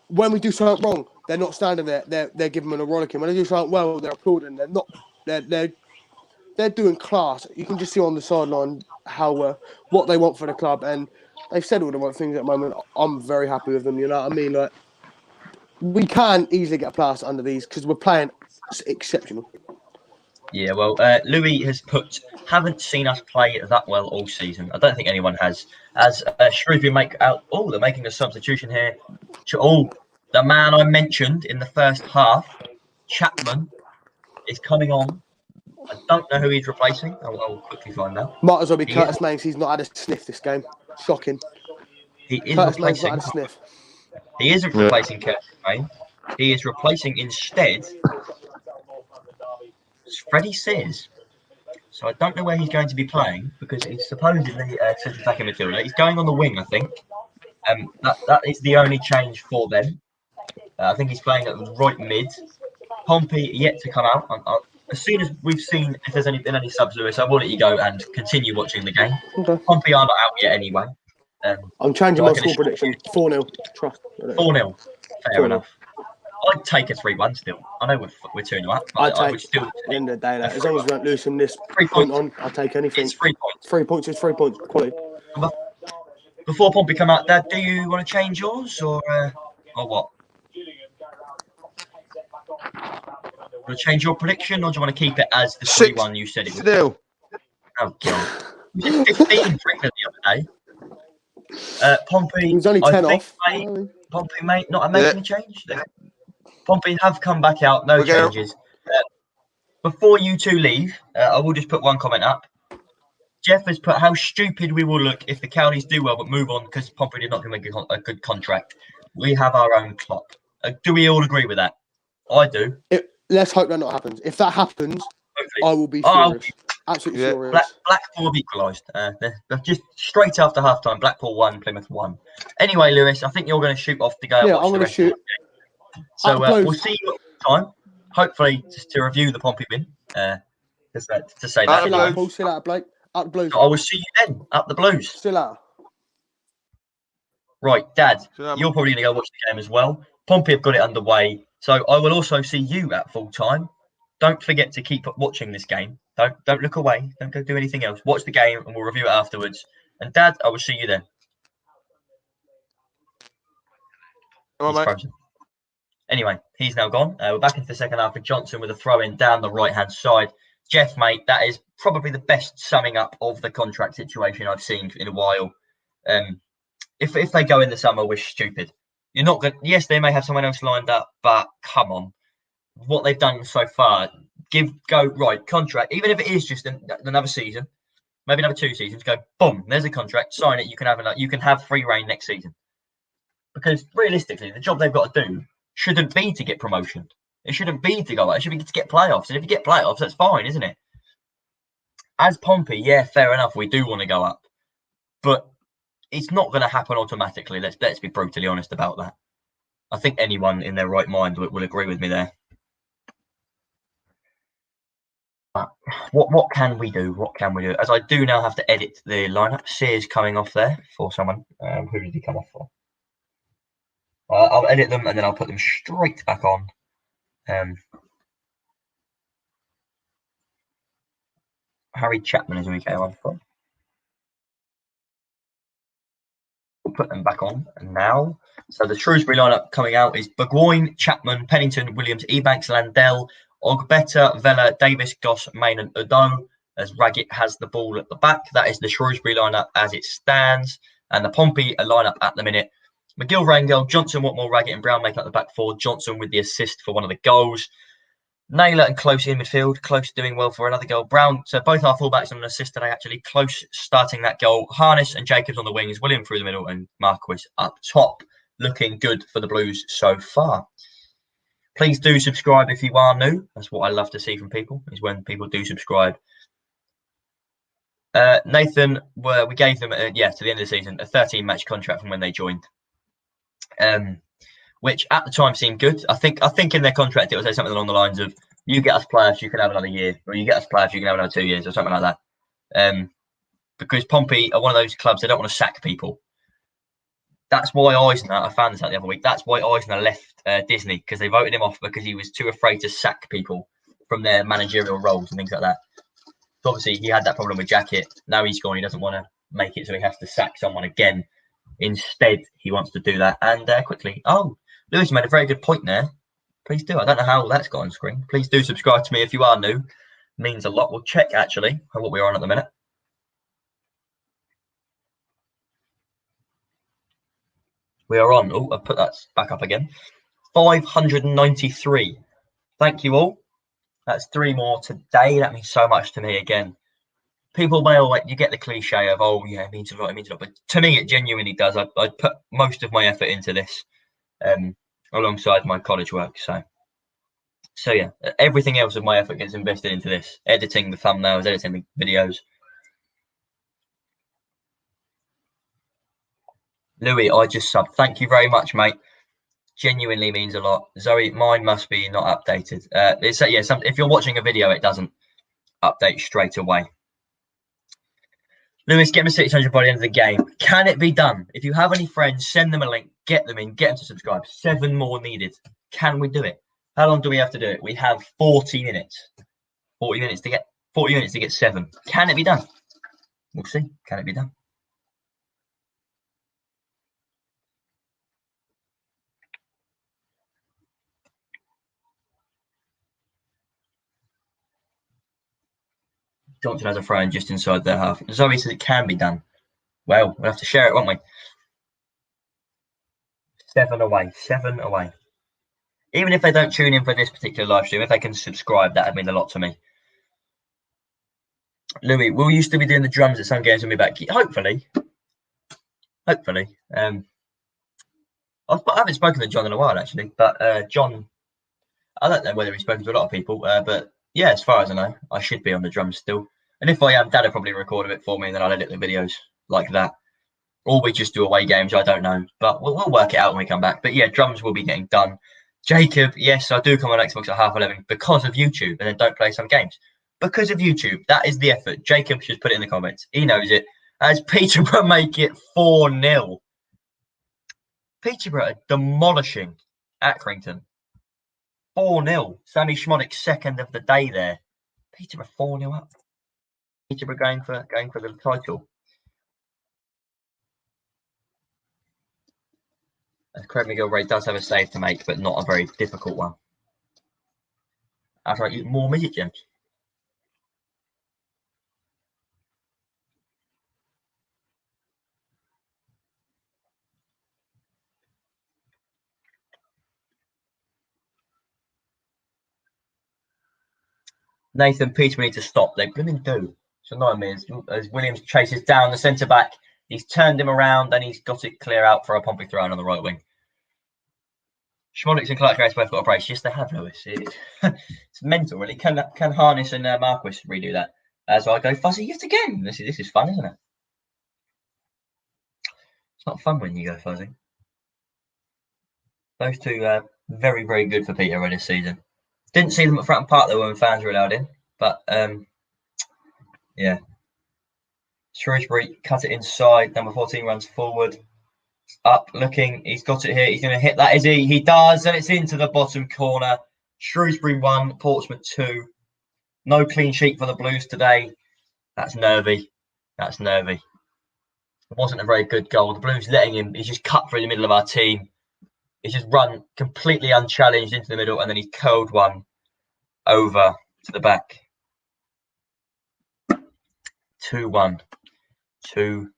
When we do something wrong, they're not standing there. They're giving them a rollicking. When they do something well, they're applauding. They're not. They're doing class. You can just see on the sideline how what they want for the club, and they've said all the right things at the moment. I'm very happy with them. You know what I mean? Like, we can easily get a plus under these because we're playing exceptional. Yeah, well, Louis has put, haven't seen us play that well all season. I don't think anyone has. As Shrewsbury they're making a substitution here. The man I mentioned in the first half, Chapman, is coming on. I don't know who he's replacing. I'll quickly find out. Might as well be Curtis Mains. He's not had a sniff this game. Shocking. He is Curtis Mains replacing. not had a sniff. He isn't replacing Curtis Mains. He is replacing instead Freddie Sears. So I don't know where he's going to be playing because he's supposedly central attacking midfielder. He's going on the wing, I think. That is the only change for them. I think he's playing at right mid. Pompey yet to come out. As soon as we've seen if there's been any subs, Lewis, I will let you go and continue watching the game. Okay. Pompey are not out yet anyway. I'm changing my score prediction. 4-0. Trust. 4-0. Fair enough. I'd take a 3-1 still. I know we're 2-0 up. I would still. At the end of the day, as long as we don't lose from this 3 point points. on, I'll take anything. It's 3 points. 3 points is 3 points. Quality. Before Pompey come out, Dad, do you want to change yours or what? Want to change your prediction, or do you want to keep it as the 3-1 you said it was? Still. Oh God! You said 15 for England the other day. Pompey. He was only 10 off. Pompey may not making a change. Pompey have come back out, no changes. Before you two leave, I will just put one comment up. Jeff has put how stupid we will look if the Cowleys do well but move on because Pompey did not make a good contract. We have our own clock. Do we all agree with that? I do. Let's hope that not happens. If that happens, hopefully. I will be furious. Absolutely furious. Blackpool have equalised. They're just straight after half-time. Blackpool 1, Plymouth 1. Anyway, Lewis, I think you're going to shoot off to go. Yeah, I'm going to shoot. So we'll see you at the time. Hopefully, just to review the Pompey win. To say that. Still out, Blake. Up the Blues. I will see you then. Up the Blues. Still out. Right, Dad. You're probably going to go watch the game as well. Pompey have got it underway. So I will also see you at full time. Don't forget to keep watching this game. Don't look away. Don't go do anything else. Watch the game and we'll review it afterwards. And Dad, I will see you then. All right, mate. Anyway, he's now gone. We're back into the second half with Johnson with a throw in down the right-hand side. Jeff, mate, that is probably the best summing up of the contract situation I've seen in a while. If they go in the summer, we're stupid. You're not going. Yes, they may have someone else lined up, but come on, what they've done so far, contract. Even if it is just another season, maybe another 2 seasons. Go boom, there's a contract. Sign it. You can have free reign next season. Because realistically, the job they've got to do shouldn't be to get promotion. It shouldn't be to go out. It should be to get playoffs. And if you get playoffs, that's fine, isn't it? As Pompey, yeah, fair enough. We do want to go up, but it's not going to happen automatically. Let's be brutally honest about that. I think anyone in their right mind will agree with me there. But what can we do? What can we do? As I do now have to edit the lineup. Sears coming off there for someone. Who did he come off for? I'll edit them and then I'll put them straight back on. Harry Chapman is who he came off for. We'll put them back on now. So the Shrewsbury lineup coming out is Burgoyne, Chapman, Pennington, Williams, Ebanks, Landell, Ogbeta, Vella, Davis, Goss, Main and Udo, as Raggett has the ball at the back. That is the Shrewsbury lineup as it stands. And the Pompey lineup at the minute. McGill, Rangel, Johnson, Watmore, Raggett and Brown make up the back four. Johnson with the assist for one of the goals. Naylor and Close in midfield. Close doing well for another goal. Brown, so both our fullbacks on an assist today, actually. Close starting that goal. Harness and Jacobs on the wings. William through the middle and Marquis up top. Looking good for the Blues so far. Please do subscribe if you are new. That's what I love to see from people, is when people do subscribe. Nathan, we gave them, to the end of the season, a 13-match contract from when they joined. Which at the time seemed good. I think in their contract it will say something along the lines of, you get us playoffs, you can have another year, or you get us playoffs, you can have another 2 years, or something like that. Because Pompey are one of those clubs, they don't want to sack people. That's why Eisner, I found this out the other week, that's why Eisner left Disney, because they voted him off because he was too afraid to sack people from their managerial roles and things like that. So obviously he had that problem with Jacket. Now he's gone, he doesn't want to make it so he has to sack someone again. Instead, he wants to do that. And quickly, Lewis made a very good point there. Please do. I don't know how that's got on screen. Please do subscribe to me if you are new. It means a lot. We'll check actually what we're on at the minute. We are on. Oh, I'll put that back up again. 593. Thank you all. That's 3 more today. That means so much to me again. People may always, you get the cliche of, oh yeah, it means a lot, but to me it genuinely does. I put most of my effort into this, alongside my college work. So yeah, everything else of my effort gets invested into this. Editing the thumbnails, editing the videos. Louis, I just subbed. Thank you very much, mate. Genuinely means a lot. Zoe, mine must be not updated. If you're watching a video, it doesn't update straight away. Lewis, get me 600 by the end of the game. Can it be done? If you have any friends, send them a link. Get them in. Get them to subscribe. 7 more needed. Can we do it? How long do we have to do it? We have 40 minutes. 40 minutes to get 7. Can it be done? We'll see. Can it be done? Johnson has a throw-in just inside their half. Zoe says it can be done. Well, we'll have to share it, won't we? 7 away. 7 away. Even if they don't tune in for this particular live stream, if they can subscribe, that would mean a lot to me. Louis, will you still be doing the drums at some games when we're back? Hopefully. Hopefully. I haven't spoken to John in a while, actually. But John, I don't know whether he's spoken to a lot of people. But yeah, as far as I know, I should be on the drums still. And if I am, Dad will probably record a bit for me and then I'll edit the videos like that. Or we just do away games, I don't know. But we'll work it out when we come back. But yeah, drums will be getting done. Jacob, yes, I do come on Xbox at 11:30 because of YouTube and then don't play some games. Because of YouTube, that is the effort. Jacob should put it in the comments. He knows it. As Peterborough make it 4-0. Peterborough are demolishing Accrington. 4-0. Sammy Schmoddick's second of the day there. Peterborough 4-0 up. Peterborough going for the title. As Craig McGilvray does have a save to make, but not a very difficult one. That's right, you more midget gems. Nathan, Peter, we need to stop. They blooming do. It's annoying me as Williams chases down the centre back. He's turned him around and he's got it clear out for a Pompey throw on the right wing. Schmolix and Clark both got a brace. Yes, they have, Lewis. It's mental, really. Can Harness and Marquis redo that? So I go fuzzy yet again. This is fun, isn't it? It's not fun when you go fuzzy. Those two very, very good for Peterborough this season. Didn't see them at Fratton Park though when fans were allowed in, but yeah. Shrewsbury cut it inside. Number 14 runs forward. Up, looking. He's got it here. He's going to hit that. Is he? He does, and it's into the bottom corner. Shrewsbury 1, Portsmouth 2. No clean sheet for the Blues today. That's nervy. That's nervy. It wasn't a very good goal. The Blues letting him. He's just cut through the middle of our team. He's just run completely unchallenged into the middle, and then he's curled one over to the back. 2-1. 2-1.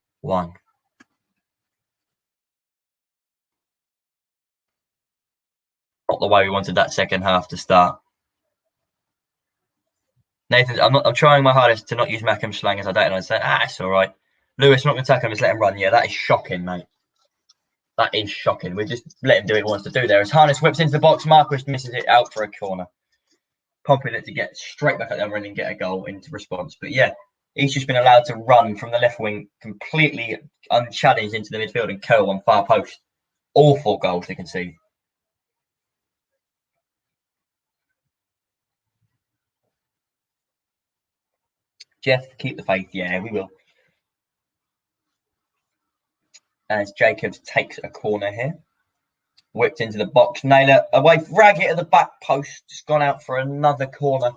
Not the way we wanted that second half to start. Nathan, I'm trying my hardest to not use Mackham slang as I don't understand. It's all right. Lewis, I'm not going to tackle him, just let him run. Yeah, that is shocking, mate. That is shocking. We just let him do what he wants to do there. As Harness whips into the box, Marquis misses it out for a corner. Pompey to get straight back at the other end and get a goal into response. But yeah, he's just been allowed to run from the left wing completely unchallenged into the midfield and curl on far post. Awful goal to concede. Jeff, keep the faith. Yeah, we will. As Jacobs takes a corner here. Whipped into the box. Naylor away. Raggett at the back post. Just gone out for another corner.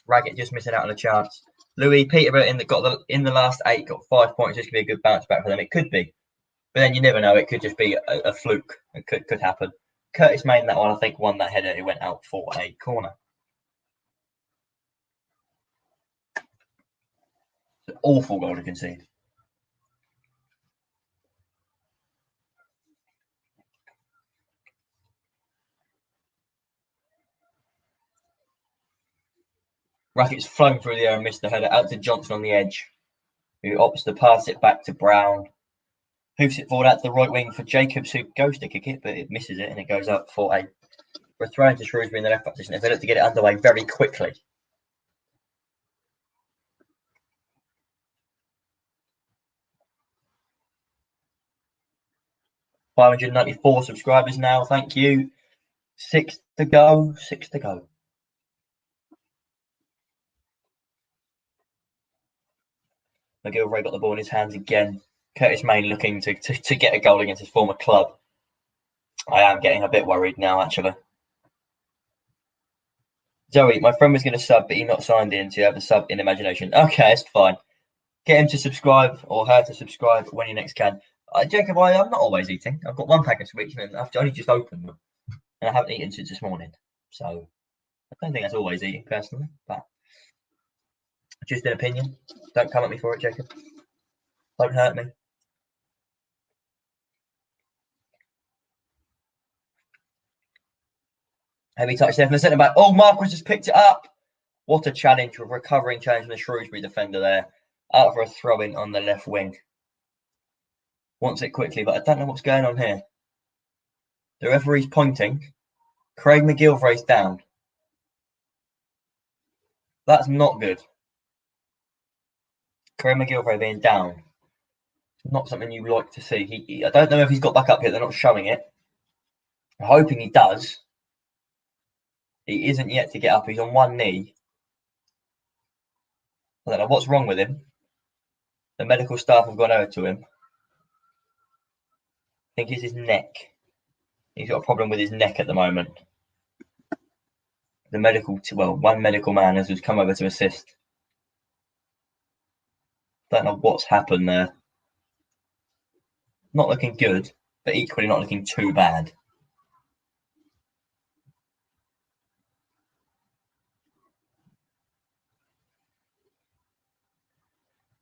Raggett just missing out on a chance. Louis Peterborough in the last 8 got 5 points. This could be a good bounce back for them. It could be. But then you never know. It could just be a fluke. It could happen. Curtis Main, that one, I think, won that header. It went out for a corner. It's an awful goal to concede. Rackett's flown through the air and missed the header out to Johnson on the edge, who opts to pass it back to Brown. Hoofs it forward out to the right wing for Jacobs, who goes to kick it, but it misses it and it goes up for a throw to Shrewsbury in the left back position. If they look to get it underway very quickly. $594 subscribers now. Thank you. 6 to go. 6 to go. McGilvray got the ball in his hands again. Curtis Main looking to get a goal against his former club. I am getting a bit worried now, actually. Zoe, my friend was going to sub, but he not signed in, so you have a sub in imagination. Okay, it's fine. Get him to subscribe or her to subscribe when you next can. Jacob, I'm not always eating. I've got 1 packet of sweets and I've only just opened them. And I haven't eaten since this morning. So I don't think that's always eating, personally. But just an opinion. Don't come at me for it, Jacob. Don't hurt me. Heavy touch there from the centre back. Oh, Marquis just picked it up. What a challenge, a recovering challenge from the Shrewsbury defender there. Out for a throw-in on the left wing. Wants it quickly, but I don't know what's going on here. The referee's pointing. Craig McGilvray's down. That's not good. Craig McGilvray being down. Not something you like to see. I don't know if he's got back up yet. They're not showing it. I'm hoping he does. He isn't yet to get up. He's on one knee. I don't know what's wrong with him. The medical staff have gone over to him. I think it's his neck. He's got a problem with his neck at the moment. One medical man has come over to assist. Don't know what's happened there. Not looking good. but equally not looking too bad.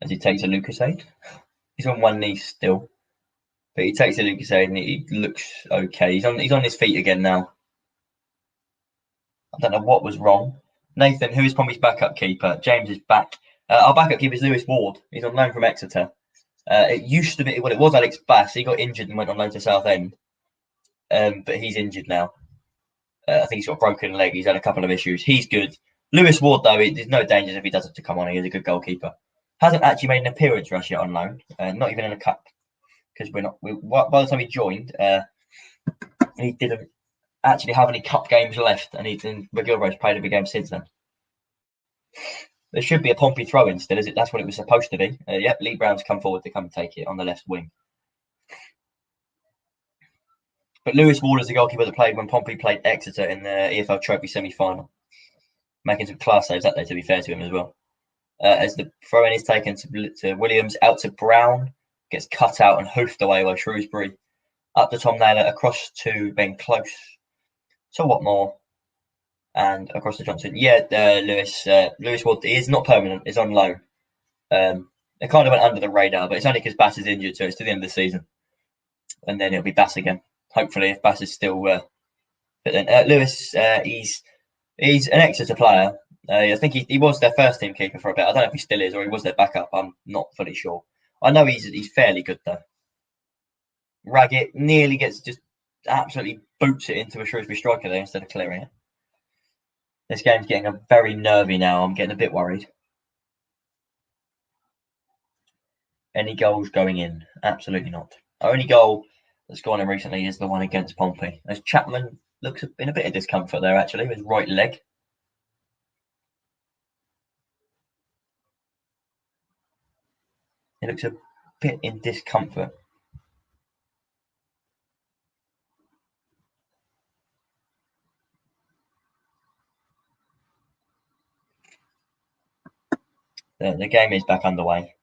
As he takes a Lucasade. He's on one knee still, but he takes a Lucasade and he looks okay. He's on his feet again now. I don't know what was wrong. Nathan, who is Pompey's backup keeper? James is back. Our backup keeper is Lewis Ward. He's on loan from Exeter. It used to be, well, it was Alex Bass. He got injured and went on loan to Southend. But he's injured now. I think he's got a broken leg. He's had a couple of issues. He's good. Lewis Ward, though, there's no dangers if he doesn't to come on. He's a good goalkeeper. Hasn't actually made an appearance for us yet on loan. Not even in a cup. Because by the time he joined, he didn't actually have any cup games left. And McGilvraith's played every game since then. There should be a Pompey throw-in still, is it? That's what it was supposed to be. Yep, Lee Brown's come forward to come and take it on the left wing. But Lewis Ward is the goalkeeper that played when Pompey played Exeter in the EFL Trophy semi-final. Making some class saves that day, to be fair to him as well. As the throw-in is taken to Williams, out to Brown, gets cut out and hoofed away by Shrewsbury. Up to Tom Naylor, across to Ben Close. So what more? And across to Johnson. Yeah, Lewis Ward is not permanent, it's on loan. It kind of went under the radar, but it's only because Bass is injured, so it's to the end of the season. And then it'll be Bass again. Hopefully, if Bass is still but then Lewis, he's an Exeter player. I think he was their first team keeper for a bit. I don't know if he still is or he was their backup. I'm not fully sure. I know he's fairly good though. Raggett nearly gets just absolutely boots it into a Shrewsbury striker there instead of clearing it. This game's getting very nervy now. I'm getting a bit worried. Any goals going in? Absolutely not. Our only goal that's gone in recently is the one against Pompey. As Chapman looks in a bit of discomfort there, actually, with his right leg. He looks a bit in discomfort. The game is back underway.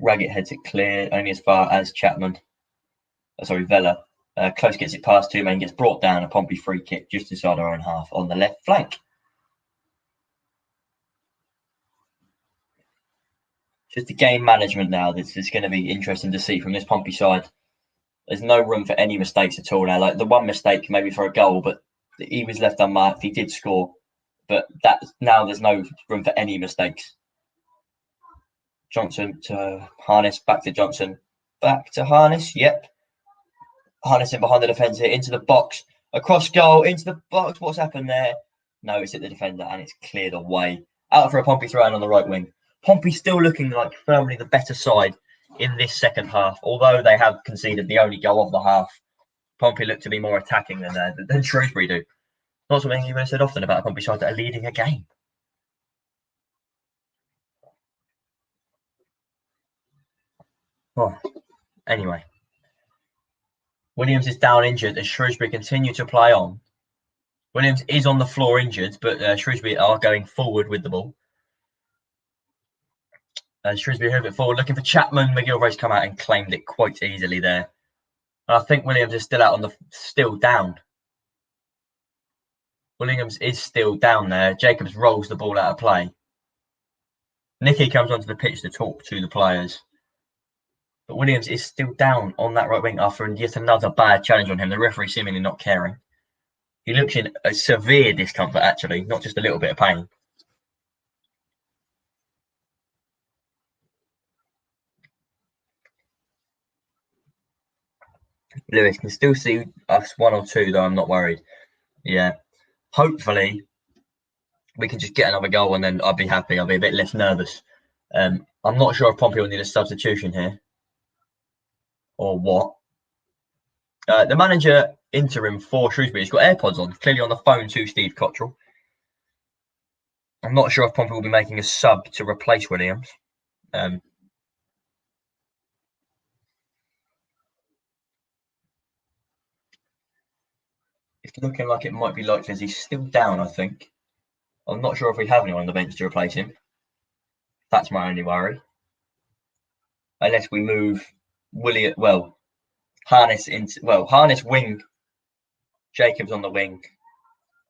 Raggett heads it clear, only as far as Chapman. Vela. Close gets it past two men, gets brought down. A Pompey free kick just inside our own half on the left flank. Just the game management now. This is going to be interesting to see from this Pompey side. There's no room for any mistakes at all now. Like the one mistake maybe for a goal, but he was left unmarked. He did score, but now there's no room for any mistakes. Johnson to Harness, back to Johnson, back to Harness. Yep. Harness in behind the defence here, into the box, across goal, into the box. What's happened there? No, it's hit the defender and it's cleared away. Out for a Pompey throw-in on the right wing. Pompey still looking like firmly the better side in this second half, although they have conceded the only goal of the half. Pompey look to be more attacking than Shrewsbury do. Not something you would have said often about a Pompey side that are leading a game. Oh, anyway. Williams is down injured as Shrewsbury continue to play on. Williams is on the floor injured, but Shrewsbury are going forward with the ball. Shrewsbury move it forward, looking for Chapman. McGilvraith's come out and claimed it quite easily there. I think Williams is still down. Williams is still down there. Jacobs rolls the ball out of play. Nicky comes onto the pitch to talk to the players. But Williams is still down on that right wing after yet another bad challenge on him. The referee seemingly not caring. He looks in a severe discomfort, actually, not just a little bit of pain. Lewis can still see us 1 or 2, though I'm not worried. Yeah. Hopefully, we can just get another goal and then I'll be happy. I'll be a bit less nervous. I'm not sure if Pompey will need a substitution here. Or what? The manager interim for Shrewsbury has got AirPods on, clearly on the phone to Steve Cottrell. I'm not sure if Pompey will be making a sub to replace Williams. It's looking like it might be likely as he's still down, I think. I'm not sure if we have anyone on the bench to replace him. That's my only worry. Unless we move Harness wing, Jacobs on the wing,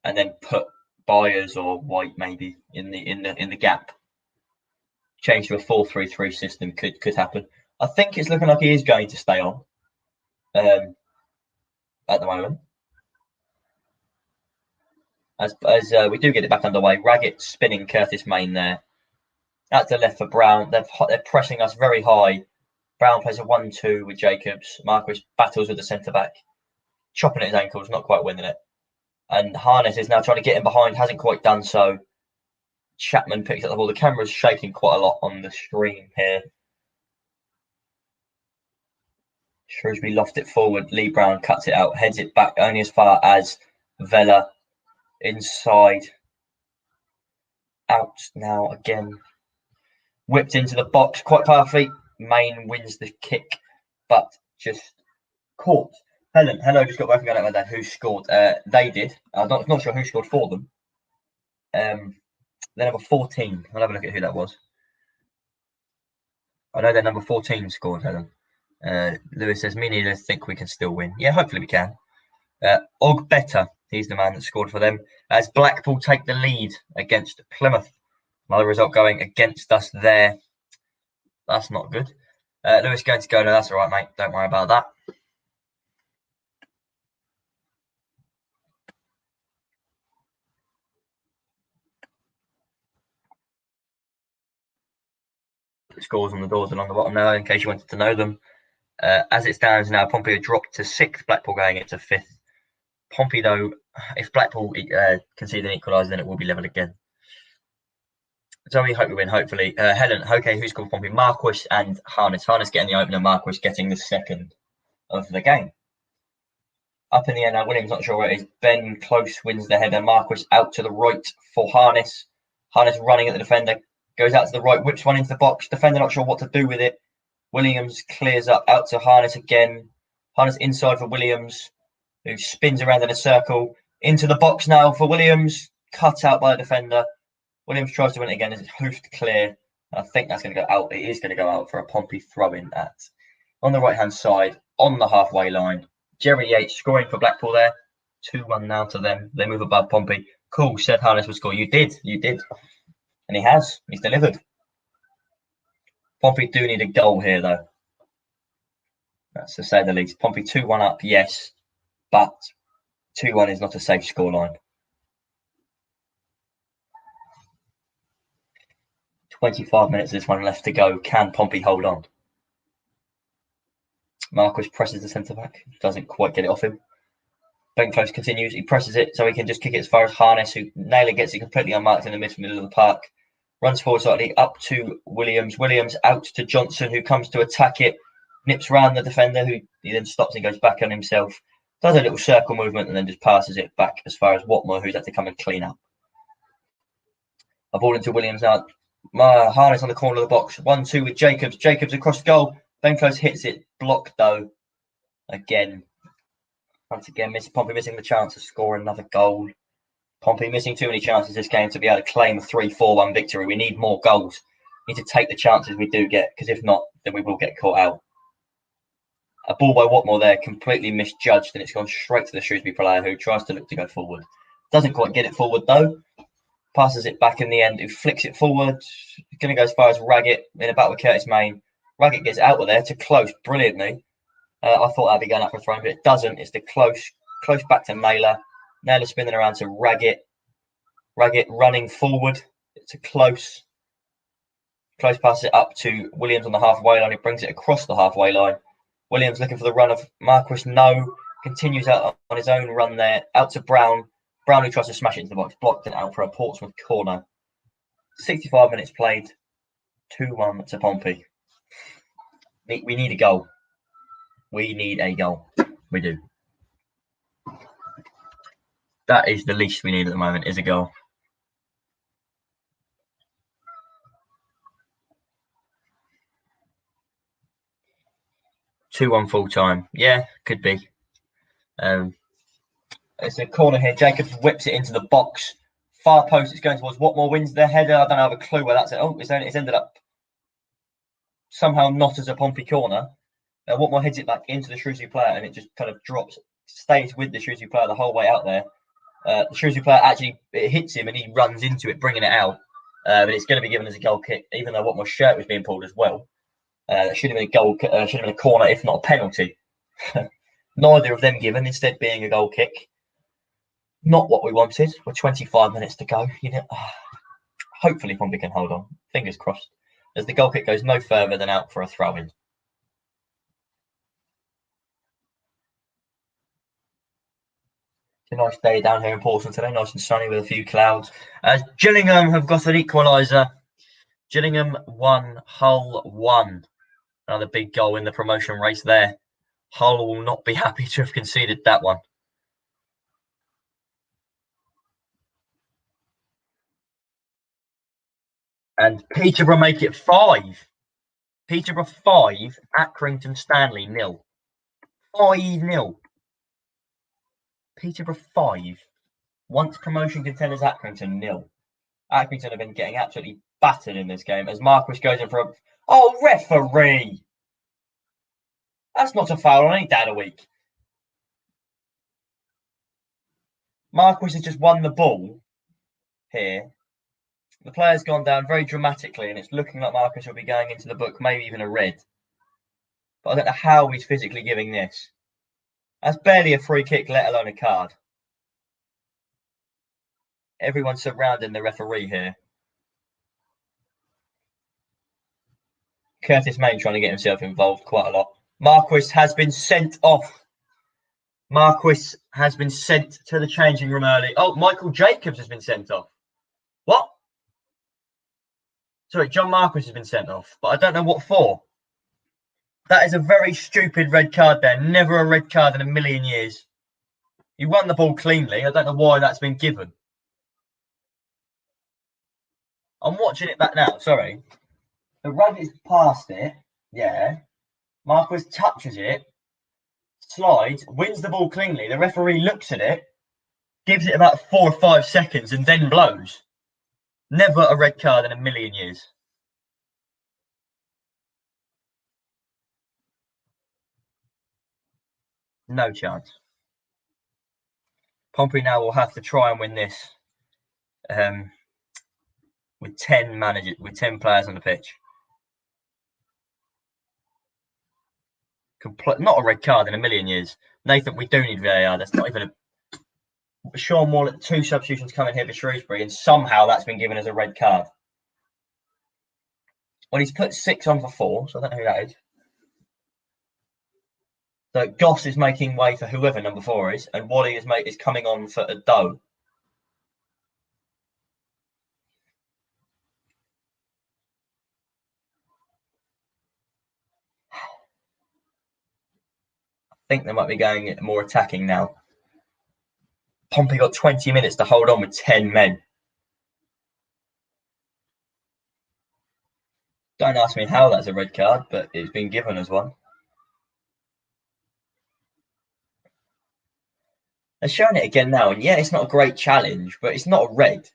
and then put Byers or White maybe in the gap. Change to a 4-3-3 system could happen. I think it's looking like he is going to stay on at the moment. As we do get it back underway, Raggett spinning Curtis Main there. Out to left for Brown. They're pressing us very high. Brown plays a 1-2 with Jacobs. Marquis battles with the centre back, chopping at his ankles, not quite winning it. And Harness is now trying to get in behind, hasn't quite done so. Chapman picks up the ball. The camera's shaking quite a lot on the screen here. Shrewsbury lofts it forward. Lee Brown cuts it out, heads it back only as far as Vela. Inside. Out now again. Whipped into the box quite powerfully. Main wins the kick, but just caught. Helen, hello, just got back and got out with that. Who scored? They did. I'm not sure who scored for them. They're number 14. I'll have a look at who that was. I know they're number 14 scored, Helen. Lewis says, me neither think we can still win. Yeah, hopefully we can. Ogbeta, he's the man that scored for them. As Blackpool take the lead against Plymouth. Another result going against us there. That's not good. Lewis going to go. No, that's all right, mate. Don't worry about that. The scores on the doors along the bottom now, in case you wanted to know them. As it stands now, Pompey have dropped to 6th. Blackpool going into 5th. Pompey, though, if Blackpool concede an equaliser, then it will be level again. So we hope we win, hopefully. Helen, okay, who's called Pompey? Marquis and Harness. Harness getting the opener, Marquis getting the second of the game. Up in the air now, Williams not sure where it is. Ben Close wins the header. Marquis out to the right for Harness. Harness running at the defender. Goes out to the right, whips one into the box. Defender not sure what to do with it. Williams clears up out to Harness again. Harness inside for Williams, who spins around in a circle. Into the box now for Williams. Cut out by the defender. Williams tries to win it again as it's hoofed clear. I think that's going to go out. It is going to go out for a Pompey throw-in on the right-hand side, on the halfway line. Jerry Yates scoring for Blackpool there. 2-1 now to them. They move above Pompey. Cool, said Harness would score. You did. And he has. He's delivered. Pompey do need a goal here, though. That's to say the least. Pompey 2-1 up, yes. But 2-1 is not a safe scoreline. 25 minutes of this one left to go. Can Pompey hold on? Marquis presses the centre-back. Doesn't quite get it off him. Ben Close continues. He presses it so he can just kick it as far as Harness, who Naylor gets it completely unmarked in the middle of the park. Runs forward slightly up to Williams. Williams out to Johnson, who comes to attack it. Nips round the defender, who he then stops and goes back on himself. Does a little circle movement and then just passes it back as far as Watmore, who's had to come and clean up. A ball into Williams now. Harness on the corner of the box. 1-2 with Jacobs. Jacobs across the goal. Ben Close hits it. Blocked though. Again. Once again, Pompey missing the chance to score another goal. Pompey missing too many chances this game to be able to claim a 3-4-1 victory. We need more goals. We need to take the chances we do get, because if not, then we will get caught out. A ball by Watmore there, completely misjudged, and it's gone straight to the Shrewsbury player, who tries to look to go forward. Doesn't quite get it forward though. Passes it back in the end, who flicks it forward. Going to go as far as Raggett in a battle with Curtis Main. Raggett gets out of there to Close brilliantly. I thought that'd be going up for a throw, but it doesn't. It's the close back to Naylor. Naylor spinning around to Raggett. Raggett running forward to Close. Close passes it up to Williams on the halfway line. He brings it across the halfway line. Williams looking for the run of Marquis. No. Continues out on his own run there. Out to Brown. Brown, who tries to smash it into the box. Blocked it out for a Portsmouth corner. 65 minutes played. 2-1 to Pompey. We need a goal. We need a goal. We do. That is the least we need at the moment, is a goal. Two on full time. Yeah, could be. It's a corner here. Jacobs whips it into the box. Far post. It's going towards Watmore. Wins the header. I don't have a clue where that's at. Oh, it's ended up somehow not as a Pompey corner. Watmore heads it back into the Shrewsbury player, and it just kind of stays with the Shrewsbury player the whole way out there. The Shrewsbury player actually it hits him, and he runs into it, bringing it out. But it's going to be given as a goal kick, even though Watmore's shirt was being pulled as well. That should have been a goal. Should have been a corner, if not a penalty. Neither of them given, instead being a goal kick. Not what we wanted. With 25 minutes to go, hopefully Pompey can hold on. Fingers crossed. As the goal kick goes no further than out for a throw-in. It's a nice day down here in Portsmouth today, nice and sunny with a few clouds. As Gillingham have got an equaliser. Gillingham 1, Hull 1. Another big goal in the promotion race there. Hull will not be happy to have conceded that one. And Peterborough make it 5. Peterborough 5, Accrington Stanley 0. 5-0. Peterborough 5. Once promotion contenders Accrington 0. Accrington have been getting absolutely battered in this game as Marquis goes in for a... Oh, referee! That's not a foul on any day of the week. Marquis has just won the ball here. The player's gone down very dramatically, and it's looking like Marcus will be going into the book, maybe even a red. But I don't know how he's physically giving this. That's barely a free kick, let alone a card. Everyone's surrounding the referee here. Curtis Main trying to get himself involved quite a lot. Marquis has been sent off. Marquis has been sent to the changing room early. Oh, Michael Jacobs has been sent off. What? Sorry, John Marquis has been sent off, but I don't know what for. That is a very stupid red card there. Never a red card in a million years. He won the ball cleanly. I don't know why that's been given. I'm watching it back now, sorry. The rug is past it, yeah. Marquis touches it, slides, wins the ball cleanly. The referee looks at it, gives it about 4 or 5 seconds, and then blows. Never a red card in a million years. No chance. Pompey now will have to try and win this with 10 players on the pitch. Not a red card in a million years. Nathan, we do need VAR. That's not even a... Sean Moore, 2 substitutions coming here for Shrewsbury, and somehow that's been given as a red card. Well, he's put 6 on for 4, so I don't know who that is. So Goss is making way for whoever number 4 is, and Wally is coming on for a Doe. I think they might be going more attacking now. Pompey got 20 minutes to hold on with 10 men. Don't ask me how that's a red card, but it's been given as one. They're showing it again now, and yeah, it's not a great challenge, but it's not a red.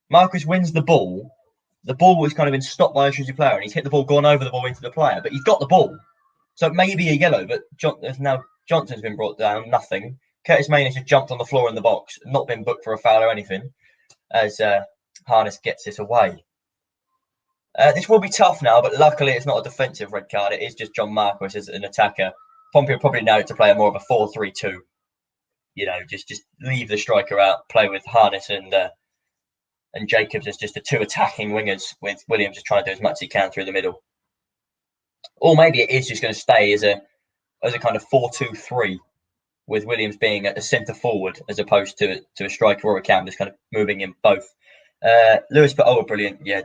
Marcus wins the ball. The ball was kind of been stopped by a Shrewsbury player, and he's hit the ball, gone over the ball into the player, but he's got the ball. So it may be a yellow, but now Johnson's been brought down, nothing. Curtis Main has just jumped on the floor in the box, not been booked for a foul or anything, as Harness gets this away. This will be tough now, but luckily it's not a defensive red card. It is just John Marquis as an attacker. Pompey will probably know to play more of a 4-3-2. You know, just leave the striker out, play with Harness and Jacobs as just the 2 attacking wingers, with Williams just trying to do as much as he can through the middle. Or maybe it is just going to stay as a kind of 4-2-3, with Williams being a centre forward as opposed to a striker or a cam, just kind of moving in both. Lewis put, oh, brilliant, yeah.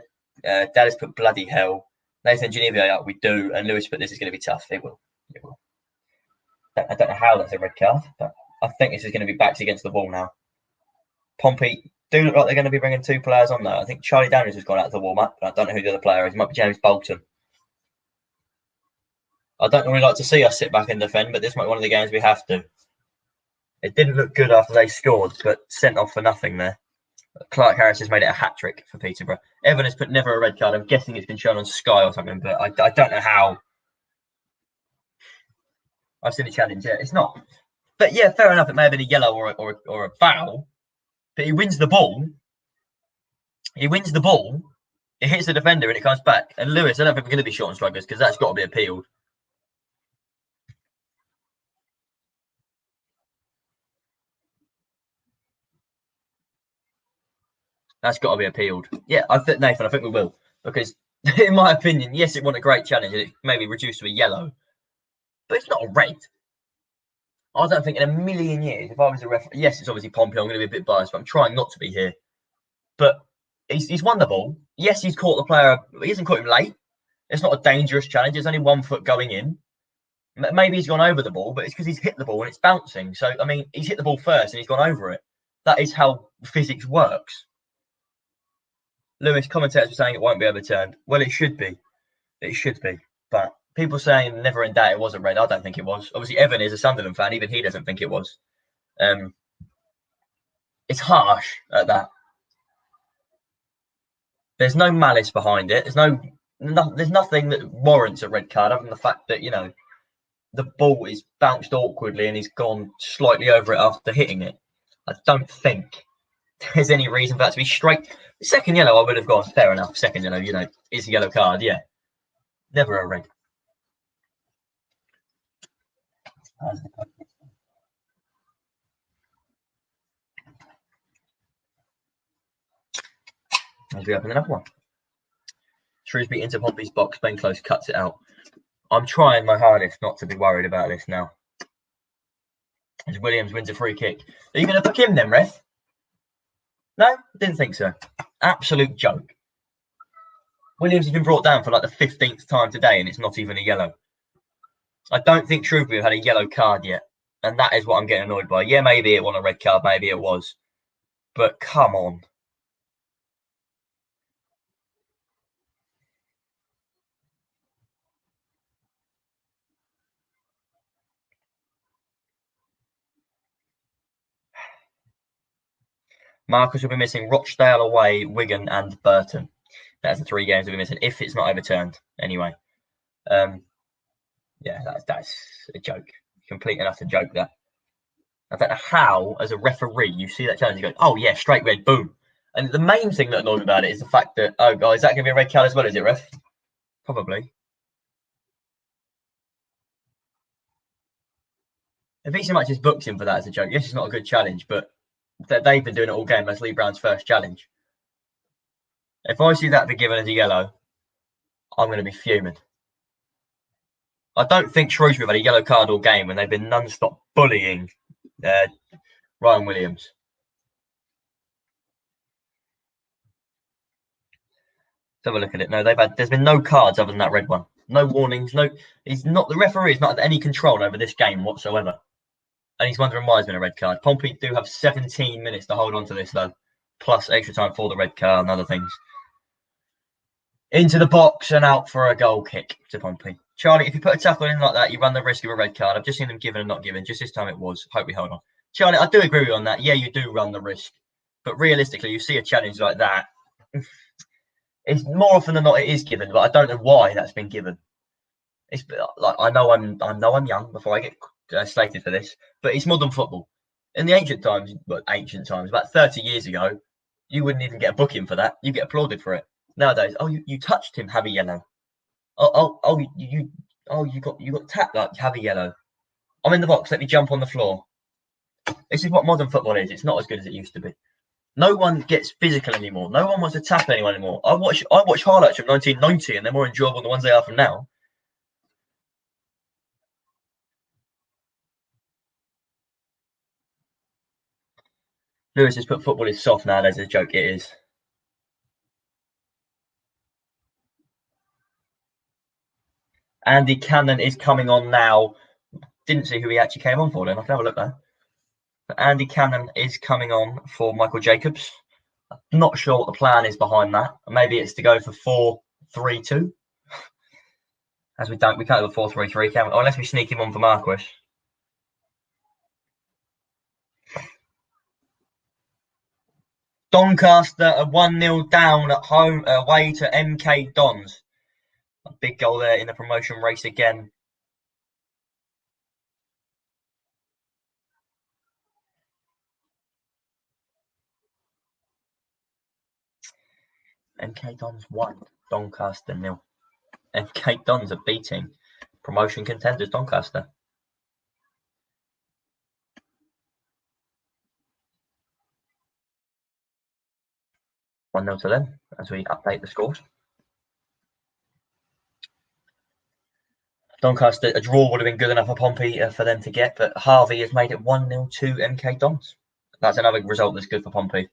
Dallas put bloody hell. Nathan Geneva, we do, and Lewis put this is going to be tough. It will. I don't know how that's a red card, but I think this is going to be backs against the wall now. Pompey do look like they're going to be bringing 2 players on there. I think Charlie Daniels has gone out to the warm-up, but I don't know who the other player is. It might be James Bolton. I don't really like to see us sit back and defend, but this might be one of the games we have to. It didn't look good after they scored, but sent off for nothing there. Clark Harris has made it a hat-trick for Peterborough. Evan has put never a red card. I'm guessing it's been shown on Sky or something, but I don't know how. I've seen the challenge. Yeah, it's not. But yeah, fair enough. It may have been a yellow or a foul, but he wins the ball. He wins the ball. It hits the defender and it comes back. And Lewis, I don't think we're going to be short on strikers because that's got to be appealed. That's got to be appealed. Yeah, Nathan, I think we will. Because, in my opinion, yes, it wasn't a great challenge and it may be reduced to a yellow. But it's not a red. I don't think in a million years, if I was a referee, yes, it's obviously Pompey, I'm going to be a bit biased, but I'm trying not to be here. But he's won the ball. Yes, he's caught the player. He hasn't caught him late. It's not a dangerous challenge. It's only 1 foot going in. Maybe he's gone over the ball, but it's because he's hit the ball and it's bouncing. So, I mean, he's hit the ball first and he's gone over it. That is how physics works. Lewis, commentators were saying it won't be overturned. Well, it should be. It should be. But people saying never in doubt it was a red. I don't think it was. Obviously, Evan is a Sunderland fan. Even he doesn't think it was. It's harsh at that. There's no malice behind it. There's nothing that warrants a red card other than the fact that, you know, the ball is bounced awkwardly and he's gone slightly over it after hitting it. I don't think there's any reason for that to be straight. The second yellow, I would have gone, fair enough. Second yellow, you know, is a yellow card, yeah. Never a red. As we open another one. Shrewsbury into Pompey's box. Ben Close cuts it out. I'm trying my hardest not to be worried about this now. As Williams wins a free kick. Are you going to book him then, ref? No? Didn't think so. Absolute joke. Williams has been brought down for like the 15th time today and it's not even a yellow. I don't think Shrewsbury have had a yellow card yet. And that is what I'm getting annoyed by. Yeah, maybe it wasn't a red card. Maybe it was. But come on. Marcus will be missing Rochdale away, Wigan and Burton. That's the 3 games we'll be missing if it's not overturned. Anyway, yeah, that's a joke. Complete and utter joke. That I don't know how, as a referee, you see that challenge, you go, "Oh yeah, straight red, boom." And the main thing that annoys me about it is the fact that, oh god, is that going to be a red card as well? Is it, ref? Probably. If he so much as booked him for that as a joke, yes, it's not a good challenge, but they've been doing it all game. That's Lee Brown's first challenge. If I see that be given as a yellow, I'm going to be fuming. I don't think Shrewsbury have had a yellow card all game when they've been non-stop bullying Ryan Williams. Let's have a look at it. No, there's been no cards other than that red one. No warnings. The referee is not had any control over this game whatsoever. And he's wondering why there's been a red card. Pompey do have 17 minutes to hold on to this though. Plus extra time for the red card and other things. Into the box and out for a goal kick to Pompey. Charlie, if you put a tackle in like that, you run the risk of a red card. I've just seen them given and not given. Just this time it was. Hope we hold on. Charlie, I do agree with you on that. Yeah, you do run the risk. But realistically, you see a challenge like that. It's more often than not it is given, but I don't know why that's been given. It's like I know I'm young before I get slated for this, but it's modern football. In the ancient times, about 30 years ago, you wouldn't even get a booking for that. You get applauded for it. Nowadays, oh, you touched him, have a yellow. You got tapped, like have a yellow. I'm in the box. Let me jump on the floor. This is what modern football is. It's not as good as it used to be. No one gets physical anymore. No one wants to tap anyone anymore. I watch highlights from 1990, and they're more enjoyable than the ones they are from now. Lewis has put football is soft nowadays. As a joke, it is. Andy Cannon is coming on now. Didn't see who he actually came on for then. I can have a look there. But Andy Cannon is coming on for Michael Jacobs. I'm not sure what the plan is behind that. Maybe it's to go for 4-3-2. As we can't have a 4-3-3, can we? Oh, unless we sneak him on for Marquis. Doncaster are 1-0 down at home, away to MK Dons. A big goal there in the promotion race again. MK Dons 1, Doncaster 0. MK Dons are beating promotion contenders Doncaster. 1-0 to them as we update the scores. Doncaster, a draw would have been good enough for Pompey for them to get, but Harvey has made it 1-0 to MK Dons. That's another result that's good for Pompey.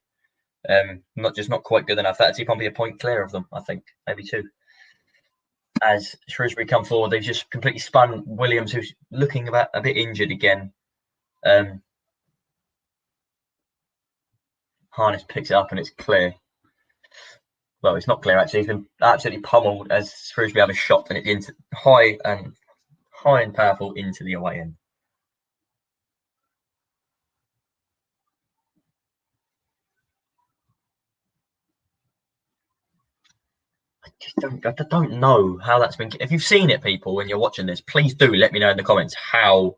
Not quite good enough. That's Pompey a point clear of them, I think, maybe 2. As Shrewsbury come forward, they've just completely spun Williams, who's looking about a bit injured again. Harness picks it up and it's clear. Well, it's not clear actually. He's been absolutely pummeled as Shrewsbury have a shot and it's into high and powerful into the away end. I don't know how that's been. If you've seen it, people, when you're watching this, please do let me know in the comments how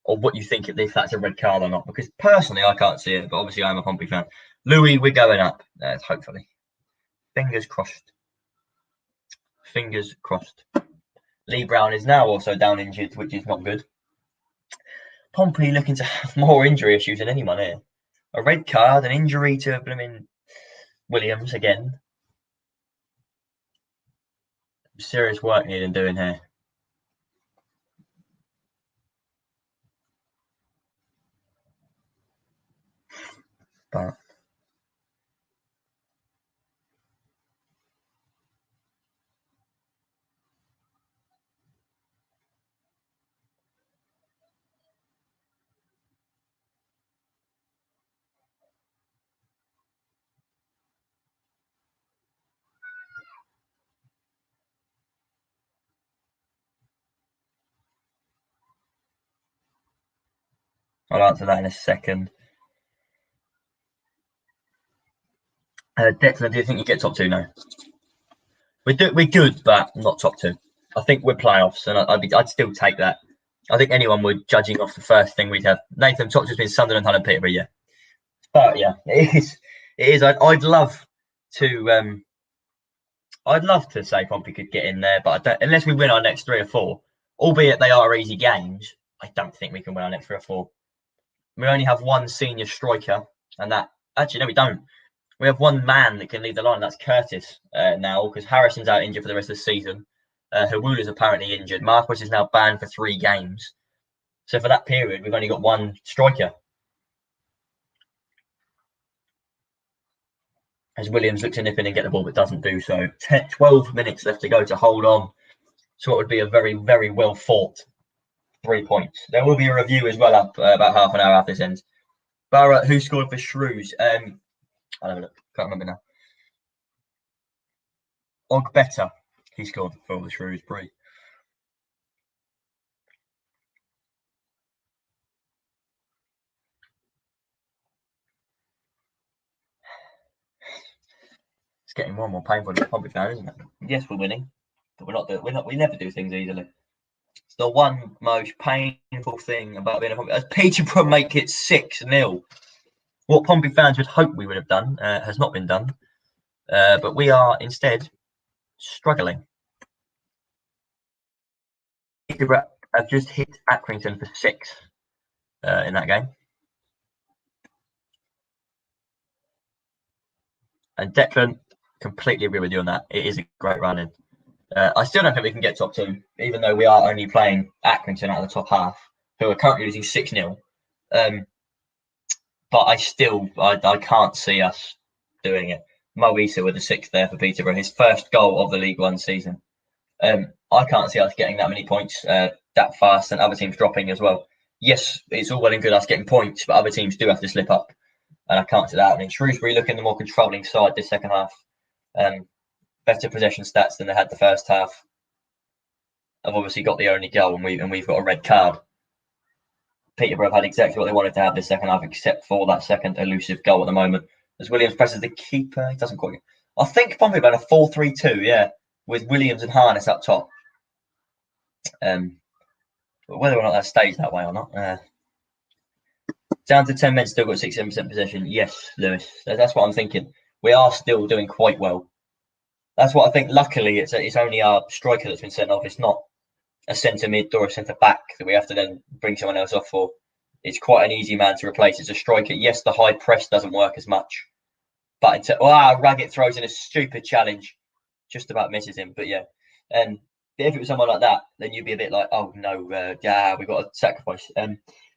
or what you think if that's a red card or not. Because personally, I can't see it, but obviously I'm a Pompey fan. Louis, we're going up. Hopefully, fingers crossed. Fingers crossed. Lee Brown is now also down injured, which is not good. Pompey looking to have more injury issues than anyone here. A red card, an injury to Williams again. Serious work needed doing here. But I'll answer that in a second. Declan, do you think you get top 2 now? We're good, but not top 2. I think we're playoffs, and I'd still take that. I think anyone would, judging off the first thing we'd have. Nathan, top 2's been Sunderland, Hull and Peterborough, yeah. But yeah, it is. I'd love to. I'd love to say Pompey could get in there, but unless we win our next 3 or 4, albeit they are easy games, I don't think we can win our next 3 or 4. We only have one senior striker, and that actually no, we don't. We have one man that can lead the line. That's Curtis now, because Harrison's out injured for the rest of the season. Hawula's apparently injured. Marquis is now banned for 3 games. So for that period, we've only got one striker. As Williams looks to nip in and get the ball, but doesn't do so. 12 minutes left to go to hold on. So it would be a very, very well fought 3 points. There will be a review as well up about half an hour after this ends. Barrett, who scored for Shrews? I'll have a look. Can't remember now. Ogbetter, he scored for the Shrewsbury. It's getting more and more painful to be a Pompey fan, isn't it? Yes, we're winning, but we never do things easily. It's the one most painful thing about being a Pompey. As Peterborough make it 6-0. What Pompey fans would hope we would have done has not been done. But we are instead struggling. Peterborough have just hit Accrington for 6 in that game. And Declan, completely agree with you on that. It is a great run in. I still don't think we can get top 2, even though we are only playing Accrington out of the top half, who are currently losing 6-0. But I can't see us doing it. Mo Issa with the 6th there for Peterborough, his first goal of the League One season. I can't see us getting that many points that fast, and other teams dropping as well. Yes, it's all well and good us getting points, but other teams do have to slip up, and I can't see that happening. Shrewsbury looking the more controlling side this second half. Better possession stats than they had the first half. I've obviously got the only goal, and we've got a red card. Peterborough have had exactly what they wanted to have this second half, except for that second elusive goal at the moment. As Williams presses the keeper, he doesn't quite. I think Pompey about a 4-3-2, yeah, with Williams and Harness up top. But whether or not that stays that way or not. Down to 10 men, still got 67% possession. Yes, Lewis. That's what I'm thinking. we are still doing quite well. That's what I think. Luckily, it's only our striker that's been sent off. It's not a centre mid or a centre back that we have to then bring someone else off for. It's quite an easy man to replace. It's a striker. Yes, the high press doesn't work as much, but Raggett throws in a stupid challenge, just about misses him. But yeah, and if it was someone like that, then you'd be a bit like, oh no, we've got to sacrifice.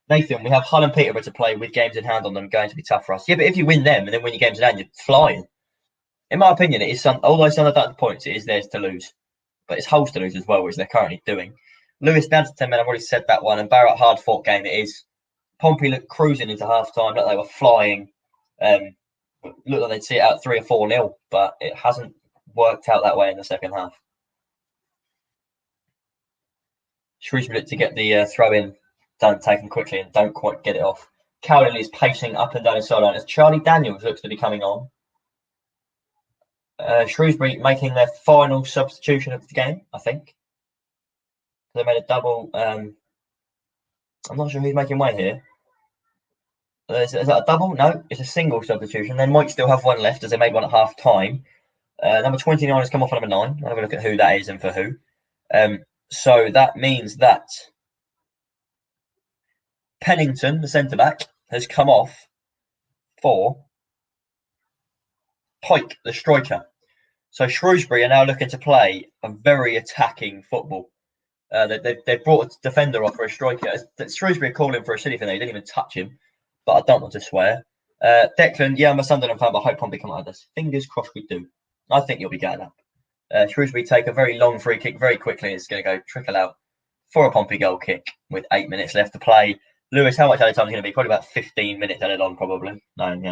Nathan, we have Hull and Peterborough to play with games in hand on them, going to be tough for us. Yeah, but if you win them and then win your games in hand, you're flying. In my opinion, it is although Sunderland don't have points, it is theirs to lose. But it's Hull's to lose as well, which they're currently doing. Lewis down to 10 men, I've already said that one. And Barrett, hard fought game it is. Pompey looked cruising into half time, looked like they were flying. Looked like they'd see it out 3 or 4-0, but it hasn't worked out that way in the second half. Shrewsbury looked to get the throw in done, taken quickly, and don't quite get it off. Cowlin is pacing up and down his sideline as Charlie Daniels looks to be coming on. Shrewsbury making their final substitution of the game, I think. They made a double. I'm not sure who's making way here. Is that a double? No, it's a single substitution. They might still have one left as they made one at half time. Number 29 has come off on number 9. I'll have a look at who that is and for who. So that means that Pennington, the centre back, has come off for Pike, the striker. So Shrewsbury are now looking to play a very attacking football. They've brought a defender off for a striker. Shrewsbury are calling for a silly thing. They didn't even touch him, but I don't want to swear. Declan, yeah, I'm a Sunderland fan, but I hope Pompey come out of this. Fingers crossed we do. I think you'll be getting up. Shrewsbury take a very long free kick very quickly. It's going to go trickle out for a Pompey goal kick with 8 minutes left to play. Lewis, how much added time is going to be? Probably about 15 minutes added on, probably. Knowing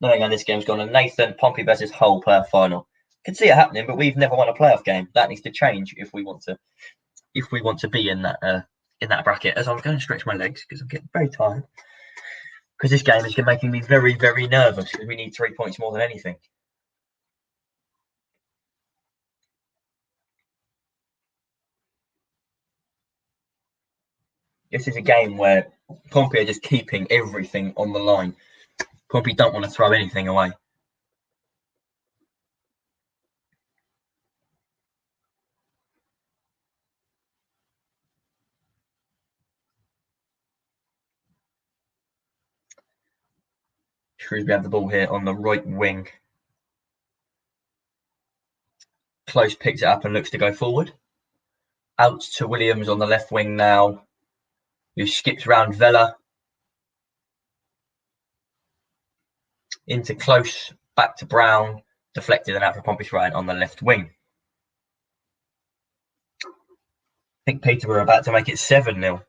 how this game's gone. And Nathan, Pompey versus Hull playoff final. Can see it happening, but we've never won a playoff game. That needs to change if we want to be in that bracket. As I'm going to stretch my legs because I'm getting very tired. Because this game is making me very, very nervous because we need 3 points more than anything. This is a game where Pompey are just keeping everything on the line. Pompey don't want to throw anything away. Shrewsbury have the ball here on the right wing. Close picks it up and looks to go forward. Out to Williams on the left wing now, who skips round Vela. Into Close, back to Brown, deflected and out for Pompey's right on the left wing. I think Peterborough are about to make it 7-0.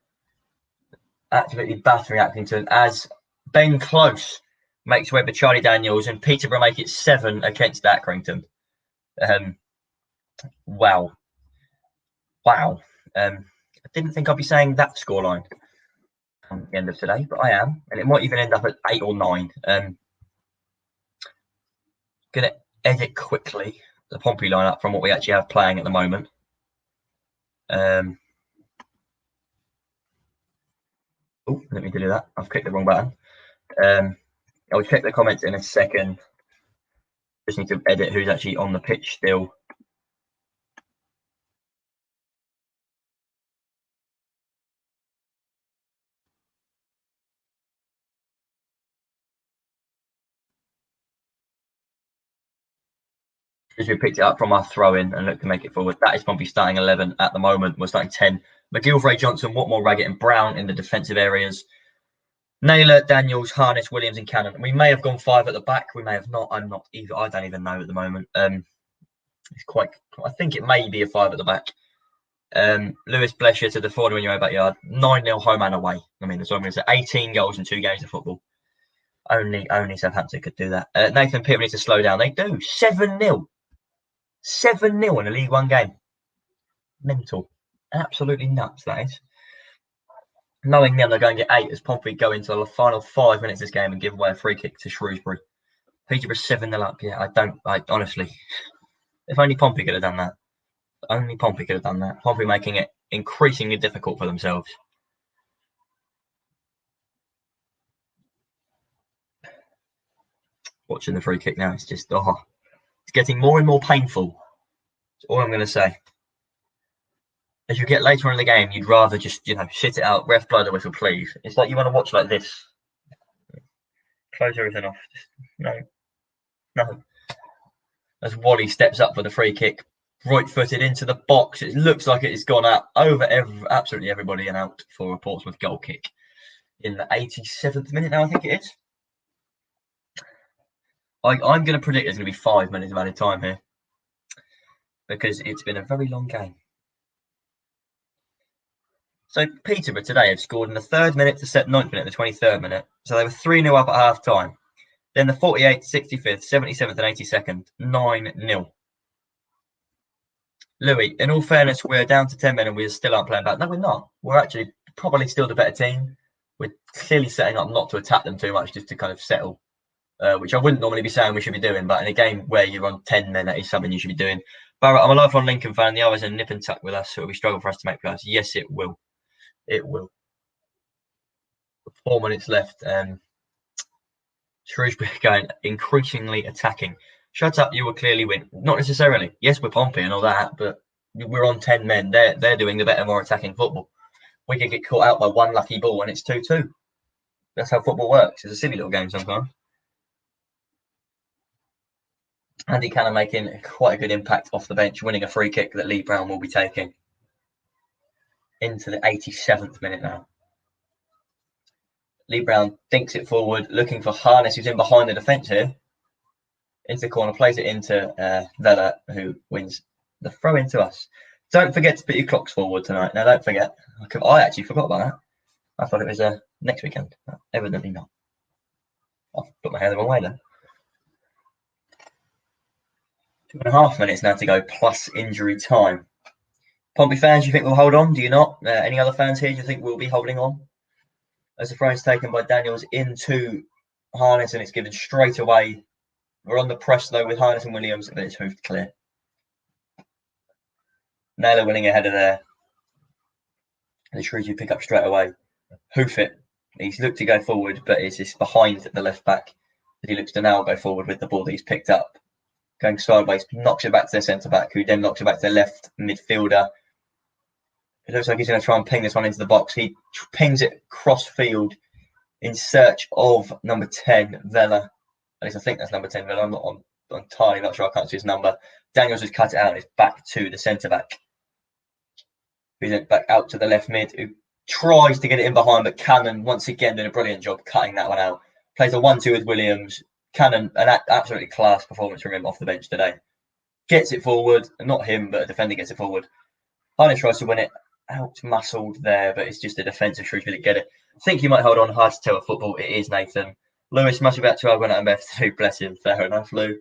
Absolutely battering Accrington as Ben Close makes way for Charlie Daniels and Peterborough make it 7 against Accrington. Wow. I didn't think I'd be saying that scoreline at the end of today, but I am. And it might even end up at 8 or 9. Going to edit quickly the Pompey lineup from what we actually have playing at the moment. Oh, let me do that. I've clicked the wrong button. I'll check the comments in a second. Just need to edit who's actually on the pitch still. As we picked it up from our throw-in and looked to make it forward. That is Pompey starting 11 at the moment. We're starting 10. McGilvray, Johnson, Watmore, Raggett and Brown in the defensive areas. Naylor, Daniels, Harness, Williams and Cannon. We may have gone 5 at the back. We may have not. I'm not either. I don't even know at the moment. It's quite. I think it may be a 5 at the back. Lewis Blesher to the 40 in your own backyard. 9-0 home and away. I mean, that's what I'm going to say. 18 goals in 2 games of football. Only Southampton could do that. Nathan Pitt needs to slow down. They do. 7-0. 7-0 in a League One game. Mental. Absolutely nuts, that is. Knowing them, they're going to get 8 as Pompey go into the final 5 minutes of this game and give away a free kick to Shrewsbury. Peterborough 7-0 up. Yeah, I honestly, if only Pompey could have done that. Only Pompey could have done that. Pompey making it increasingly difficult for themselves. watching the free kick now. It's just, it's getting more and more painful. That's all I'm going to say. As you get later on in the game, you'd rather just, sit it out, ref blow the whistle, please. It's like you want to watch like this. Close everything off. Just, no. As Wally steps up for the free kick, right-footed into the box. It looks like it's gone out over absolutely everybody and out for a Portsmouth goal kick in the 87th minute now, I think it is. I'm going to predict there's going to be 5 minutes of added time here because it's been a very long game. So Peterborough today have scored in the 3rd minute, the 9th minute, the 23rd minute. So they were 3-0 up at half time. Then the 48th, 65th, 77th, and 82nd, 9-0. Louis, in all fairness, we're down to 10 men and we still aren't playing back. No, we're not. We're actually probably still the better team. We're clearly setting up not to attack them too much, just to kind of settle, which I wouldn't normally be saying we should be doing. But in a game where you're on 10 men, that is something you should be doing. Barrett, I'm a lifelong Lincoln fan. The others are nip and tuck with us, so it'll be struggle for us to make plays. Yes, it will. It will. 4 minutes left. Shrewsbury going increasingly attacking. Shut up, you will clearly win. Not necessarily. Yes, we're Pompey and all that, but we're on 10 men. They're doing the better, more attacking football. We can get caught out by one lucky ball and it's 2-2. That's how football works. It's a silly little game sometimes. Andy Cannon making quite a good impact off the bench, winning a free kick that Lee Brown will be taking into the 87th minute now. Lee Brown dinks it forward, looking for Harness, who's in behind the defence here. Into the corner, plays it into Vela, who wins the throw into us. Don't forget to put your clocks forward tonight. Now, don't forget. I actually forgot about that. I thought it was next weekend. No, evidently not. I've put my hair the wrong way then. 2.5 minutes now to go, plus injury time. Pompey fans, you think we'll hold on? Do you not? Any other fans here, do you think we'll be holding on? As the throw is taken by Daniels into Harness and it's given straight away. We're on the press though with Harness and Williams, but it's hoofed clear. Naylor winning ahead of there. The Shrewsbury pick up straight away. Hoof it. He's looked to go forward, but it's just behind the left back that he looks to now go forward with the ball that he's picked up. Going sideways, knocks it back to their centre back, who then knocks it back to their left midfielder. It looks like he's going to try and ping this one into the box. He pings it cross field in search of number 10, Vela. At least I think that's number 10, Vela. I'm entirely not sure. I can't see his number. Daniels has cut it out and it's back to the centre back. Who's back out to the left mid, who tries to get it in behind, but Cannon once again doing a brilliant job cutting that one out. Plays a 1-2 with Williams. Cannon, an absolutely class performance from him off the bench today. Gets it forward, not him, but a defender gets it forward. Harness tries to win it, out-muscled there, but it's just a defensive Shrewsbury that get it. I think he might hold on. Hard to tell at football. It is Nathan. Lewis must be about 12 when I'm best to do. Bless him. Fair enough, Lou.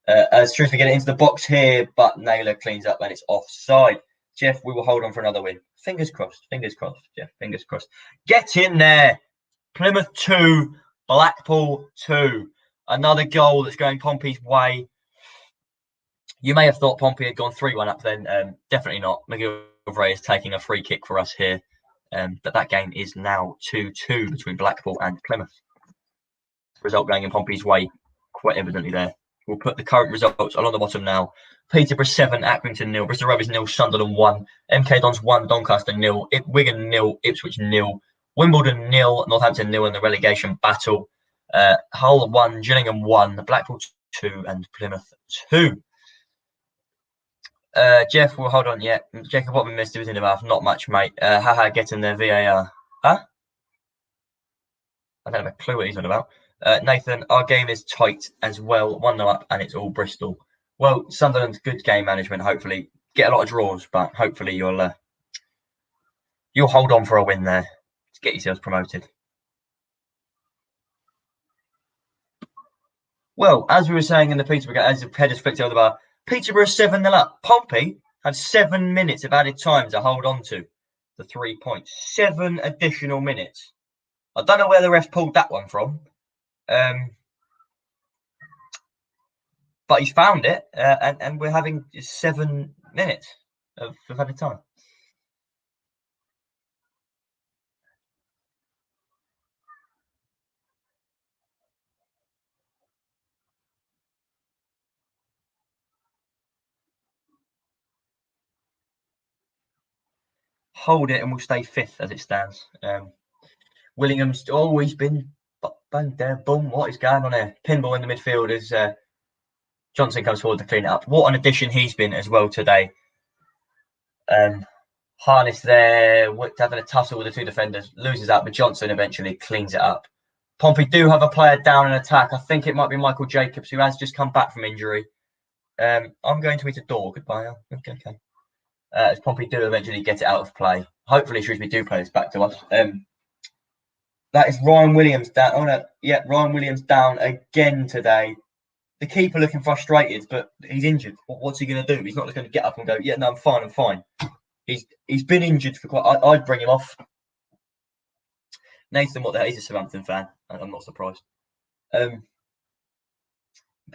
As Shrewsbury get it into the box here, but Naylor cleans up and it's offside. Jeff, we will hold on for another win. Fingers crossed. Fingers crossed, Jeff. Fingers crossed. Get in there. Plymouth 2, Blackpool 2. Another goal that's going Pompey's way. You may have thought Pompey had gone 3-1 up then. Definitely not. McGilvray is taking a free kick for us here. But that game is now 2-2 between Blackpool and Plymouth. Result going in Pompey's way, quite evidently there. We'll put the current results along the bottom now. Peterborough 7, Accrington 0, Bristol Rovers 0, Sunderland 1, MK Dons 1, Doncaster 0, Wigan 0, Ipswich 0, Wimbledon 0, Northampton 0 in the relegation battle. Hull 1, Gillingham 1, Blackpool 2, and Plymouth 2. Jeff, well, hold on. Yeah, Jacob, what we missed was in the mouth. Not much, mate. Haha, getting their VAR. Huh? I don't have a clue what he's on about. Nathan, our game is tight as well. 1-0 up, and it's all Bristol. Well, Sunderland's good game management. Hopefully, get a lot of draws, but hopefully you'll hold on for a win there to get yourselves promoted. Well, as we were saying in the Peterborough, as the headers flicked over the bar, Peterborough 7-0 up. Pompey had 7 minutes of added time to hold on to the 3 points. 7 additional minutes. I don't know where the ref pulled that one from. But he's found it, and we're having 7 minutes of added time. hold it and we'll stay 5th as it stands. Willingham's always been bang there, boom. What is going on there? Pinball in the midfield as Johnson comes forward to clean it up. What an addition he's been as well today. Harness there, having a tussle with the 2 defenders, loses out, but Johnson eventually cleans it up. Pompey do have a player down in attack. I think it might be Michael Jacobs, who has just come back from injury. I'm going to eat a door. Goodbye. Okay. As Pompey do eventually get it out of play. Hopefully, Shrewsbury do play this back to us. That is Ryan Williams down. Oh no, yeah, Ryan Williams down again today. The keeper looking frustrated, but he's injured. What's he going to do? He's not going to get up and go, yeah, no, I'm fine. He's been injured for quite. I'd bring him off. Nathan, what the hell? He's a Southampton fan. I'm not surprised. But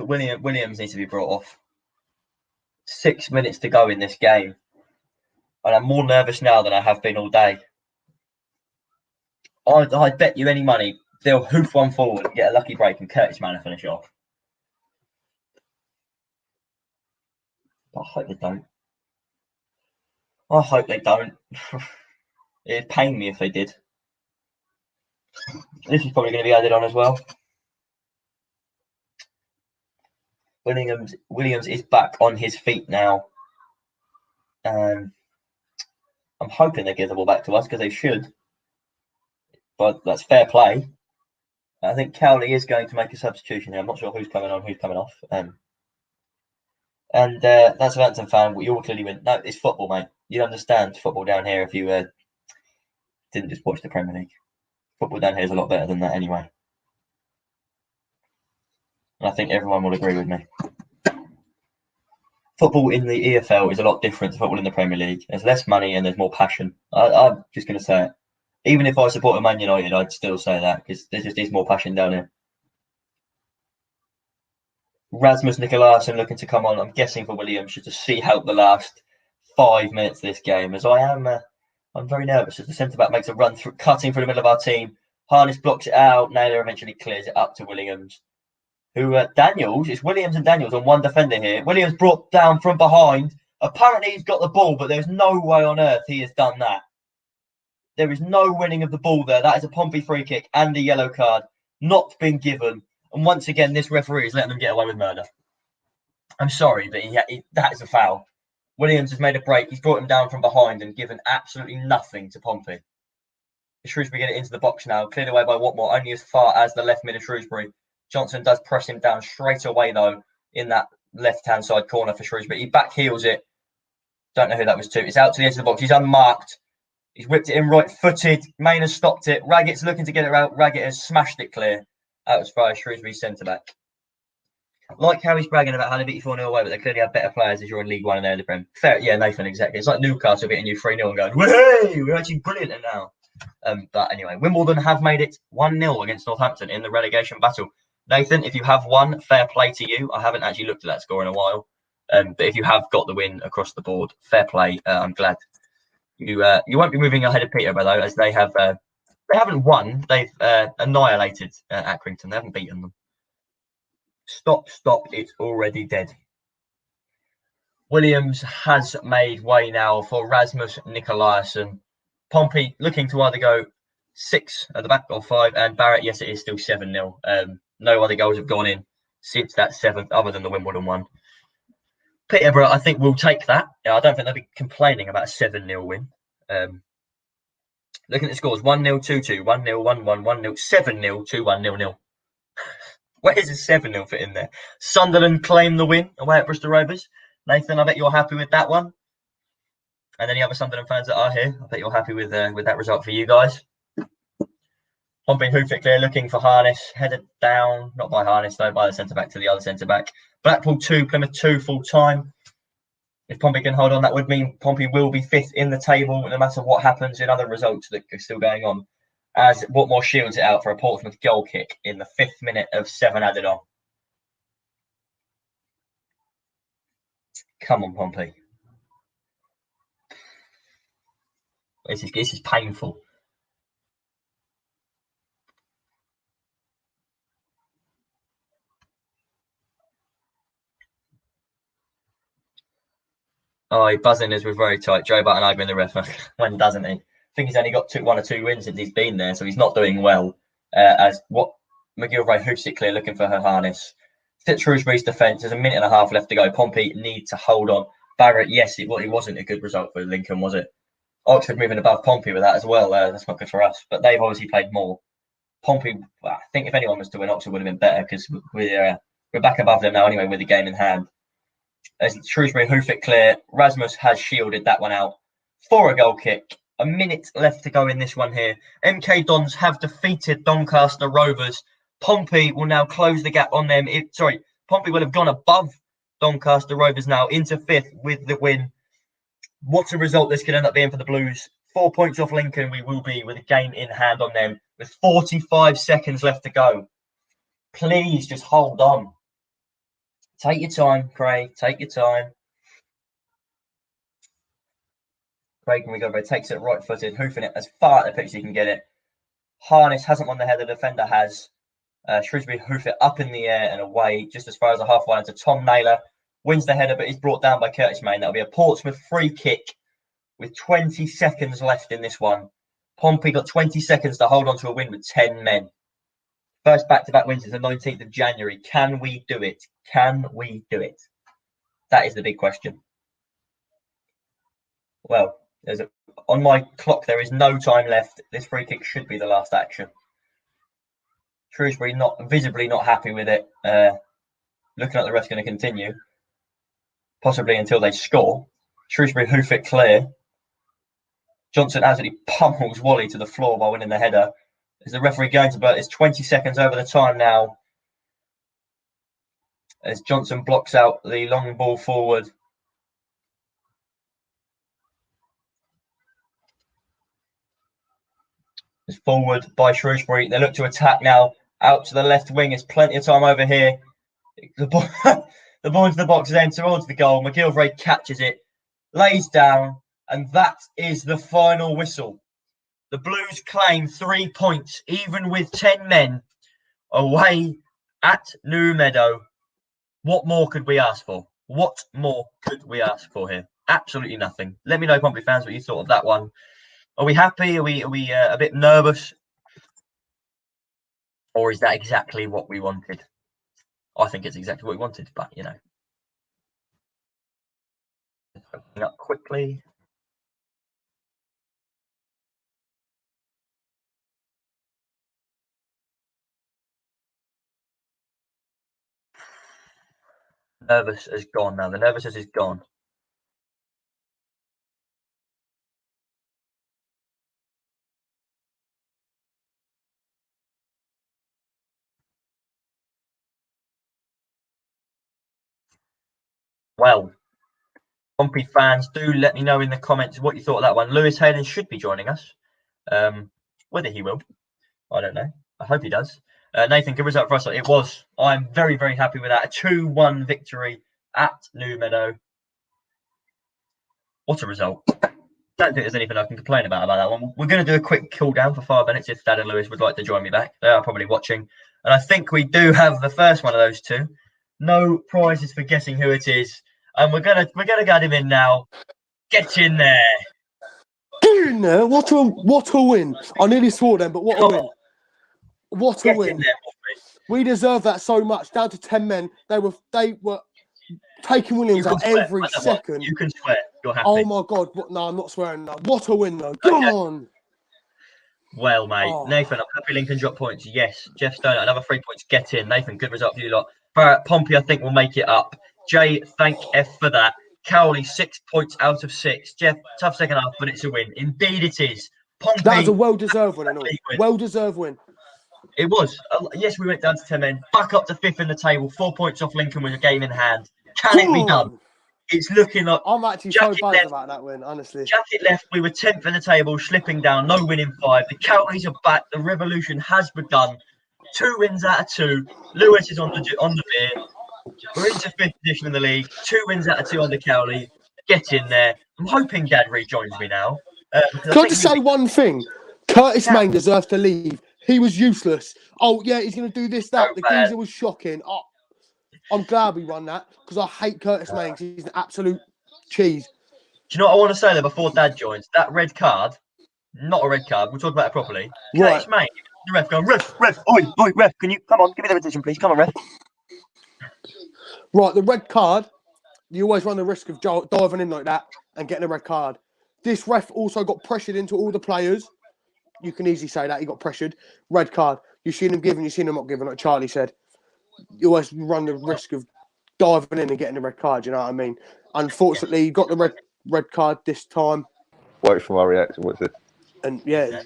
Williams needs to be brought off. 6 minutes to go in this game, and I'm more nervous now than I have been all day. I'd bet you any money they'll hoof one forward and get a lucky break and Curtis Manor finish it off. But I hope they don't. It'd pain me if they did. This is probably going to be added on as well. Williams is back on his feet now. I'm hoping they give the ball back to us because they should. But that's fair play. I think Cowley is going to make a substitution here. I'm not sure who's coming on, who's coming off. And that's a Southampton fan. We all clearly win. No, it's football, mate. You understand football down here if you didn't just watch the Premier League. Football down here is a lot better than that anyway. And I think everyone will agree with me. Football in the EFL is a lot different to football in the Premier League. There's less money and there's more passion. I'm just going to say it. Even if I supported Man United, I'd still say that because there just is more passion down here. Rasmus Nikolaisen looking to come on. I'm guessing for Williams just to see out the last 5 minutes of this game. As I'm very nervous as the centre back makes a run through, cutting through the middle of our team. Harness blocks it out. Naylor eventually clears it up to Williams. It's Williams and Daniels on one defender here. Williams brought down from behind. Apparently he's got the ball, but there's no way on earth he has done that. There is no winning of the ball there. That is a Pompey free kick and a yellow card not been given. And once again, this referee is letting them get away with murder. I'm sorry, but that is a foul. Williams has made a break. He's brought him down from behind and given absolutely nothing to Pompey. Shrewsbury get it into the box now. Cleared away by Watmore, only as far as the left mid of Shrewsbury. Johnson does press him down straight away, though, in that left-hand side corner for Shrewsbury. He back heels it. Don't know who that was to. It's out to the edge of the box. He's unmarked. He's whipped it in right-footed. Main has stopped it. Raggett's looking to get it out. Raggett has smashed it clear out as far as Shrewsbury's centre-back. Like how he's bragging about how they beat you 4-0 away, but they clearly have better players as you're in League One and they're in the Prem. Fair, yeah, Nathan, exactly. It's like Newcastle beating you 3-0 and going, "Hey, we're actually brilliant now." But anyway, Wimbledon have made it 1-0 against Northampton in the relegation battle. Nathan, if you have won, fair play to you. I haven't actually looked at that score in a while. But if you have got the win across the board, fair play. I'm glad. You won't be moving ahead of Peterborough, though, as they haven't won. They've annihilated Accrington. They haven't beaten them. Stop. It's already dead. Williams has made way now for Rasmus Nikolaisen. Pompey looking to either go 6 at the back or 5. And Barrett, yes, it is still 7-0. No other goals have gone in since that 7th, other than the Wimbledon one. Peterborough, I think, will take that. I don't think they'll be complaining about a 7-0 win. Looking at the scores, 1-0, 2-2, 1-0, 1-1, 1-0, 7-0, 2-1, 0-0. Where does a 7-0 fit in there? Sunderland claim the win away at Bristol Rovers. Nathan, I bet you're happy with that one. And any other Sunderland fans that are here, I bet you're happy with that result for you guys. Pompey hoof it clear, looking for Harness. Headed down, not by Harness though, by the centre-back to the other centre-back. Blackpool 2, Plymouth 2 full-time. If Pompey can hold on, that would mean Pompey will be 5th in the table, no matter what happens in other results that are still going on. As Watmore shields it out for a Portsmouth goal kick in the 5th minute of 7 added on. Come on, Pompey. This is painful. Oh, buzzing as we're very tight. Joe Button arguing the ref. When doesn't he? I think he's only got 1 or 2 wins since he's been there, so he's not doing well. As what McGilvray hoops it clear, looking for her harness. Fit Shrewsbury's defence. There's a minute and a half left to go. Pompey need to hold on. Barrett, yes, it wasn't a good result for Lincoln, was it? Oxford moving above Pompey with that as well. That's not good for us, but they've obviously played more. Pompey, I think if anyone was to win, Oxford would have been better because we're back above them now anyway with the game in hand. As Shrewsbury hoof it clear, Rasmus has shielded that one out for a goal kick. A minute left to go in this one here. MK Dons have defeated Doncaster Rovers. Pompey will now close the gap on them. Pompey will have gone above Doncaster Rovers now into 5th with the win. What a result this could end up being for the Blues. 4 points off Lincoln we will be with a game in hand on them with 45 seconds left to go. Please just hold on. Take your time, Craig. Take your time. Craig McGilvray takes it right-footed, hoofing it as far at the pitch as he can get it. Harness hasn't won the header, the defender has. Shrewsbury hoof it up in the air and away, just as far as the half line to Tom Naylor. Wins the header, but he's brought down by Curtis Main. That'll be a Portsmouth free kick with 20 seconds left in this one. Pompey got 20 seconds to hold on to a win with 10 men. First back-to-back wins is the 19th of January. Can we do it? Can we do it? That is the big question. Well, on my clock, there is no time left. This free kick should be the last action. Shrewsbury visibly not happy with it. Looking like the ref's going to continue. Possibly until they score. Shrewsbury hoof it clear. Johnson absolutely pummels Wally to the floor while winning the header. Is the referee going to? But it's 20 seconds over the time now. As Johnson blocks out the long ball forward. It's forward by Shrewsbury. They look to attack now. Out to the left wing. There's plenty of time over here. The ball into the box then towards the goal. McGilvray catches it, lays down, and that is the final whistle. The Blues claim 3 points, even with 10 men away at New Meadow. What more could we ask for? What more could we ask for here? Absolutely nothing. Let me know, Pompey fans, what you thought of that one. Are we happy? Are we a bit nervous? Or is that exactly what we wanted? I think it's exactly what we wanted, but you know. Opening up quickly. Nervous is gone now. The nervousness is gone. Well, Pompey fans, do let me know in the comments what you thought of that one. Lewis Hayden should be joining us. Whether he will, I don't know. I hope he does. Nathan, good result for us. It was. I'm very, very happy with that. A 2-1 victory at New Meadow. What a result. Don't think there's anything I can complain about that one. We're going to do a quick cool down for 5 minutes if Dad and Lewis would like to join me back. They are probably watching. And I think we do have the first one of those two. No prizes for guessing who it is. And we're gonna get him in now. Get in there. Get in there. What a win. I nearly swore then, but what a win. What a win. We deserve that so much. Down to 10 men. They were taking Williams out every second. You can swear. You're happy. Oh my God. No, I'm not swearing. No. What a win though. Come on. Well, mate. Oh. Nathan, I'm happy Lincoln dropped points. Yes. Jeff Stone, another 3 points. Get in. Nathan, good result for you lot. Barrett, Pompey, I think, will make it up. Jay, thank F for that. Cowley, 6 points out of 6. Jeff, tough second half, but it's a win. Indeed it is. Pompey, that was a well-deserved win. Well-deserved win. It was. Yes, we went down to 10 men. Back up to 5th in the table. 4 points off Lincoln with a game in hand. Can it be done? It's looking like... I'm actually so buzzed about that win, honestly. Jacket left. We were 10th in the table, slipping down. No win in 5. The Cowleys are back. The revolution has begun. 2 wins out of 2. Lewis is on the beer. We're into 5th position in the league. 2 wins out of 2 under Cowley. Get in there. I'm hoping Dad rejoins me now. Can I just say one thing? Curtis Main deserves to leave. He was useless. Oh, yeah, he's going to do this, that. The geezer was shocking. Oh, I'm glad we won that because I hate Curtis Main. He's an absolute cheese. you know what I want to say there before Dad joins? That red card, not a red card. We'll talk about it properly. Right. Curtis Main, the ref going, ref, oi, ref, can you come on, give me the decision, please? Come on, ref. Right, the red card, you always run the risk of diving in like that and getting a red card. This ref also got pressured into all the players. You can easily say that he got pressured. Red card. You've seen him giving, you've seen him not giving, like Charlie said. You always run the risk of diving in and getting a red card, you know what I mean? Unfortunately, he got the red card this time. Wait for my reaction. What's it? And yeah,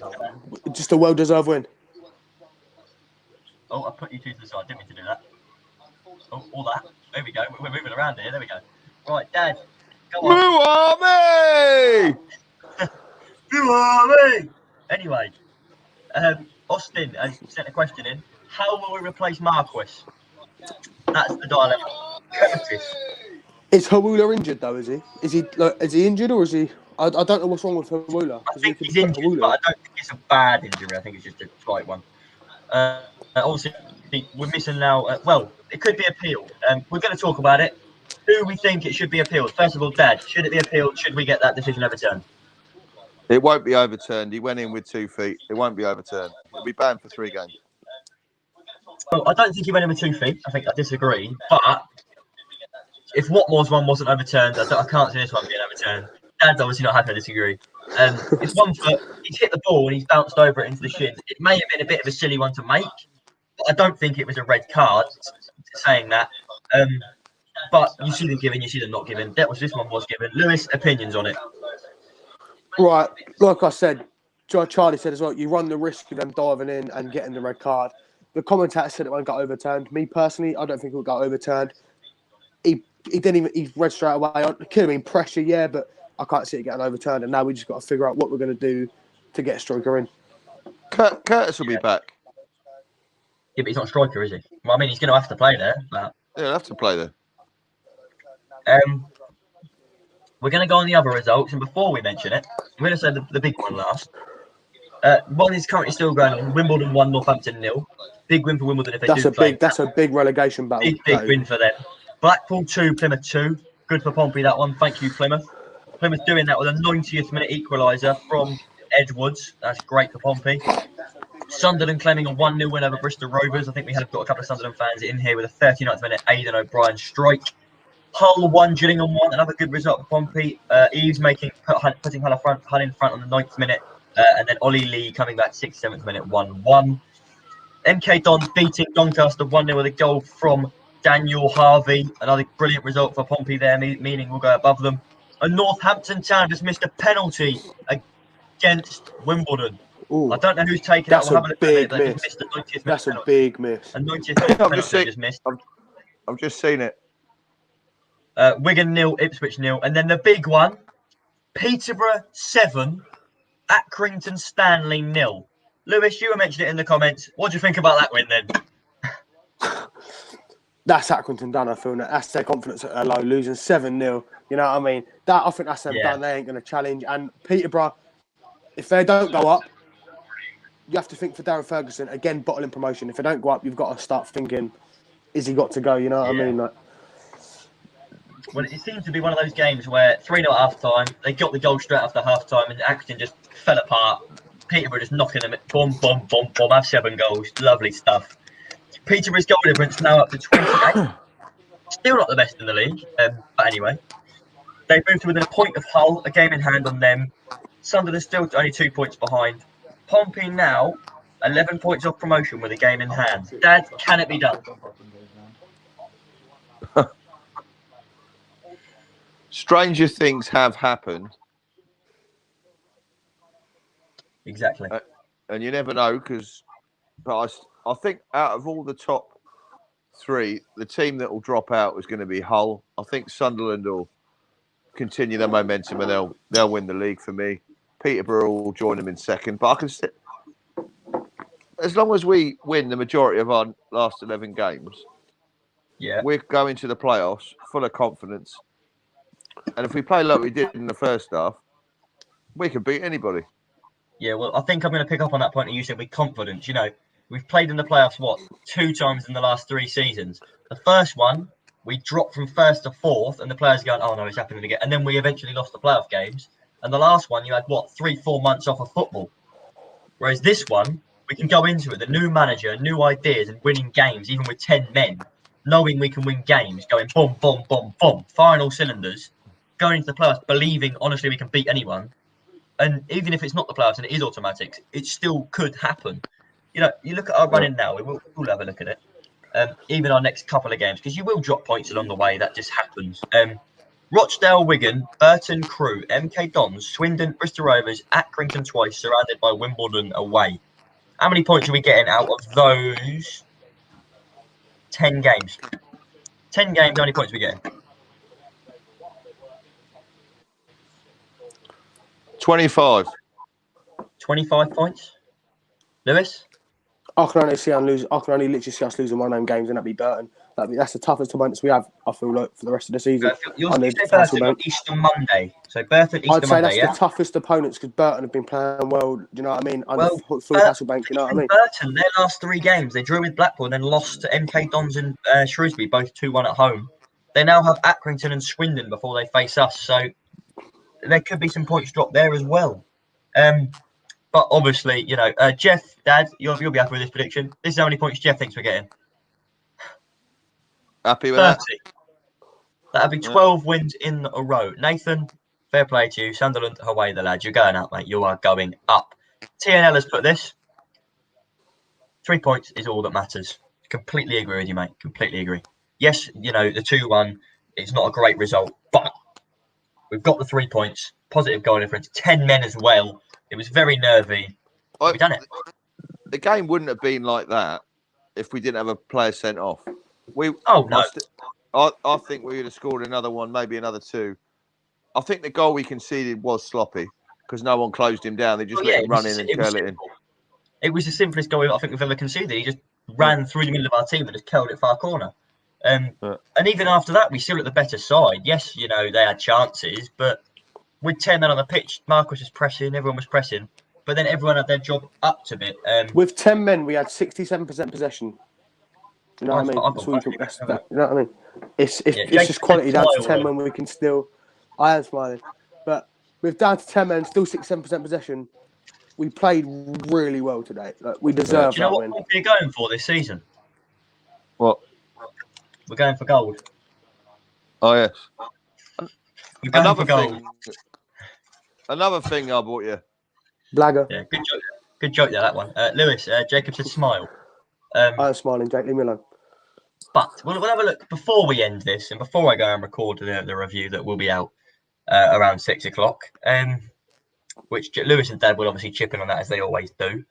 just a well-deserved win. Oh, I put you two to the side. Didn't mean to do that. Oh, all that. There we go. We're moving around here. There we go. Right, Dad. Go on. Who are me? Who are we? Anyway, Austin has sent a question in. How will we replace Marquis? That's the dilemma. Curtis. Is Hawula injured though? Is he injured or is he? I don't know what's wrong with Hawula. I think he's injured, but I don't think it's a bad injury. I think it's just a slight one. Obviously, we're missing now. Well, it could be appealed. We're going to talk about it. Who we think it should be appealed? First of all, Dad, should it be appealed? Should we get that decision overturned? It won't be overturned. He went in with 2 feet. It won't be overturned. He'll be banned for 3 games. Well, I don't think he went in with 2 feet. I think I disagree. But if Watmore's one wasn't overturned, I can't see this one being overturned. Dad's obviously not happy. I disagree. It's 1 foot. He's hit the ball and he's bounced over it into the shin. It may have been a bit of a silly one to make, but I don't think it was a red card. Saying that, but you see them giving, you see them not giving. This one was given. Lewis, opinions on it? Right, like I said, Charlie said as well. You run the risk of them diving in and getting the red card. The commentator said it won't get overturned. Me personally, I don't think it will get overturned. He didn't even. He read straight away. It could have been pressure, yeah, but I can't see it getting overturned. And now we just got to figure out what we're going to do to get a striker in. Curtis will be back. Yeah, but he's not a striker, is he? Well, I mean, he's going to have to play there. But... Yeah, he'll have to play there. We're going to go on the other results, and before we mention it, I'm going to say the big one last. One is currently still going on. Wimbledon 1, Northampton 0. Big win for Wimbledon if they do play. That's a big relegation battle. Big win for them. Blackpool 2, Plymouth 2. Good for Pompey, that one. Thank you, Plymouth. Plymouth doing that with a 90th minute equaliser from Edwards. That's great for Pompey. Sunderland claiming a 1-0 win over Bristol Rovers. I think we have got a couple of Sunderland fans in here with a 39th minute Aidan O'Brien strike. Hull 1, Gillingham 1. Another good result for Pompey. Eves putting Hull in front on the 9th minute. And then Ollie Lee coming back 67th minute 1-1. MK Dons beating Doncaster 1-0 with a goal from Daniel Harvey. Another brilliant result for Pompey there, meaning we'll go above them. And Northampton Town just missed a penalty against Wimbledon. Ooh, I don't know who's taken that. We'll have a look at it. They just missed the 90th minute that's penalty. a big miss. A 90th minute penalty just missed. I've just seen it. Wigan 0, Ipswich 0. And then the big one, Peterborough 7, Accrington Stanley 0. Lewis, you mentioned it in the comments. What do you think about that win then? That's Accrington done, I feel. That's their confidence at low, losing 7-0. You know what I mean? I think that's them done. They ain't going to challenge. And Peterborough, if they don't go up, you have to think for Darren Ferguson, again, bottling promotion. If they don't go up, you've got to start thinking, is he got to go? You know what I mean? Well, it seems to be one of those games where 3-0 at half-time, they got the goal straight after half-time, and Accrington just fell apart. Peterborough just knocking them at boom, boom, boom, boom, have 7 goals. Lovely stuff. Peterborough's goal difference now up to 28. Still not the best in the league, but anyway. They've moved to within a point of Hull, a game in hand on them. Sunderland still only 2 points behind. Pompey now 11 points off promotion with a game in hand. Dad, can it be done? Stranger things have happened. Exactly. And you never know, but I think out of all the top 3, the team that will drop out is going to be Hull. I think Sunderland will continue their momentum and they'll win the league for me. Peterborough will join them in second. But I can sit, as long as we win the majority of our last 11 games, we're going to the playoffs full of confidence. And if we play like we did in the first half, we can beat anybody. Yeah, well, I think I'm going to pick up on that point that you said with confidence. You know, we've played in the playoffs, 2 times in the last 3 seasons. The first one, we dropped from first to fourth, and the players are going, oh no, it's happening again. And then we eventually lost the playoff games. And the last one, you had, 3-4 months off of football. Whereas this one, we can go into it, the new manager, new ideas, and winning games, even with 10 men, knowing we can win games, going boom, boom, boom, boom, final cylinders, going into the playoffs, believing, honestly, we can beat anyone. And even if it's not the playoffs and it is automatics, it still could happen. You know, you look at our running now, we'll have a look at it. Even our next couple of games, because you will drop points along the way. That just happens. Rochdale, Wigan, Burton, Crewe, MK Dons, Swindon, Bristol Rovers, Accrington twice, surrounded by Wimbledon away. How many points are we getting out of those 10 games? 10 games, how many points are we getting? 25. 25 points. Lewis? I can only literally see us losing one of them games, and that'd be Burton. That's the toughest opponents we have, I feel like, for the rest of the season. You'll say Burton on Easter Monday. So Burton, Easter I'd say Monday, that's the toughest opponents because Burton have been playing well. Do you know what I mean? Under Floyd Hasselbank, you know what I mean? Burton, their last 3 games, they drew with Blackpool and then lost to MK Dons and Shrewsbury, both 2-1 at home. They now have Accrington and Swindon before they face us. So there could be some points dropped there as well. But obviously, you know, Jeff, Dad, you'll be happy with this prediction. This is how many points Jeff thinks we're getting. Happy with 30. that? That'd be 12 wins in a row. Nathan, fair play to you. Sunderland, away the lads. You're going up, mate. You are going up. TNL has put this. 3 points is all that matters. Completely agree with you, mate. Completely agree. Yes, you know, the 2-1, it's not a great result, but we've got the 3 points. Positive goal difference. 10 men as well. It was very nervy. We've done it. The game wouldn't have been like that if we didn't have a player sent off. No. I think we would have scored another one, maybe another 2. I think the goal we conceded was sloppy because no one closed him down. They just let him run in and curl it in. It was the simplest goal I think we've ever conceded. He just ran through the middle of our team and just curled it far corner. And even after that, we still at the better side. Yes, you know, they had chances, but with 10 men on the pitch, Marcus was pressing, everyone was pressing, but then everyone had their job up to bit. With 10 men, we had 67% possession. You know what I mean? You know what I mean? It's just quality. Down to 10 men, we can still. I am smiling, but with down to 10 men, still 67% possession. We played really well today. Like, we deserve that win. Do you know what we're going for this season? What? We're going for gold. Oh yes. We're going for gold. Another thing I bought you. Blagger. Yeah, good joke. Good joke there, that one. Lewis, Jacob said smile. I'm smiling, Jake. Leave me alone. But we'll have a look before we end this and before I go and record the review that will be out around 6 o'clock, which Lewis and Dad will obviously chip in on that as they always do.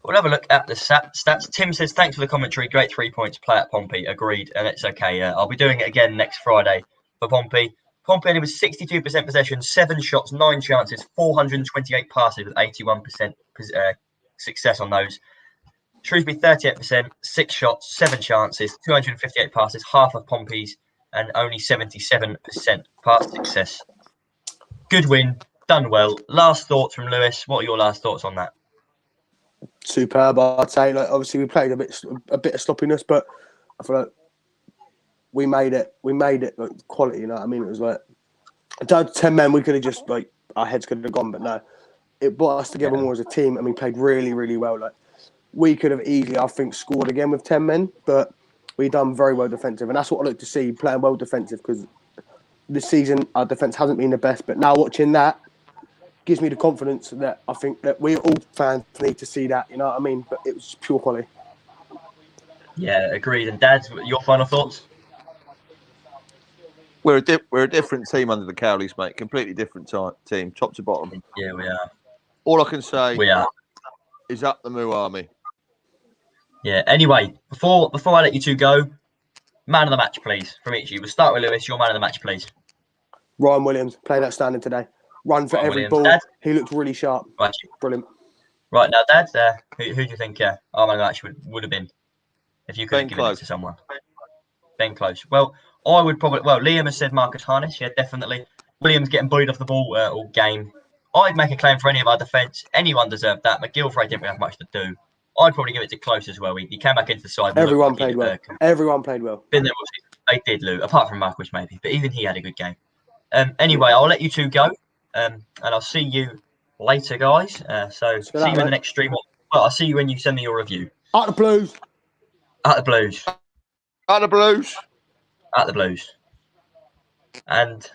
We'll have a look at the stats. Tim says, thanks for the commentary. Great 3 points. Play at Pompey. Agreed. And it's okay. I'll be doing it again next Friday for Pompey. Pompey only was 62% possession, 7 shots, 9 chances, 428 passes with 81% success on those. Shrewsbury 38%, 6 shots, 7 chances, 258 passes, half of Pompey's, and only 77% pass success. Good win, done well. Last thoughts from Lewis. What are your last thoughts on that? Superb, I'd say. Like, obviously, we played a bit of sloppiness, but I feel like we made it. We made it like quality. You know what I mean? It was like down to 10 men. We could have just like our heads could have gone, but no, it brought us together more as a team, and we played really, really well. Like we could have easily, I think, scored again with 10 men, but we done very well defensive, and that's what I like to see, playing well defensive. Because this season our defense hasn't been the best, but now watching that gives me the confidence that I think that we all fans need to see that. You know what I mean? But it was pure quality. Yeah, agreed. And Dad, your final thoughts? We're a different team under the Cowleys, mate. Completely different team, top to bottom. Yeah, we are. All I can say is up the Moo Army. Yeah. Anyway, before I let you two go, man of the match, please, from each of you. We'll start with Lewis. Your man of the match, please. Ryan Williams played outstanding today. Run for every ball. Dad? He looked really sharp. Right. Brilliant. Right now, Dad, who do you think our man of the match would have been if you could have given it to someone? Ben Close. Well, I would probably. Well, Liam has said Marcus Harness. Yeah, definitely. Williams getting bullied off the ball all game. I'd make a claim for any of our defence. Anyone deserved that. McGilvray didn't really have much to do. I'd probably give it to Close as well. He came back into the side. Everyone played well. Everyone played well. Been there all season. They did, Lou, apart from Marquis maybe, but even he had a good game. Anyway, I'll let you two go, and I'll see you later, guys. So see you in the next stream. Well, I'll see you when you send me your review. Out the Blues. At the Blues. At the Blues. At the Blues. And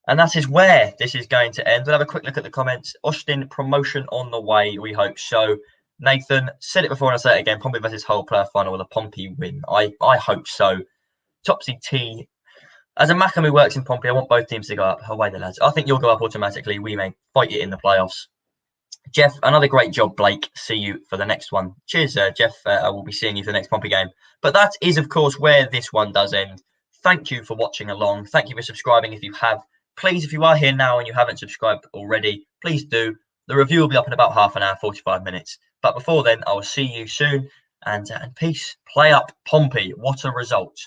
that is where this is going to end. We'll have a quick look at the comments. Austin, promotion on the way, we hope so. Nathan, said it before and I'll say it again. Pompey versus Hull playoff final with a Pompey win. I hope so. Topsy T. As a Macam who works in Pompey, I want both teams to go up. Away the lads. I think you'll go up automatically. We may fight it in the playoffs. Jeff, another great job, Blake. See you for the next one. Cheers, Jeff. I will be seeing you for the next Pompey game. But that is, of course, where this one does end. Thank you for watching along. Thank you for subscribing if you have. Please, if you are here now and you haven't subscribed already, please do. The review will be up in about half an hour, 45 minutes. But before then, I will see you soon. And peace. Play up, Pompey. What a result.